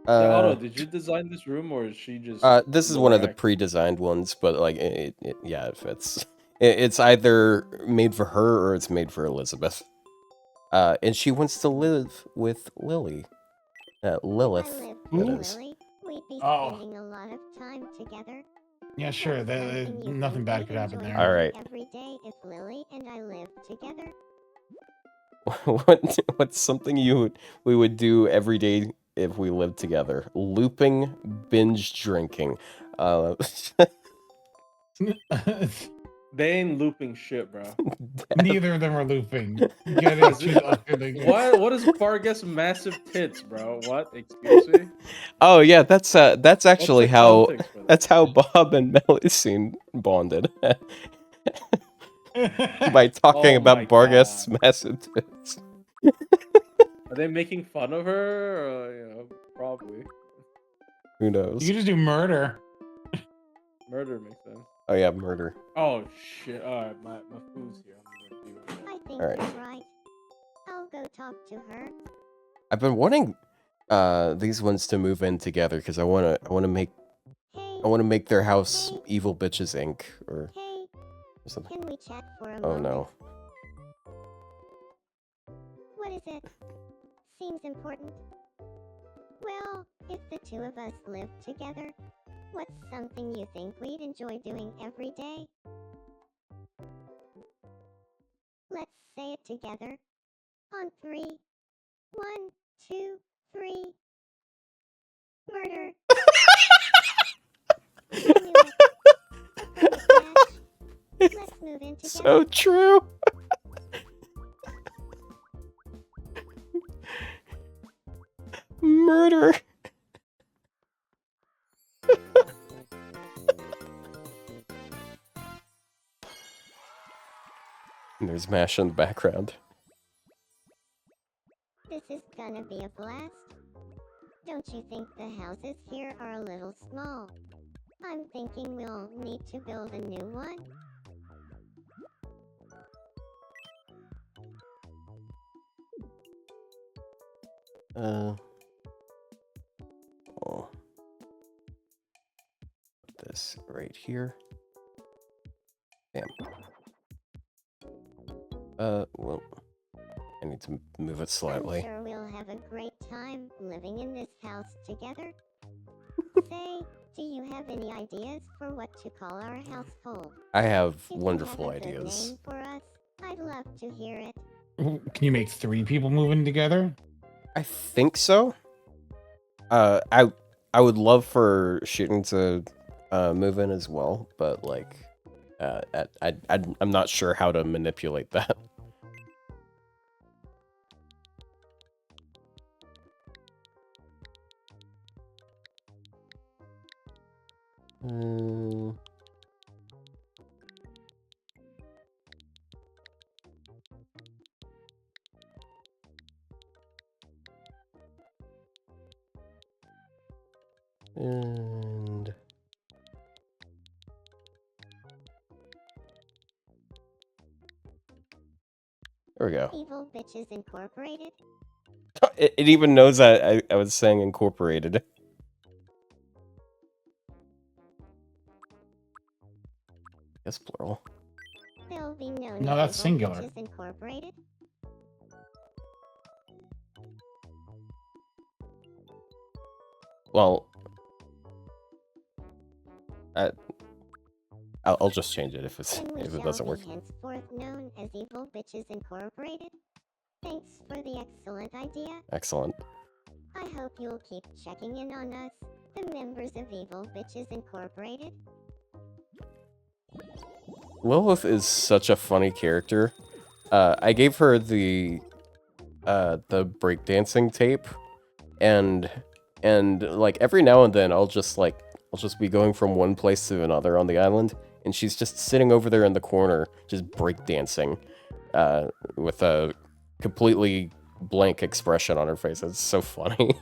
Yeah, Otto, did you design this room or is she just?
This is
lore
one of the
accurate?
pre-designed ones, but like yeah, it fits. It's either made for her or it's made for Elizabeth. And she wants to live with Lily. Lilith,
I live
that
with
is.
Lily. We'd be
Oh.
spending a lot of time together.
Yeah, sure.
Something you
Nothing bad
simply
could happen
enjoy
there.
All right.
every day if Lily and I lived together.
What's something we would do every day if we lived together? Looping, binge drinking.
They ain't looping shit, bro.
Neither of them are looping. Get it? She's upgrading.
What is Vargas massive tits, bro? What? Excuse me.
Oh yeah, that's actually
the
how
context for that?
that's how Bob and Melusine bonded by talking
Oh my
about Vargas' massive tits.
Are they making fun of her? Or, you know, probably.
Who knows?
You can just do murder.
Murder makes sense.
Oh yeah, murder.
Oh shit! Alright, my food's here. I'm gonna do it.
I think
All right.
you're right. I'll I'll go talk to her.
I've been wanting these ones to move in together because I wanna make their house Evil Bitches Inc. or
Hey,
something.
can we chat for a
Oh
moment?
no.
What is it? Seems important. Well, if the two of us lived together, what's something you think we'd enjoy doing every day? Let's say it together. On 3. 1, 2, 3. Murder. I knew it. A perfect match. Let's move in together.
So true. Murder. And there's Mash in the background.
This is gonna be a blast. Don't you think the houses here are a little small? I'm thinking we'll need to build a new one.
Oh. Put this right here. Damn. Well, I need to move it slightly.
I'm sure we'll have a great time living in this house together. Say, do you have any ideas for what to call our household?
I have
If
wonderful
you have a good
ideas.
name for us, I'd love to hear it.
Can you make 3 people move in together?
I think so. I would love for Shooting to move in as well, but like, I'm not sure how to manipulate that. And there we go.
Evil Bitches Incorporated?
It even knows I was saying incorporated. Yes, plural.
There'll be no,
No, that's
Evil
singular.
Bitches Incorporated.
Well, I'll just change it if
Then we
it
shall
doesn't
be
work.
henceforth known as Evil Bitches Incorporated. Thanks for the excellent idea.
Excellent.
I hope you'll keep checking in on us, the members of Evil Bitches Incorporated.
Lilith is such a funny character. I gave her the breakdancing tape, and like every now and then I'll just be going from one place to another on the island, and she's just sitting over there in the corner, just breakdancing, with a completely blank expression on her face. It's so funny.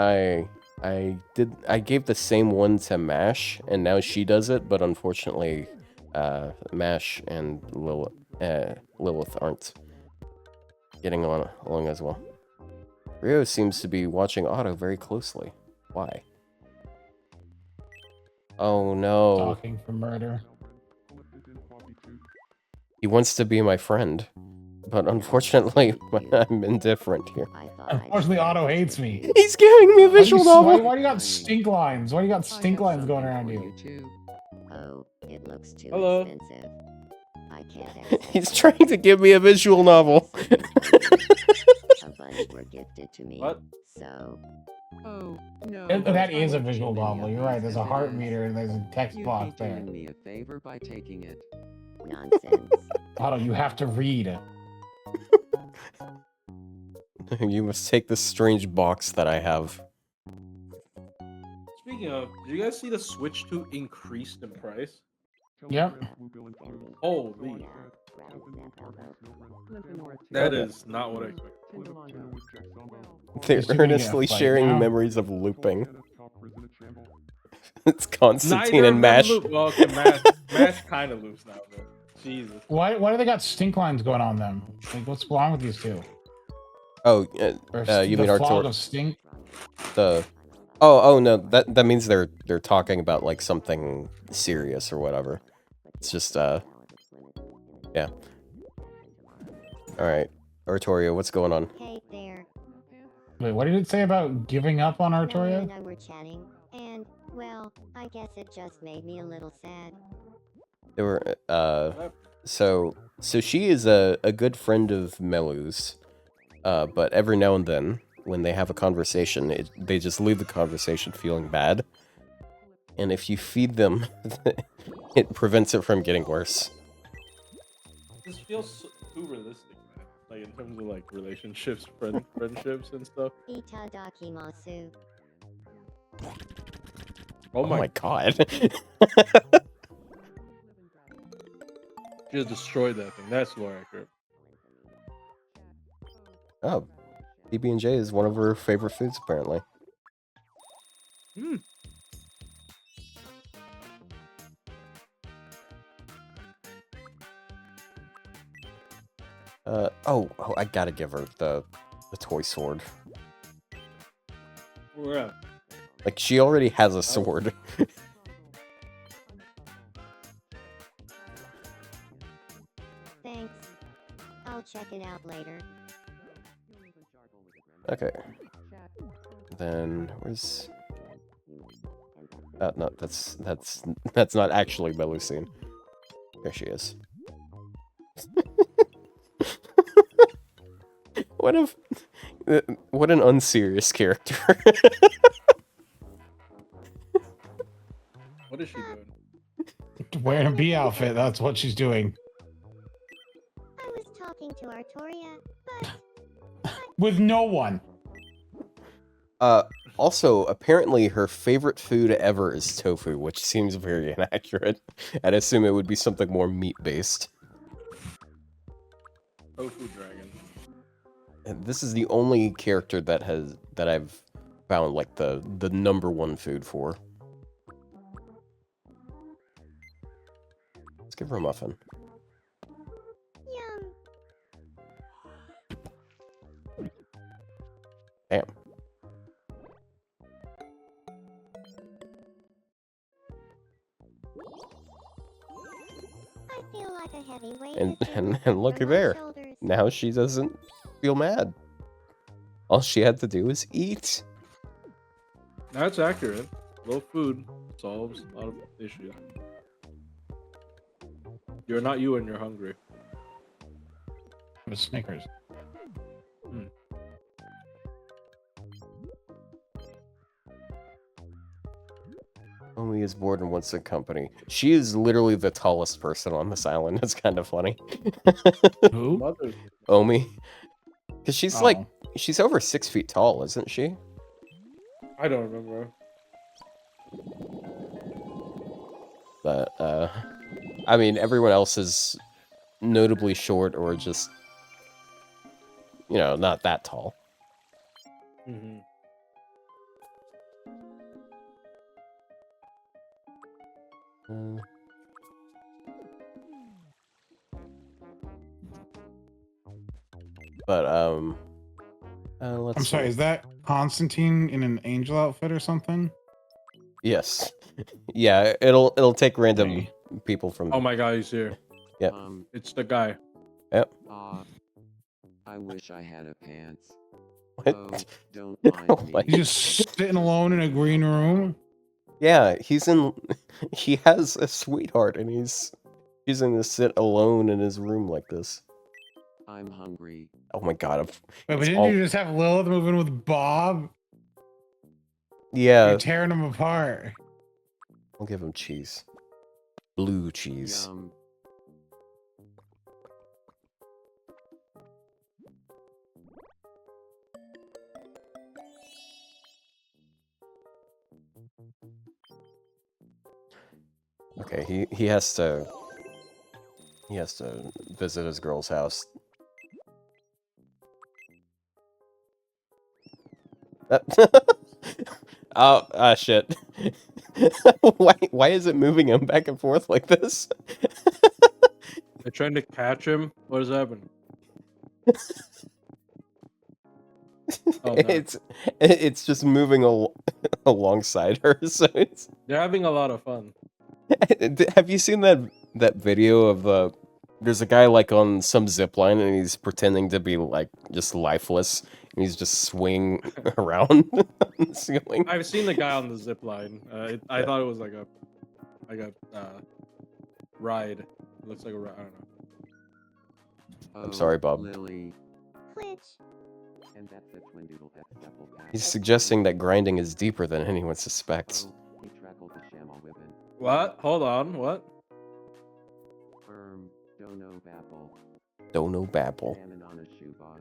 I gave the same one to Mash, and now she does it, but unfortunately, Mash and Lilith aren't getting along as well. Ryou seems to be watching Otto very closely. Why? Oh no.
Talking for murder.
He wants to be my friend, but unfortunately, I'm indifferent here.
Unfortunately, Otto hates me.
He's giving me a visual novel!
Why do you got stink lines? Why do you got stink lines going around you?
Oh, it looks too
Hello.
expensive. I can't access
He's
it.
trying to give me a visual novel.
A bunch were gifted to me.
What?
So,
Oh, no.
That is a
I
visual
wouldn't
novel.
give
You're right.
any
There's a
of
heart
these
meter and there's a text
You'd
box
be
there.
doing me a favor by taking it.
nonsense.
Otto, you have to read.
You must take this strange box that I have.
Speaking of, did you guys see the Switch 2 increased in price?
Yep.
Holy. That is not what I expected.
They're
Just gonna get a
earnestly
fight
sharing
now?
memories of looping. It's Constantine
Neither
and
of them
Mash.
loop. Well, okay, Mash kind of loops now, but Jesus.
Why do they got stink lines going on them? Like, what's wrong with these two?
Oh,
Or
you
the
mean
fog
Artur?
of stink?
The oh no, that means they're talking about like something serious or whatever. It's just yeah. All right, Artoria, what's going on?
Hey there.
Wait, what did it say about giving up on
Mary
Artoria?
and I were chatting, and, well, I guess it just made me a little sad.
There were so she is a good friend of Melu's, but every now and then when they have a conversation, they just leave the conversation feeling bad, and if you feed them, it prevents it from getting worse.
This feels too realistic, man. Like in terms of like relationships, friendships and stuff.
Itadakimasu.
Oh
Oh my god.
Just destroyed that thing. That's more accurate.
Oh, PB&J is one of her favorite foods, apparently.
Hmm.
Oh, I gotta give her the toy sword.
Yeah.
Like, she already has a sword.
Thanks. I'll check it out later.
Okay. Then, where's... no, that's not actually Melusine. There she is. What an unserious character.
What is she doing?
Wearing a bee outfit, that's what she's doing.
I was talking to Artoria, but
With no one.
Also, apparently her favorite food ever is tofu, which seems very inaccurate. I'd assume it would be something more meat-based.
Tofu dragon.
And this is the only character that I've found like the number one food for. Let's give her a muffin.
yum.
Damn.
I feel like a heavy weight.
And
has been lifted
and look
from
at
my
there.
shoulders.
Now she doesn't feel mad. All she had to do is eat.
That's accurate. Low food solves a lot of issues. You're not you when you're hungry.
It was Snickers.
Omi is bored and wants a company. She is literally the tallest person on this island. It's kind of funny.
Who?
Mother.
Omi. Because she's like,
Oh.
she's over 6 feet tall, isn't she?
I don't remember.
But, I mean, everyone else is notably short or just, you know, not that tall.
Mm-hmm.
But, let's
I'm sorry,
see.
is that Constantine in an angel outfit or something?
Yes. Yeah, it'll take random
Hey.
people from...
Oh my god, he's here.
Yep.
It's the guy.
Yep.
I wish I had a pants.
What?
Oh, don't
Oh
mind
my-
me.
He's just sitting alone in a green room?
Yeah, he's in... He has a sweetheart, and he's choosing to sit alone in his room like this.
I'm hungry.
Oh my god.
Wait, but
It's
didn't
all-
you just have Lilith moving with Bob?
Yeah,
You're tearing them apart.
I'll give him cheese. Blue cheese.
Yum.
Okay, he has to... He has to visit his girl's house. Oh, shit. Why is it moving him back and forth like this?
They're trying to catch him. What is happening? Oh no.
It's just moving alongside her, so it's.
They're having a lot of fun.
Have you seen that video of there's a guy like on some zip line and he's pretending to be like just lifeless and he's just swinging around on the ceiling.
I've seen the guy on the zip line. I thought it was like a ride. It looks like a ride. I don't know.
I'm sorry, Bob.
Lily.
Glitch.
And that's a twin doodle F double pack.
He's suggesting that grinding is deeper than anyone suspects.
Oh, he trackled the shamal women.
What? Hold on. What?
Dono babble.
Dono babble.
Salmon on a shoe boss.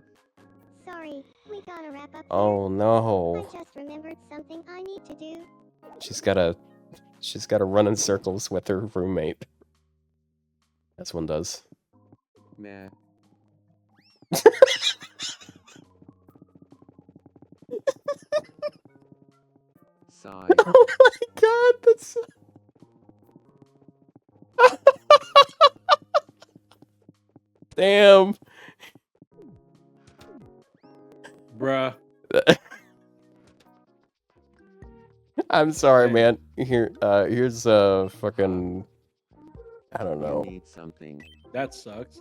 Sorry, we gotta wrap up.
Oh
I
no.
just remembered something I need to do.
She's gotta run in circles with her roommate. This one does.
Meh. Sigh.
Oh my god, that's damn.
Bruh.
I'm sorry,
Hey.
man. Here's fucking I don't know.
You need something.
That sucks.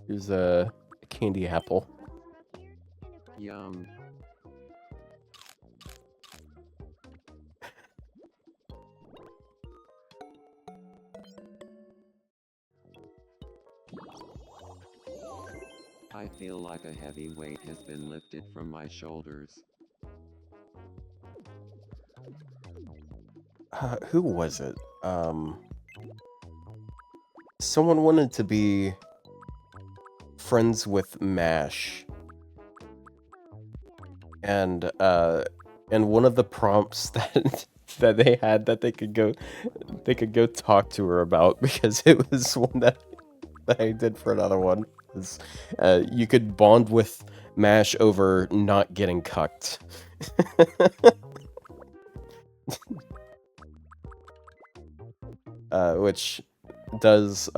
Here's a candy apple.
Yum. I feel like a heavy weight has been lifted from my shoulders.
Who was it? Someone wanted to be friends with Mash. And one of the prompts that they had that they could go talk to her about, because it was one that I did for another one, is you could bond with Mash over not getting cucked. Which does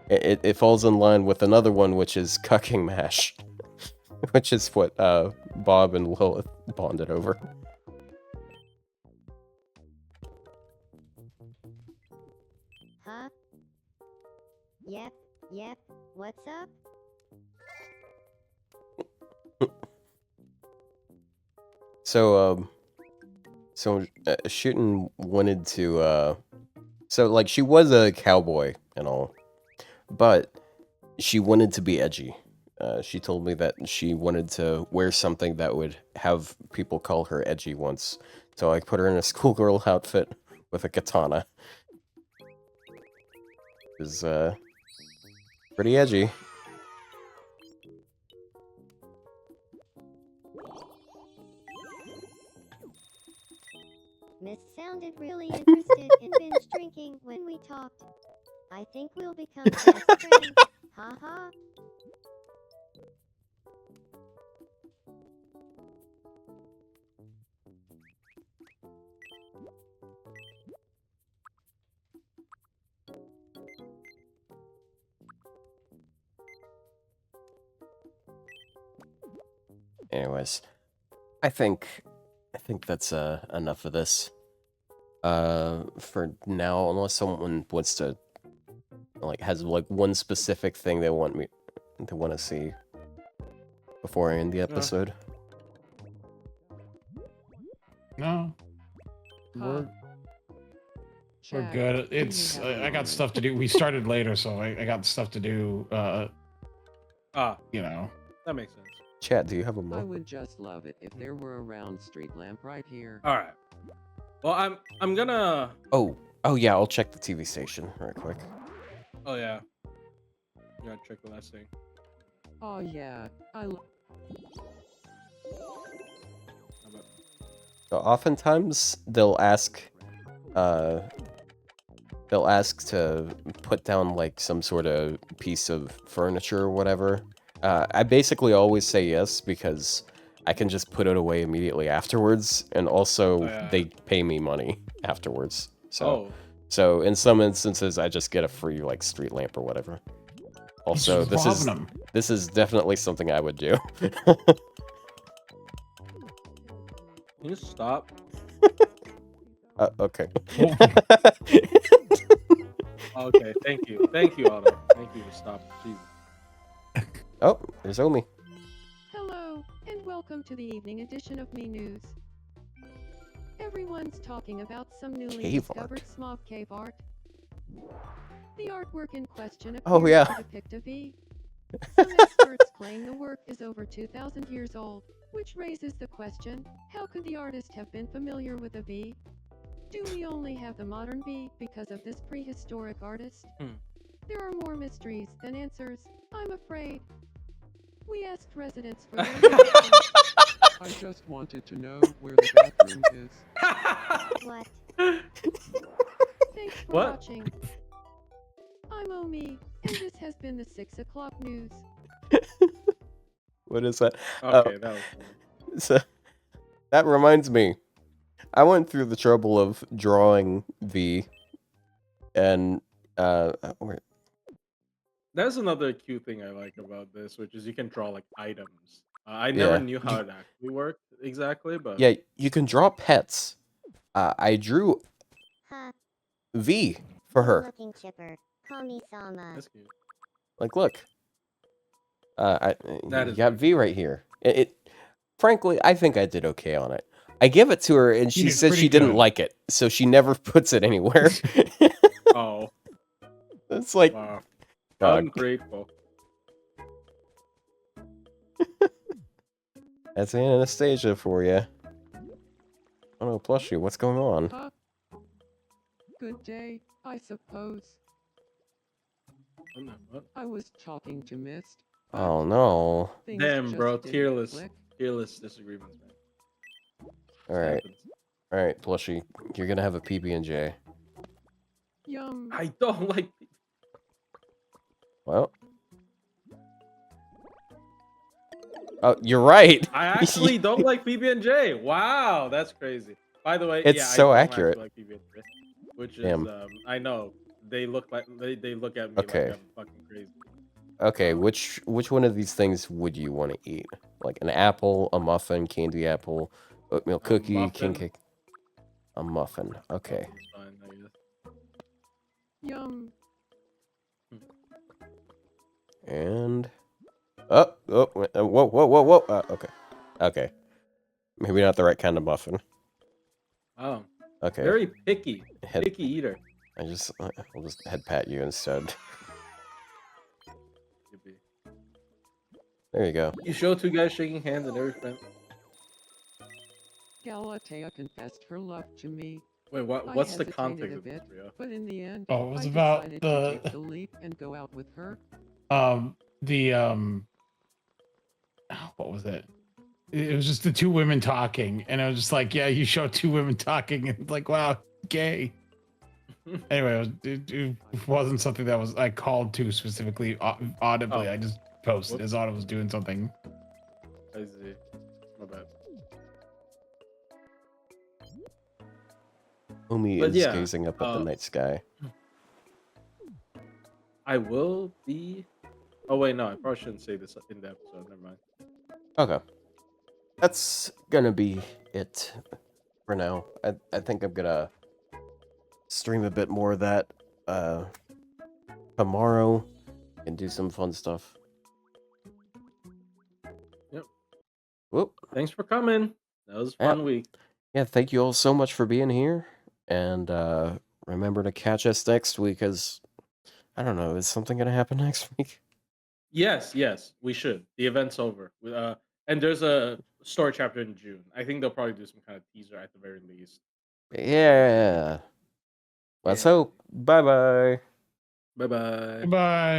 it falls in line with another one, which is cucking Mash, which is what Bob and Lilith bonded over.
Huh? Yep, what's up?
So Shootin' wanted to so like she was a cowboy and all, but she wanted to be edgy. She told me that she wanted to wear something that would have people call her edgy once. So I put her in a schoolgirl outfit with a katana. It was pretty edgy.
Miss sounded really interested in binge drinking when we talked. I think we'll become best friends. Haha.
Anyways, I think that's enough of this. For now, unless someone wants to has one specific thing they want to see before I end the episode.
No,
Huh.
we're
Chad,
good.
can you
It's
have
I
a
got
moment?
stuff to do. We started later, so I got stuff to do. You know.
That makes sense.
Chat, do you have a
I
mo?
would just love it if there were a round street lamp right here.
All right. Well, I'm gonna.
Oh yeah, I'll check the TV station right quick.
Oh yeah. You gotta check the last thing.
Oh yeah, I love.
How about-
So oftentimes they'll ask to put down like some sort of piece of furniture or whatever. I basically always say yes because I can just put it away immediately afterwards, and also
yeah.
they pay me money afterwards. So,
Oh,
so in some instances, I just get a free like street lamp or whatever. Also,
Just robbing 'em.
this is definitely something I would do.
can you stop?
Okay.
Okay, thank you, Otto. Thank you for stopping. Jesus.
Oh, there's Omi.
Hello, and welcome to the evening edition of Me News. Everyone's talking about some newly
Cave
discovered
art.
Smob cave art. The artwork in question
Oh,
appears
yeah.
to depict a V. Some experts claim the work is over 2,000 years old, which raises the question, how could the artist have been familiar with a V? Do we only have the modern V because of this prehistoric artist? There are more mysteries than answers, I'm afraid. We asked residents for their reactions.
I just wanted to know where the bathroom is.
What?
Thanks for
What?
watching. I'm Omi, and this has been the 6 o'clock news.
What is that?
Okay, that was funny.
So that reminds me. I went through the trouble of drawing V, and wait,
That's another cute thing I like about this, which is you can draw like items. I never
Yeah.
knew how it actually worked exactly, but
yeah, you can draw pets. I drew
Huh?
V for her.
Looking chipper. Call me Sama.
that's cute.
Like, look.
That
You
is
got V right here. Frankly, I think I did okay on it. I give it to her, and she
did
says
pretty
she didn't
good.
like it, so she never puts it anywhere.
Oh,
It's like,
wow.
dog.
Ungrateful.
That's Anastasia for you. Oh no, Plushie, what's going on?
Huh? Good day, I suppose.
What?
I was talking to Mist. but
Oh no.
things
Damn,
just
bro,
didn't
tearless.
click.
Tearless disagreements, man.
Alright,
Happens.
alright, Plushie, you're gonna have a PB&J.
Yum.
I don't like.
Well. Oh, you're right!
I actually don't like PB&J. Wow, that's crazy. By the way,
It's
yeah,
so
I don't
accurate.
actually like PB&J, which is
Damn.
I know they look like they look at me
Okay.
like I'm fucking crazy.
Okay, which one of these things would you want to eat? Like an apple, a muffin, candy apple, oatmeal cookie, king
muffin.
cake. A muffin. Okay.
It's fine, I guess.
Yum.
And whoa, whoa. Okay. Okay. Maybe not the right kind of muffin.
Oh,
Okay.
very picky
Head,
eater.
I'll just head pat you instead. There you go.
You show two guys shaking hands and everything.
Galatea confessed her love to me,
Wait, what?
I
What's the
hesitated
context
a
of this,
bit.
Ryou?
but in the end,
Oh, it was
I
about
decided
the
to take the leap and go out with her.
What was it? It was just the two women talking, and I was just like, yeah, you show two women talking, and like, wow, gay. Anyway, it wasn't something that was I called to specifically audibly.
Oh.
I just posted
Whoops.
as Otto was doing something.
I see. My bad.
Umi
But
is
yeah,
gazing up at the night sky.
I will be. Oh wait, no, I probably shouldn't say this in the episode. Never mind.
Okay. That's gonna be it for now. I think I'm gonna stream a bit more of that tomorrow and do some fun stuff.
Yep.
Whoop.
Thanks for coming. That was a fun week.
Yeah, thank you all so much for being here. And remember to catch us next week, as I don't know, is something gonna happen next week?
Yes, we should. The event's over. And there's a story chapter in June. I think they'll probably do some kind of teaser at the very least.
Yeah. Let's
Yeah.
hope. Bye bye.
Bye bye.
Goodbye.